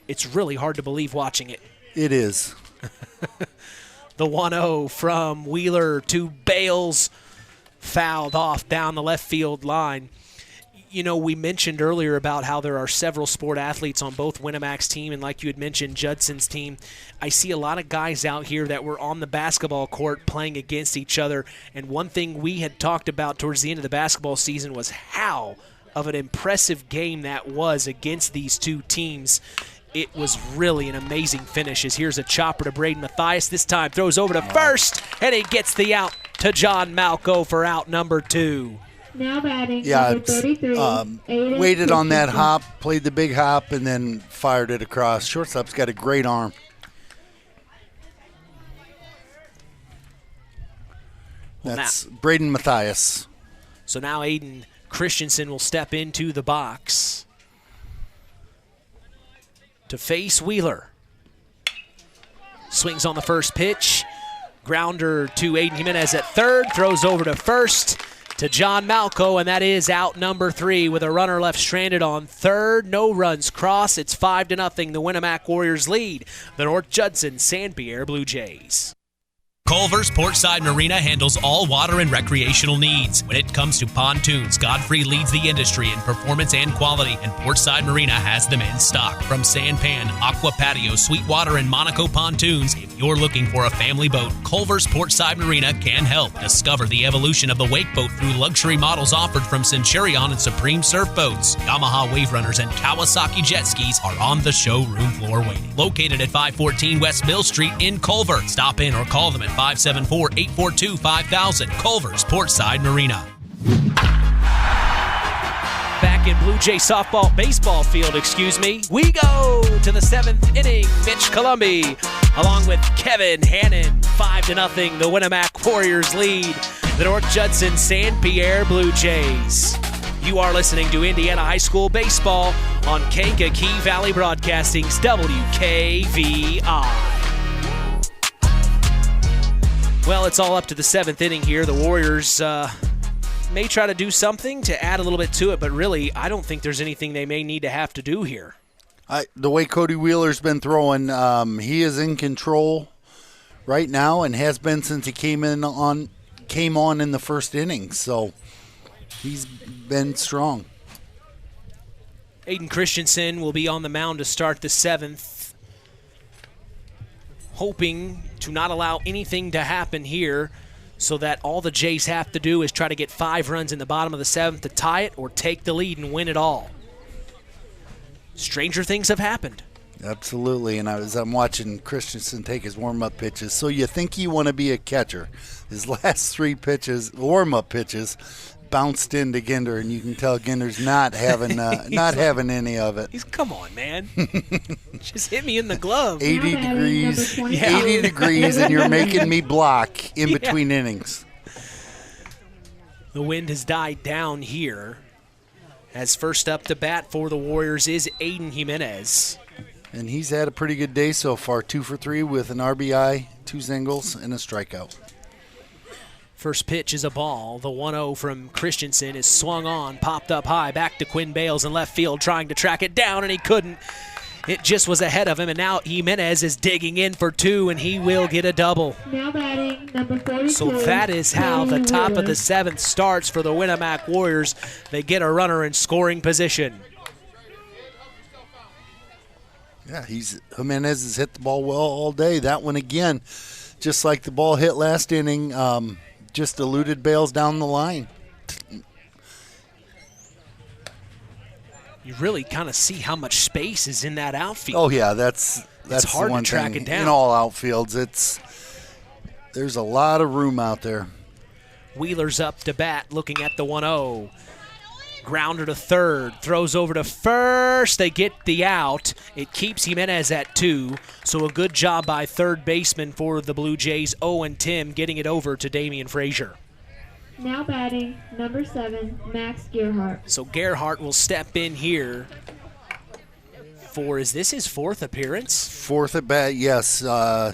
It's really hard to believe watching it. It is. The 1-0 from Wheeler to Bales, fouled off down the left field line. You know, we mentioned earlier about how there are several sport athletes on both Winamac's team and, like you had mentioned, Judson's team. I see a lot of guys out here that were on the basketball court playing against each other, and one thing we had talked about towards the end of the basketball season was how of an impressive game that was against these two teams. It was really an amazing finish. As here's a chopper to Braden Mathias. This time throws over to first, and he gets the out to John Malco for out number 2. Now batting, Yeah, number 33, Aiden waited on that Christensen. hop, played the big hop, and then fired it across. Shortstop's got a great arm. That's Braden Mathias. So now Aiden Christensen will step into the box to face Wheeler. Swings on the first pitch. Grounder to Aiden Jimenez at third. Throws over to first to John Malco, and that is out number 3 with a runner left stranded on third. No runs cross. It's 5-0. The Winamac Warriors lead the North-Judson-San Pierre Blue Jays. Culver's Portside Marina handles all water and recreational needs. When it comes to pontoons, Godfrey leads the industry in performance and quality, and Portside Marina has them in stock. From Sanpan, Aqua Patio, Sweetwater, and Monaco pontoons, if you're looking for a family boat, Culver's Portside Marina can help. Discover the evolution of the wake boat through luxury models offered from Centurion and Supreme Surf Boats. Yamaha Wave Runners and Kawasaki Jet Skis are on the showroom floor waiting. Located at 514 West Mill Street in Culver. Stop in or call them at 574-842-5000. Culver's Portside Marina. Back in Blue Jay baseball field, we go to the 7th inning. Mitch Columbi, along with Kevin Hannon, 5-0. The Winamac Warriors lead the North-Judson-San Pierre Blue Jays. You are listening to Indiana High School Baseball on Kankakee Valley Broadcasting's WKVI. Well, it's all up to the 7th inning here. The Warriors may try to do something to add a little bit to it, but really, I don't think there's anything they may need to have to do here. The way Cody Wheeler's been throwing, he is in control right now and has been since he came on in the first inning. So he's been strong. Aiden Christensen will be on the mound to start the 7th, hoping to not allow anything to happen here, so that all the Jays have to do is try to get 5 runs in the bottom of the 7th to tie it or take the lead and win it all. Stranger things have happened. Absolutely, and I'm watching Christensen take his warm-up pitches. So you think you want to be a catcher. His last 3 pitches, warm-up pitches, bounced into Ginder, and you can tell Ginder's not having having any of it. Come on, man. Just hit me in the glove. 80 degrees, 80 degrees, and you're making me block in between innings. The wind has died down here, as first up to bat for the Warriors is Aiden Jimenez. And he's had a pretty good day so far, 2 for 3 with an RBI, 2 singles, and a strikeout. First pitch is a ball. The 1-0 from Christensen is swung on, popped up high, back to Quinn Bales in left field, trying to track it down, and he couldn't. It just was ahead of him, and now Jimenez is digging in for 2, and he will get a double. Now batting, number 42. So that is how the top of the 7th starts for the Winamac Warriors. They get a runner in scoring position. Yeah, Jimenez has hit the ball well all day. That one again, just like the ball hit last inning, just eluded Bales down the line. You really kind of see how much space is in that outfield. Oh yeah, that's hard the one to track thing. it down. In all outfields, there's a lot of room out there. Wheeler's up to bat, looking at the 1-0. Grounder to third, throws over to first. They get the out. It keeps Jimenez at 2, so a good job by third baseman for the Blue Jays. Owen Tim getting it over to Damian Frazier. Now batting, number 7, Max Gerhardt. So Gerhardt will step in here is this his 4th appearance? 4th at bat, yes. 0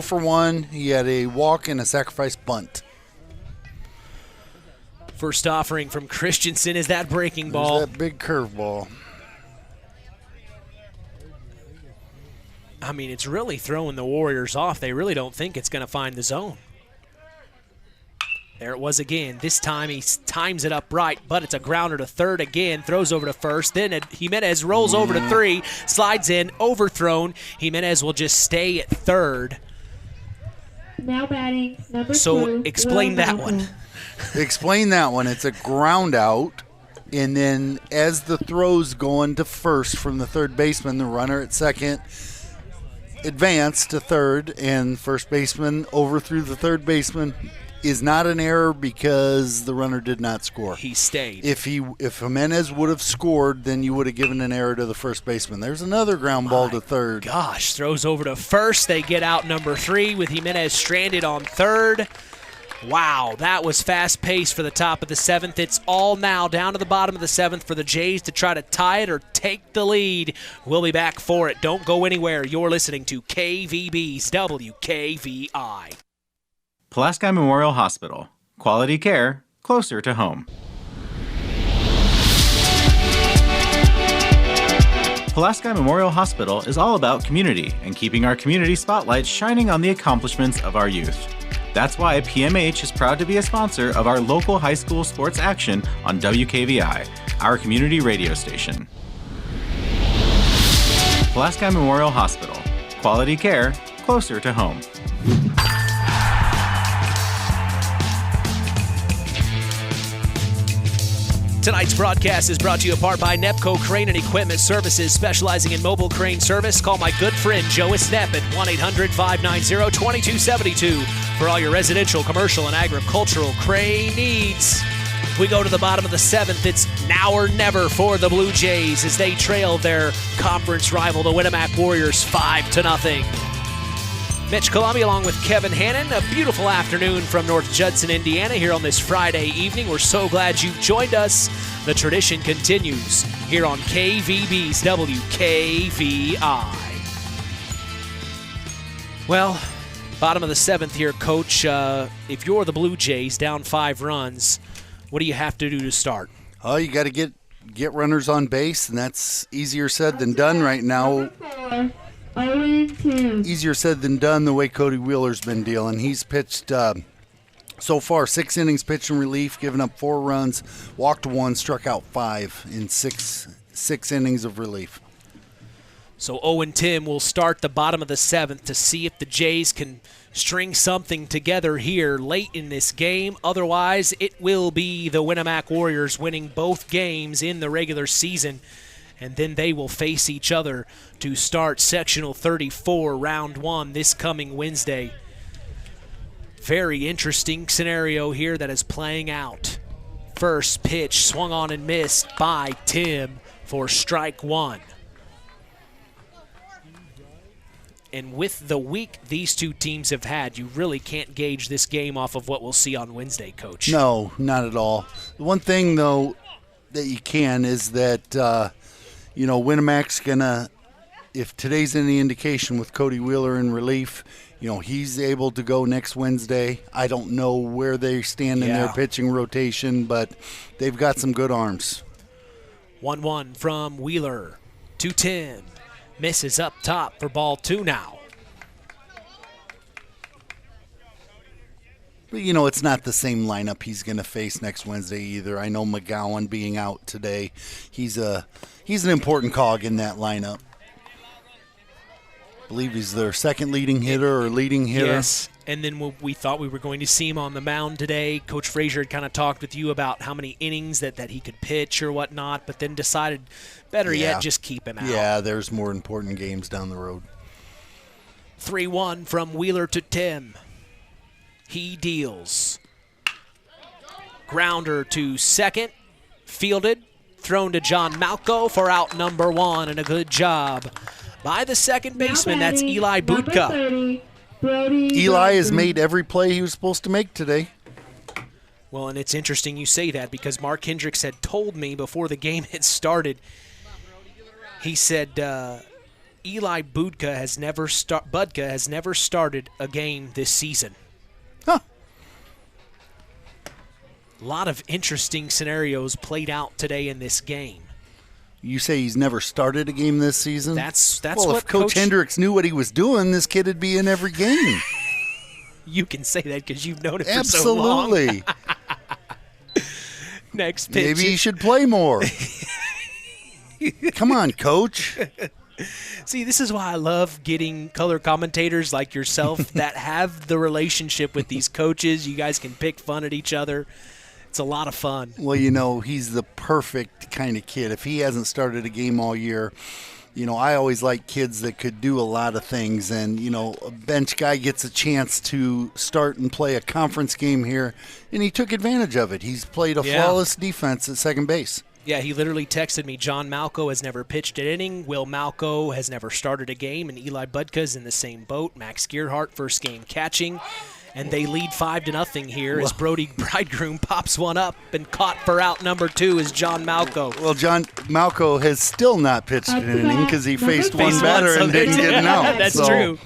for 1. He had a walk and a sacrifice bunt. First offering from Christensen is that breaking ball. There's that big curveball. I mean, it's really throwing the Warriors off. They really don't think it's going to find the zone. There it was again. This time he times it up right, but it's a grounder to third again. Throws over to first. Then Jimenez rolls over to 3, slides in, overthrown. Jimenez will just stay at third. Now batting, number 2. So explain that one. Explain that one. It's a ground out, and then as the throw's going to first from the third baseman, the runner at second advanced to third, and first baseman overthrew the third baseman. Is not an error because the runner did not score. He stayed. If Jimenez would have scored, then you would have given an error to the first baseman. There's another ground ball to third. Gosh, throws over to first. They get out number 3 with Jimenez stranded on third. Wow, that was fast-paced for the top of the 7th. It's all now down to the bottom of the 7th for the Jays to try to tie it or take the lead. We'll be back for it. Don't go anywhere. You're listening to KVB's WKVI. Pulaski Memorial Hospital. Quality care closer to home. Pulaski Memorial Hospital is all about community and keeping our community spotlight shining on the accomplishments of our youth. That's why PMH is proud to be a sponsor of our local high school sports action on WKVI, our community radio station. Pulaski Memorial Hospital. Quality care closer to home. Tonight's broadcast is brought to you in part by Nepco Crane and Equipment Services, specializing in mobile crane service. Call my good friend Joe Esnep at 1-800-590-2272 for all your residential, commercial, and agricultural crane needs. We go to the bottom of the 7th. It's now or never for the Blue Jays as they trail their conference rival, the Winamac Warriors, 5-0. Mitch Columbia along with Kevin Hannon. A beautiful afternoon from North Judson, Indiana here on this Friday evening. We're so glad you've joined us. The tradition continues here on KVB's WKVI. Well, bottom of the 7th here, Coach. If you're the Blue Jays down 5 runs, what do you have to do to start? Oh, you got to get runners on base, and that's easier said than done right now. Easier said than done the way Cody Wheeler's been dealing. He's pitched so far 6 innings pitched in relief, given up 4 runs, walked 1, struck out 5 in six innings of relief. So Owen Tim will start the bottom of the 7th to see if the Jays can string something together here late in this game. Otherwise, it will be the Winamac Warriors winning both games in the regular season, and then they will face each other to start Sectional 34, Round 1, this coming Wednesday. Very interesting scenario here that is playing out. First pitch swung on and missed by Tim for strike 1. And with the week these two teams have had, you really can't gauge this game off of what we'll see on Wednesday, Coach. No, not at all. The one thing, though, that you can is that, Winamac's going to, if today's any indication with Cody Wheeler in relief, he's able to go next Wednesday. I don't know where they stand in their pitching rotation, but they've got some good arms. 1-1 from Wheeler to Tim. Misses up top for ball 2 now. But, it's not the same lineup he's going to face next Wednesday either. I know McGowan being out today, he's an important cog in that lineup. I believe he's their second leading hitter or leading hitter. Yes, and then we thought we were going to see him on the mound today. Coach Frazier had kind of talked with you about how many innings that he could pitch or whatnot, but then decided better yet just keep him out. Yeah, there's more important games down the road. 3-1 from Wheeler to Tim. He deals. Grounder to second, fielded, thrown to John Malco for out number 1, and a good job by the second baseman. That's Eli Budka. Eli has made every play he was supposed to make today. Well, and it's interesting you say that because Mark Hendricks had told me before the game had started, he said Eli Budka has never started a game this season. Huh. A lot of interesting scenarios played out today in this game. You say he's never started a game this season? That's well, what if Coach Hendricks knew what he was doing, this kid would be in every game. You can say that because you've known it for so long. Absolutely. Next pitch. Maybe he should play more. Come on, Coach. See, this is why I love getting color commentators like yourself that have the relationship with these coaches. You guys can pick fun at each other. It's a lot of fun. Well, he's the perfect kind of kid. If he hasn't started a game all year, I always like kids that could do a lot of things. And, a bench guy gets a chance to start and play a conference game here, and he took advantage of it. He's played a flawless defense at second base. Yeah, he literally texted me, John Malco has never pitched an inning, Will Malco has never started a game, and Eli Budka's in the same boat. Max Gearhart, first game catching. And they lead 5-0 here as Brody Bridegroom pops one up and caught for out number 2 is John Malco. Well, John Malco has still not pitched an inning because he faced one batter and didn't get an out. That's true.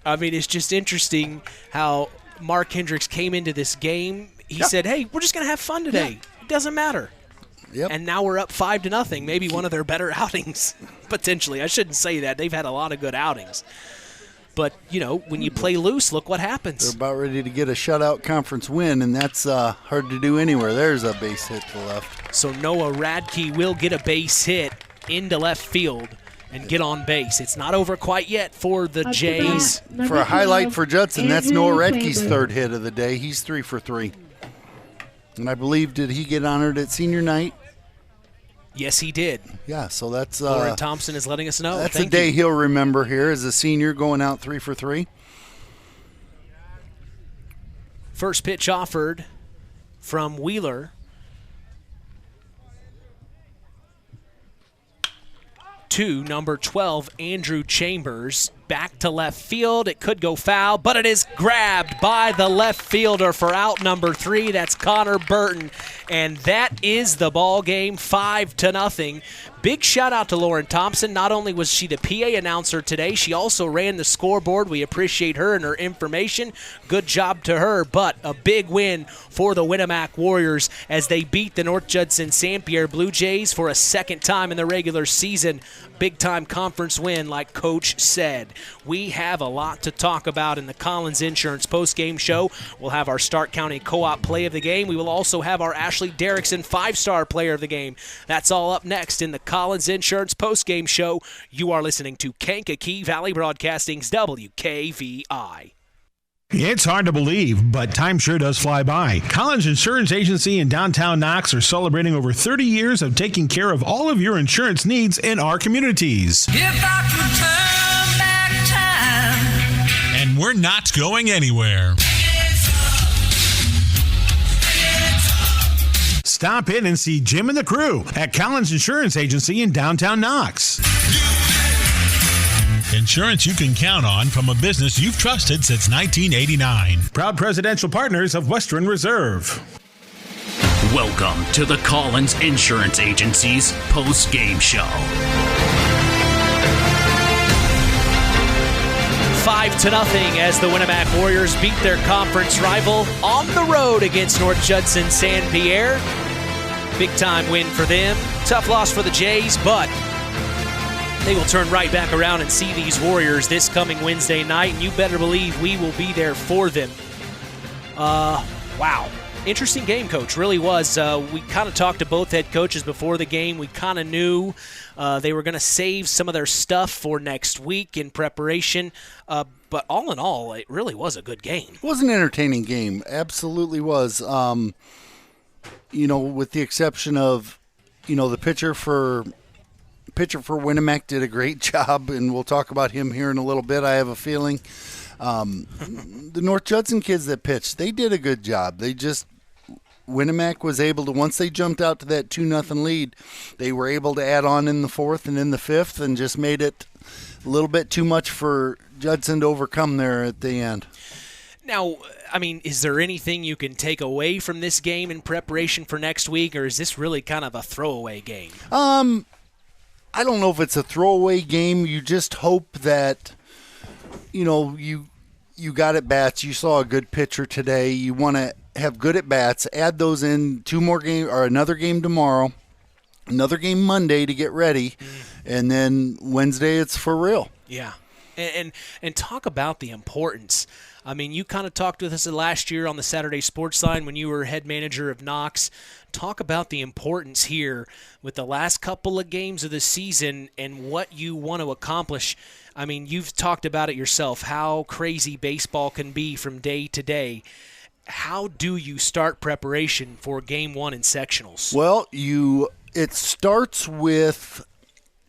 I mean, it's just interesting how Mark Hendricks came into this game. He said, hey, we're just going to have fun today. It doesn't matter. Yep. And now we're up 5-0, maybe one of their better outings, potentially. I shouldn't say that. They've had a lot of good outings. But, when you play loose, look what happens. They're about ready to get a shutout conference win, and that's hard to do anywhere. There's a base hit to the left. So Noah Radke will get a base hit into left field and get on base. It's not over quite yet for the Jays. For a highlight for Judson, that's Noah Radke's third hit of the day. He's 3 for 3. And I believe, did he get honored at senior night? Yes, he did. Yeah, so that's Lauren Thompson is letting us know. That's Thank a day you. he'll remember here as a senior going out 3 for 3. First pitch offered from Wheeler. To number 12, Andrew Chambers. Back to left field. It could go foul, but it is grabbed by the left fielder for out number 3. That's Connor Burton. And that is the ball game, 5-0. Big shout out to Lauren Thompson. Not only was she the PA announcer today, she also ran the scoreboard. We appreciate her and her information. Good job to her, but a big win for the Winamac Warriors as they beat the North-Judson-San Pierre Blue Jays for a second time in the regular season. Big-time conference win, like Coach said. We have a lot to talk about in the Collins Insurance postgame show. We'll have our Stark County Co-op play of the game. We will also have our Ashley Derrickson 5-star player of the game. That's all up next in the Collins Insurance postgame show. You are listening to Kankakee Valley Broadcasting's WKVI. It's hard to believe, but time sure does fly by. Collins Insurance Agency in downtown Knox are celebrating over 30 years of taking care of all of your insurance needs in our communities. If I could turn back time. And we're not going anywhere. Stop in and see Jim and the crew at Collins Insurance Agency in downtown Knox. Insurance you can count on from a business you've trusted since 1989. Proud presidential partners of Western Reserve. Welcome to the Collins Insurance Agency's post-game show. 5-0 as the Winamac Warriors beat their conference rival on the road against North-Judson-San Pierre. Big-time win for them. Tough loss for the Jays, but they will turn right back around and see these Warriors this coming Wednesday night, and you better believe we will be there for them. Wow. Interesting game, Coach. Really was. We kind of talked to both head coaches before the game. We kind of knew they were going to save some of their stuff for next week in preparation. But all in all, it really was a good game. It was an entertaining game. Absolutely was. With the exception of, the pitcher for Winamac did a great job, and we'll talk about him here in a little bit, I have a feeling. The North Judson kids that pitched, they did a good job. Winamac was able to, once they jumped out to that 2-0 lead, they were able to add on in the fourth and in the fifth and just made it a little bit too much for Judson to overcome there at the end. Now, is there anything you can take away from this game in preparation for next week, or is this really kind of a throwaway game? I don't know if it's a throwaway game. You just hope that, you got at bats. You saw a good pitcher today. You want to have good at bats. Add those in 2 more games, or another game tomorrow, another game Monday to get ready, and then Wednesday it's for real. Yeah, and talk about the importance. You kind of talked with us last year on the Saturday Sports Line when you were head manager of Knox. Talk about the importance here with the last couple of games of the season and what you want to accomplish. You've talked about it yourself, how crazy baseball can be from day to day. How do you start preparation for Game 1 in sectionals? Well, it starts with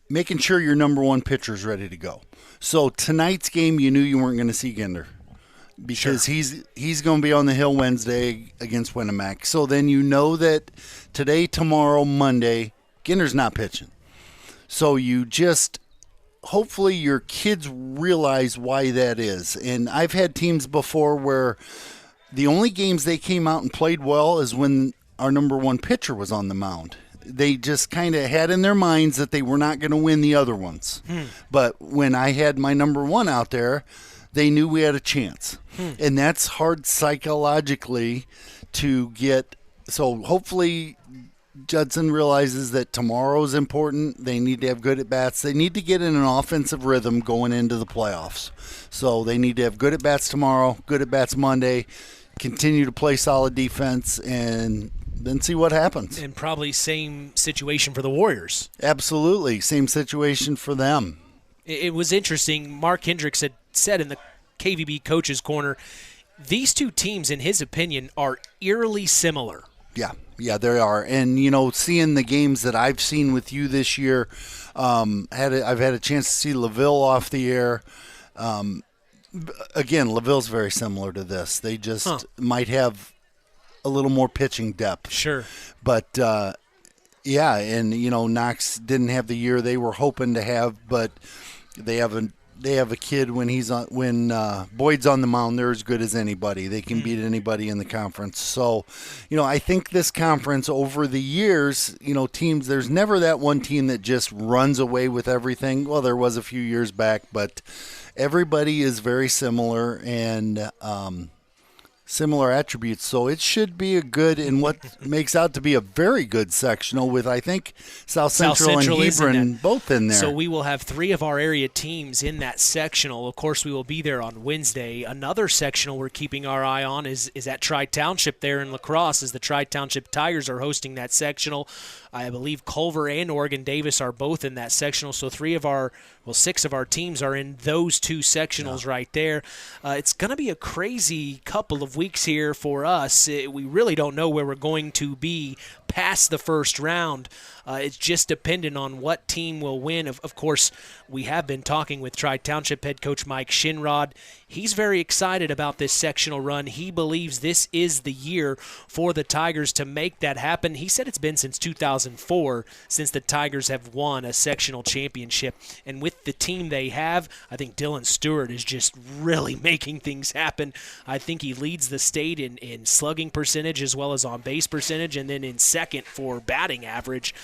making sure your number one pitcher is ready to go. So tonight's game, you knew you weren't going to see Ginder, because he's going to be on the hill Wednesday against Winamac. So then you know that today, tomorrow, Monday, Ginder's not pitching. So you just hopefully your kids realize why that is. And I've had teams before where the only games they came out and played well is when our number one pitcher was on the mound. They just kind of had in their minds that they were not going to win the other ones. But when I had my number one out there, they knew we had a chance. And that's hard psychologically to get. So hopefully Judson realizes that tomorrow's important. They need to have good at-bats. They need to get in an offensive rhythm going into the playoffs. So they need to have good at-bats tomorrow, good at-bats Monday, continue to play solid defense, and then see what happens. And probably same situation for the Warriors. Absolutely. Same situation for them. It was interesting. Mark Hendricks had said in the KVB Coaches Corner, these two teams, in his opinion, are eerily similar. Yeah, they are. And, seeing the games that I've seen with you this year, I've had a chance to see LaVille off the air. Again, LaVille's very similar to this. They just might have a little more pitching depth. Sure. But, Knox didn't have the year they were hoping to have, but they have a kid when Boyd's on the mound, they're as good as anybody. They can beat anybody in the conference. So, I think this conference over the years, teams, there's never that one team that just runs away with everything. Well, there was a few years back, but everybody is very similar and similar attributes. So it should be a good and what makes out to be a very good sectional with, I think, South Central and Hebron both in there. So we will have 3 of our area teams in that sectional. Of course, we will be there on Wednesday. Another sectional we're keeping our eye on is at Tri-Township there in La Crosse, as the Tri-Township Tigers are hosting that sectional. I believe Culver and Oregon Davis are both in that sectional. So 6 of our teams are in those 2 sectionals right there. It's going to be a crazy couple of weeks here for us. We really don't know where we're going to be past the first round. It's just dependent on what team will win. Of course, we have been talking with Tri-Township head coach Mike Shinrod. He's very excited about this sectional run. He believes this is the year for the Tigers to make that happen. He said it's been since 2004 since the Tigers have won a sectional championship. And with the team they have, I think Dylan Stewart is just really making things happen. I think he leads the state in slugging percentage as well as on base percentage, and then in second for batting average.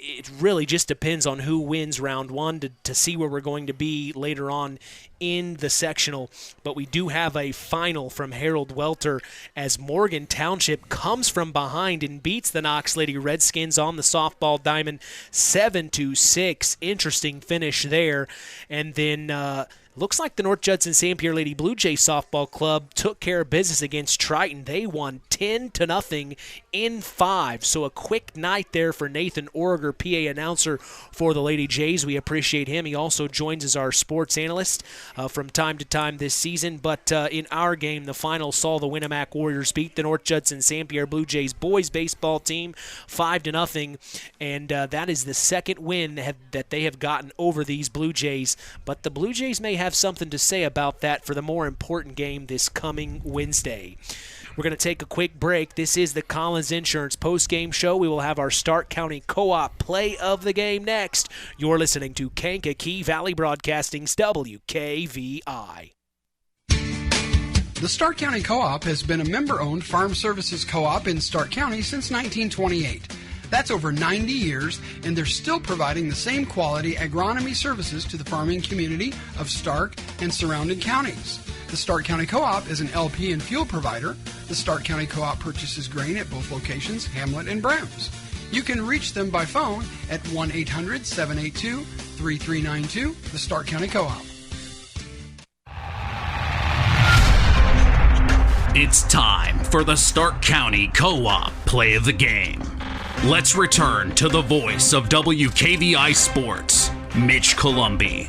It really just depends on who wins round 1 to see where we're going to be later on in the sectional. But we do have a final from Harold Welter as Morgan Township comes from behind and beats the Knox Lady Redskins on the softball diamond 7-6. Interesting finish there. And then looks like the North-Judson-San Pierre Lady Blue Jay Softball Club took care of business against Triton. They won 10-0 in 5. So a quick night there for Nathan Orger, PA announcer for the Lady Jays. We appreciate him. He also joins as our sports analyst from time to time this season. But in our game, the final saw the Winamac Warriors beat the North-Judson-San Pierre Blue Jays boys baseball team 5-0. And that is the second win that they have gotten over these Blue Jays. But the Blue Jays may have something to say about that for the more important game this coming Wednesday. We're going to take a quick break. This is the Collins Insurance post-game show. We will have our Stark County Co-op play of the game next. You're listening to Kankakee Valley Broadcasting's WKVI. The Stark County Co-op has been a member-owned farm services co-op in Stark County since 1928. That's over 90 years, and they're still providing the same quality agronomy services to the farming community of Stark and surrounding counties. The Stark County Co-op is an LP and fuel provider. The Stark County Co-op purchases grain at both locations, Hamlet and Brems. You can reach them by phone at 1-800-782-3392, the Stark County Co-op. It's time for the Stark County Co-op play of the game. Let's return to the voice of WKVI Sports, Mitch Columbi.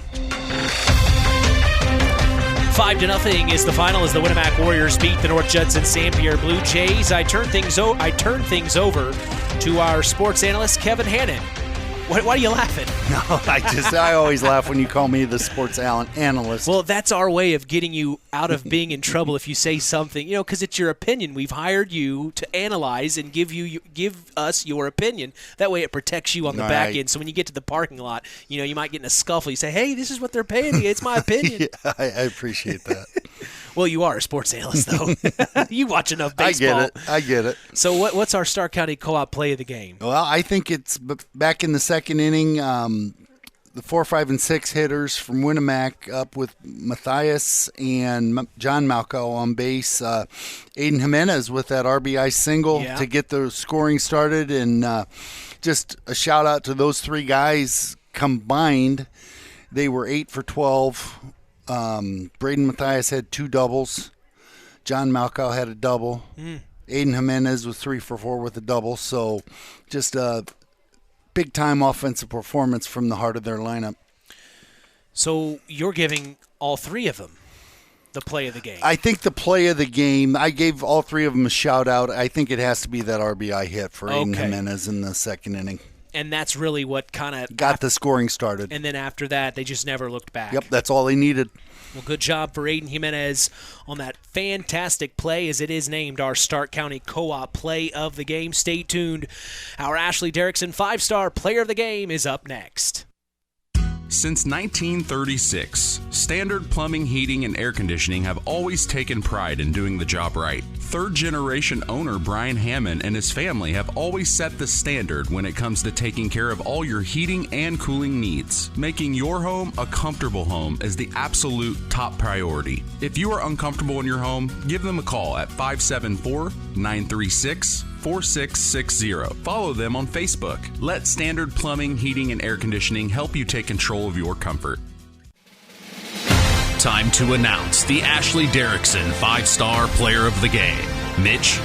5-0 is the final as the Winamac Warriors beat the North-Judson-San Pierre Blue Jays. I turn things over to our sports analyst, Kevin Hannon. Why are you laughing? No, I always laugh when you call me the sports analyst. Well, that's our way of getting you out of being in trouble if you say something, because it's your opinion. We've hired you to analyze and give us your opinion. That way it protects you on the back end. So when you get to the parking lot, you might get in a scuffle. You say, hey, this is what they're paying me. It's my opinion. Yeah, I appreciate that. Well, you are a sports analyst, though. You watch enough baseball. I get it. So what's our Stark County Co-op play of the game? Well, I think it's back in the second inning, the 4, 5, and 6 hitters from Winamac up with Matthias and John Malco on base. Aiden Jimenez with that RBI single to get the scoring started. And just a shout-out to those 3 guys combined. They were 8 for 12. Braden Matthias had 2 doubles. John Malco had a double. Aiden Jimenez was 3 for 4 with a double. So just a big-time offensive performance from the heart of their lineup. So you're giving all 3 of them the play of the game? I think the play of the game, I gave all three of them a shout-out. I think it has to be that RBI hit for Aiden Jimenez in the second inning. And that's really what kind of got the scoring started. And then after that, they just never looked back. Yep, that's all they needed. Well, good job for Aiden Jimenez on that fantastic play, as it is named our Stark County Co-op Play of the Game. Stay tuned. Our Ashley Derrickson 5-Star Player of the Game is up next. Since 1936, Standard Plumbing, Heating, and Air Conditioning have always taken pride in doing the job right. Third-generation owner Brian Hammond and his family have always set the standard when it comes to taking care of all your heating and cooling needs. Making your home a comfortable home is the absolute top priority. If you are uncomfortable in your home, give them a call at 574-936-4660. Follow them on Facebook. Let Standard Plumbing, Heating, and Air Conditioning help you take control of your comfort. Time to announce the Ashley Derrickson 5-Star Player of the Game. Mitch?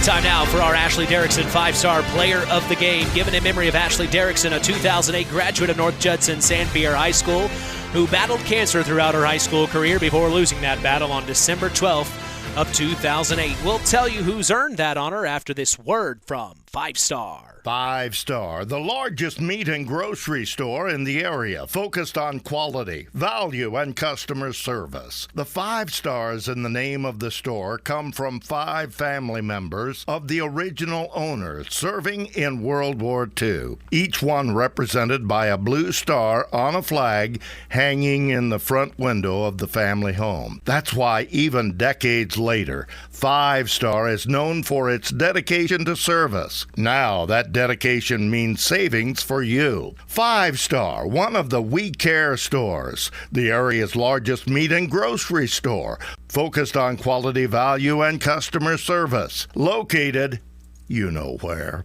Time now for our Ashley Derrickson 5-Star Player of the Game, given in memory of Ashley Derrickson, a 2008 graduate of North-Judson-San Pierre High School, who battled cancer throughout her high school career before losing that battle on December 12th of 2008. We'll tell you who's earned that honor after this word from 5-Star. 5-Star, the largest meat and grocery store in the area, focused on quality, value, and customer service. The 5 stars in the name of the store come from 5 family members of the original owners serving in World War II, each one represented by a blue star on a flag hanging in the front window of the family home. That's why even decades later, 5-Star is known for its dedication to service. Now that dedication means savings for you. 5-Star, one of the We Care stores, the area's largest meat and grocery store, focused on quality, value, and customer service. Located, you know where,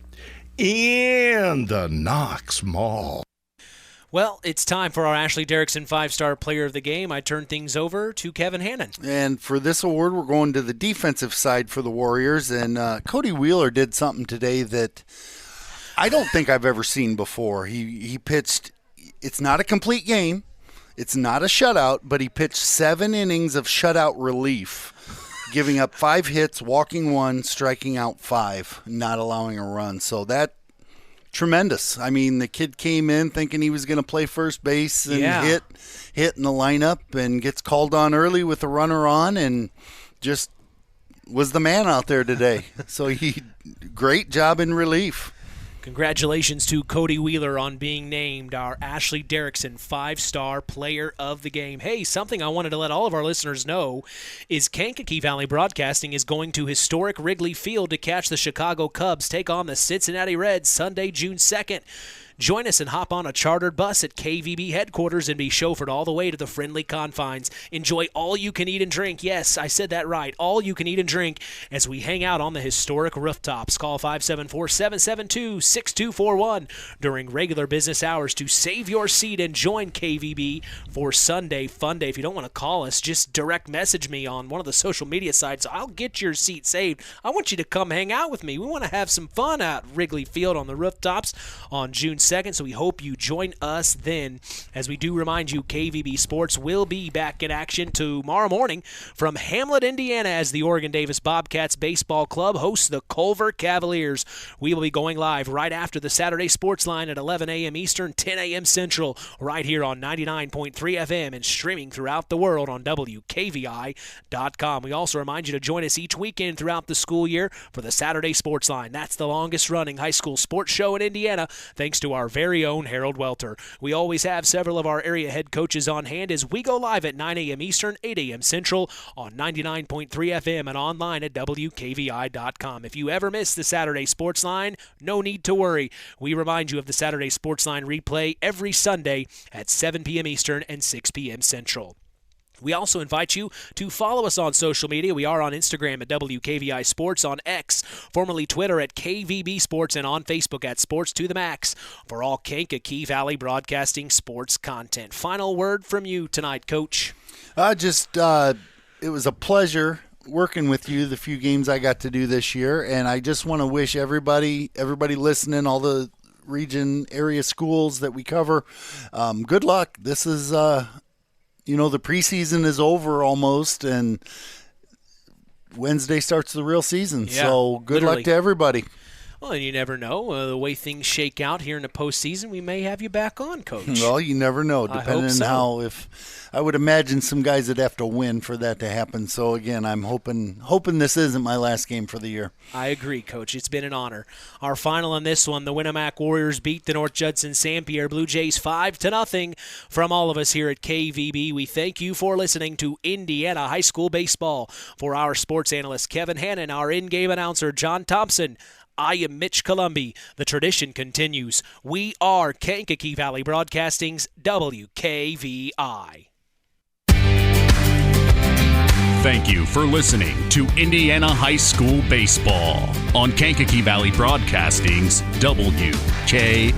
in the Knox Mall. Well, it's time for our Ashley Derrickson 5-Star Player of the Game. I turn things over to Kevin Hannon. And for this award, we're going to the defensive side for the Warriors. And Cody Wheeler did something today that I don't think I've ever seen before. He pitched, it's not a complete game, it's not a shutout, but he pitched 7 innings of shutout relief, giving up 5 hits, walking 1, striking out 5, not allowing a run. So that, tremendous. I mean, the kid came in thinking he was going to play first base and hit in the lineup and gets called on early with a runner on and just was the man out there today. So great job in relief. Congratulations to Cody Wheeler on being named our Ashley Derrickson 5-Star Player of the Game. Hey, something I wanted to let all of our listeners know is Kankakee Valley Broadcasting is going to historic Wrigley Field to catch the Chicago Cubs take on the Cincinnati Reds Sunday, June 2nd. Join us and hop on a chartered bus at KVB headquarters and be chauffeured all the way to the friendly confines. Enjoy all you can eat and drink. Yes, I said that right. All you can eat and drink as we hang out on the historic rooftops. Call 574-772-6241 during regular business hours to save your seat and join KVB for Sunday Fun Day. If you don't want to call us, just direct message me on one of the social media sites. I'll get your seat saved. I want you to come hang out with me. We want to have some fun at Wrigley Field on the rooftops on June 2nd, so we hope you join us then. As we do remind you, KVB Sports will be back in action tomorrow morning from Hamlet, Indiana, as the Oregon Davis Bobcats Baseball Club hosts the Culver Cavaliers. We will be going live right after the Saturday Sports Line at 11 a.m. Eastern, 10 a.m. Central, right here on 99.3 FM and streaming throughout the world on WKVI.com. We also remind you to join us each weekend throughout the school year for the Saturday Sports Line. That's the longest running high school sports show in Indiana, thanks to our very own Harold Welter. We always have several of our area head coaches on hand as we go live at 9 a.m. Eastern, 8 a.m. Central on 99.3 FM and online at WKVI.com. If you ever miss the Saturday Sports Line, no need to worry. We remind you of the Saturday Sports Line replay every Sunday at 7 p.m. Eastern and 6 p.m. Central. We also invite you to follow us on social media. We are on Instagram at WKVI Sports, on X, formerly Twitter at KVB Sports, and on Facebook at Sports to the Max for all Kankakee Valley Broadcasting sports content. Final word from you tonight, Coach. It was a pleasure working with you the few games I got to do this year, and I just want to wish everybody listening, all the region area schools that we cover, good luck. This is the preseason is over almost, and Wednesday starts the real season. Yeah, so good luck to everybody. Well, and you never know. The way things shake out here in the postseason, we may have you back on, Coach. Well, you never know, depending on how. I would imagine some guys would have to win for that to happen. So, again, I'm hoping this isn't my last game for the year. I agree, Coach. It's been an honor. Our final on this one, the Winamac Warriors beat the North-Judson-San Pierre Blue Jays 5-0. From all of us here at KVB, we thank you for listening to Indiana High School Baseball. For our sports analyst, Kevin Hannon, our in-game announcer, John Thompson, I am Mitch Columbi. The tradition continues. We are Kankakee Valley Broadcasting's WKVI. Thank you for listening to Indiana High School Baseball on Kankakee Valley Broadcasting's WKVI.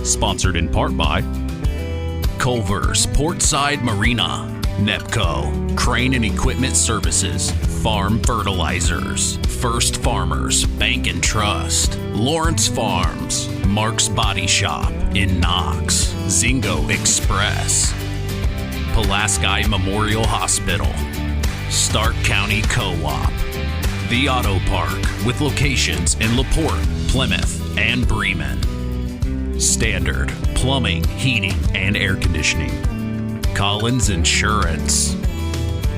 Sponsored in part by Culver's Portside Marina, NEPCO, Crane and Equipment Services, Farm Fertilizers, First Farmers Bank and Trust, Lawrence Farms, Mark's Body Shop in Knox, Zingo Express, Pulaski Memorial Hospital, Stark County Co-op, The Auto Park with locations in LaPorte, Plymouth, and Bremen, Standard Plumbing, Heating, and Air Conditioning, Collins Insurance,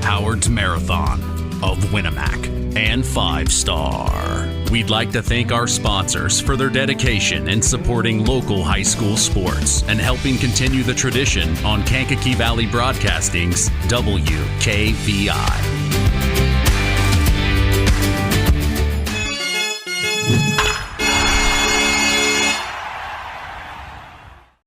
Howard's Marathon of Winamac, and 5 Star. We'd like to thank our sponsors for their dedication in supporting local high school sports and helping continue the tradition on Kankakee Valley Broadcasting's WKVI.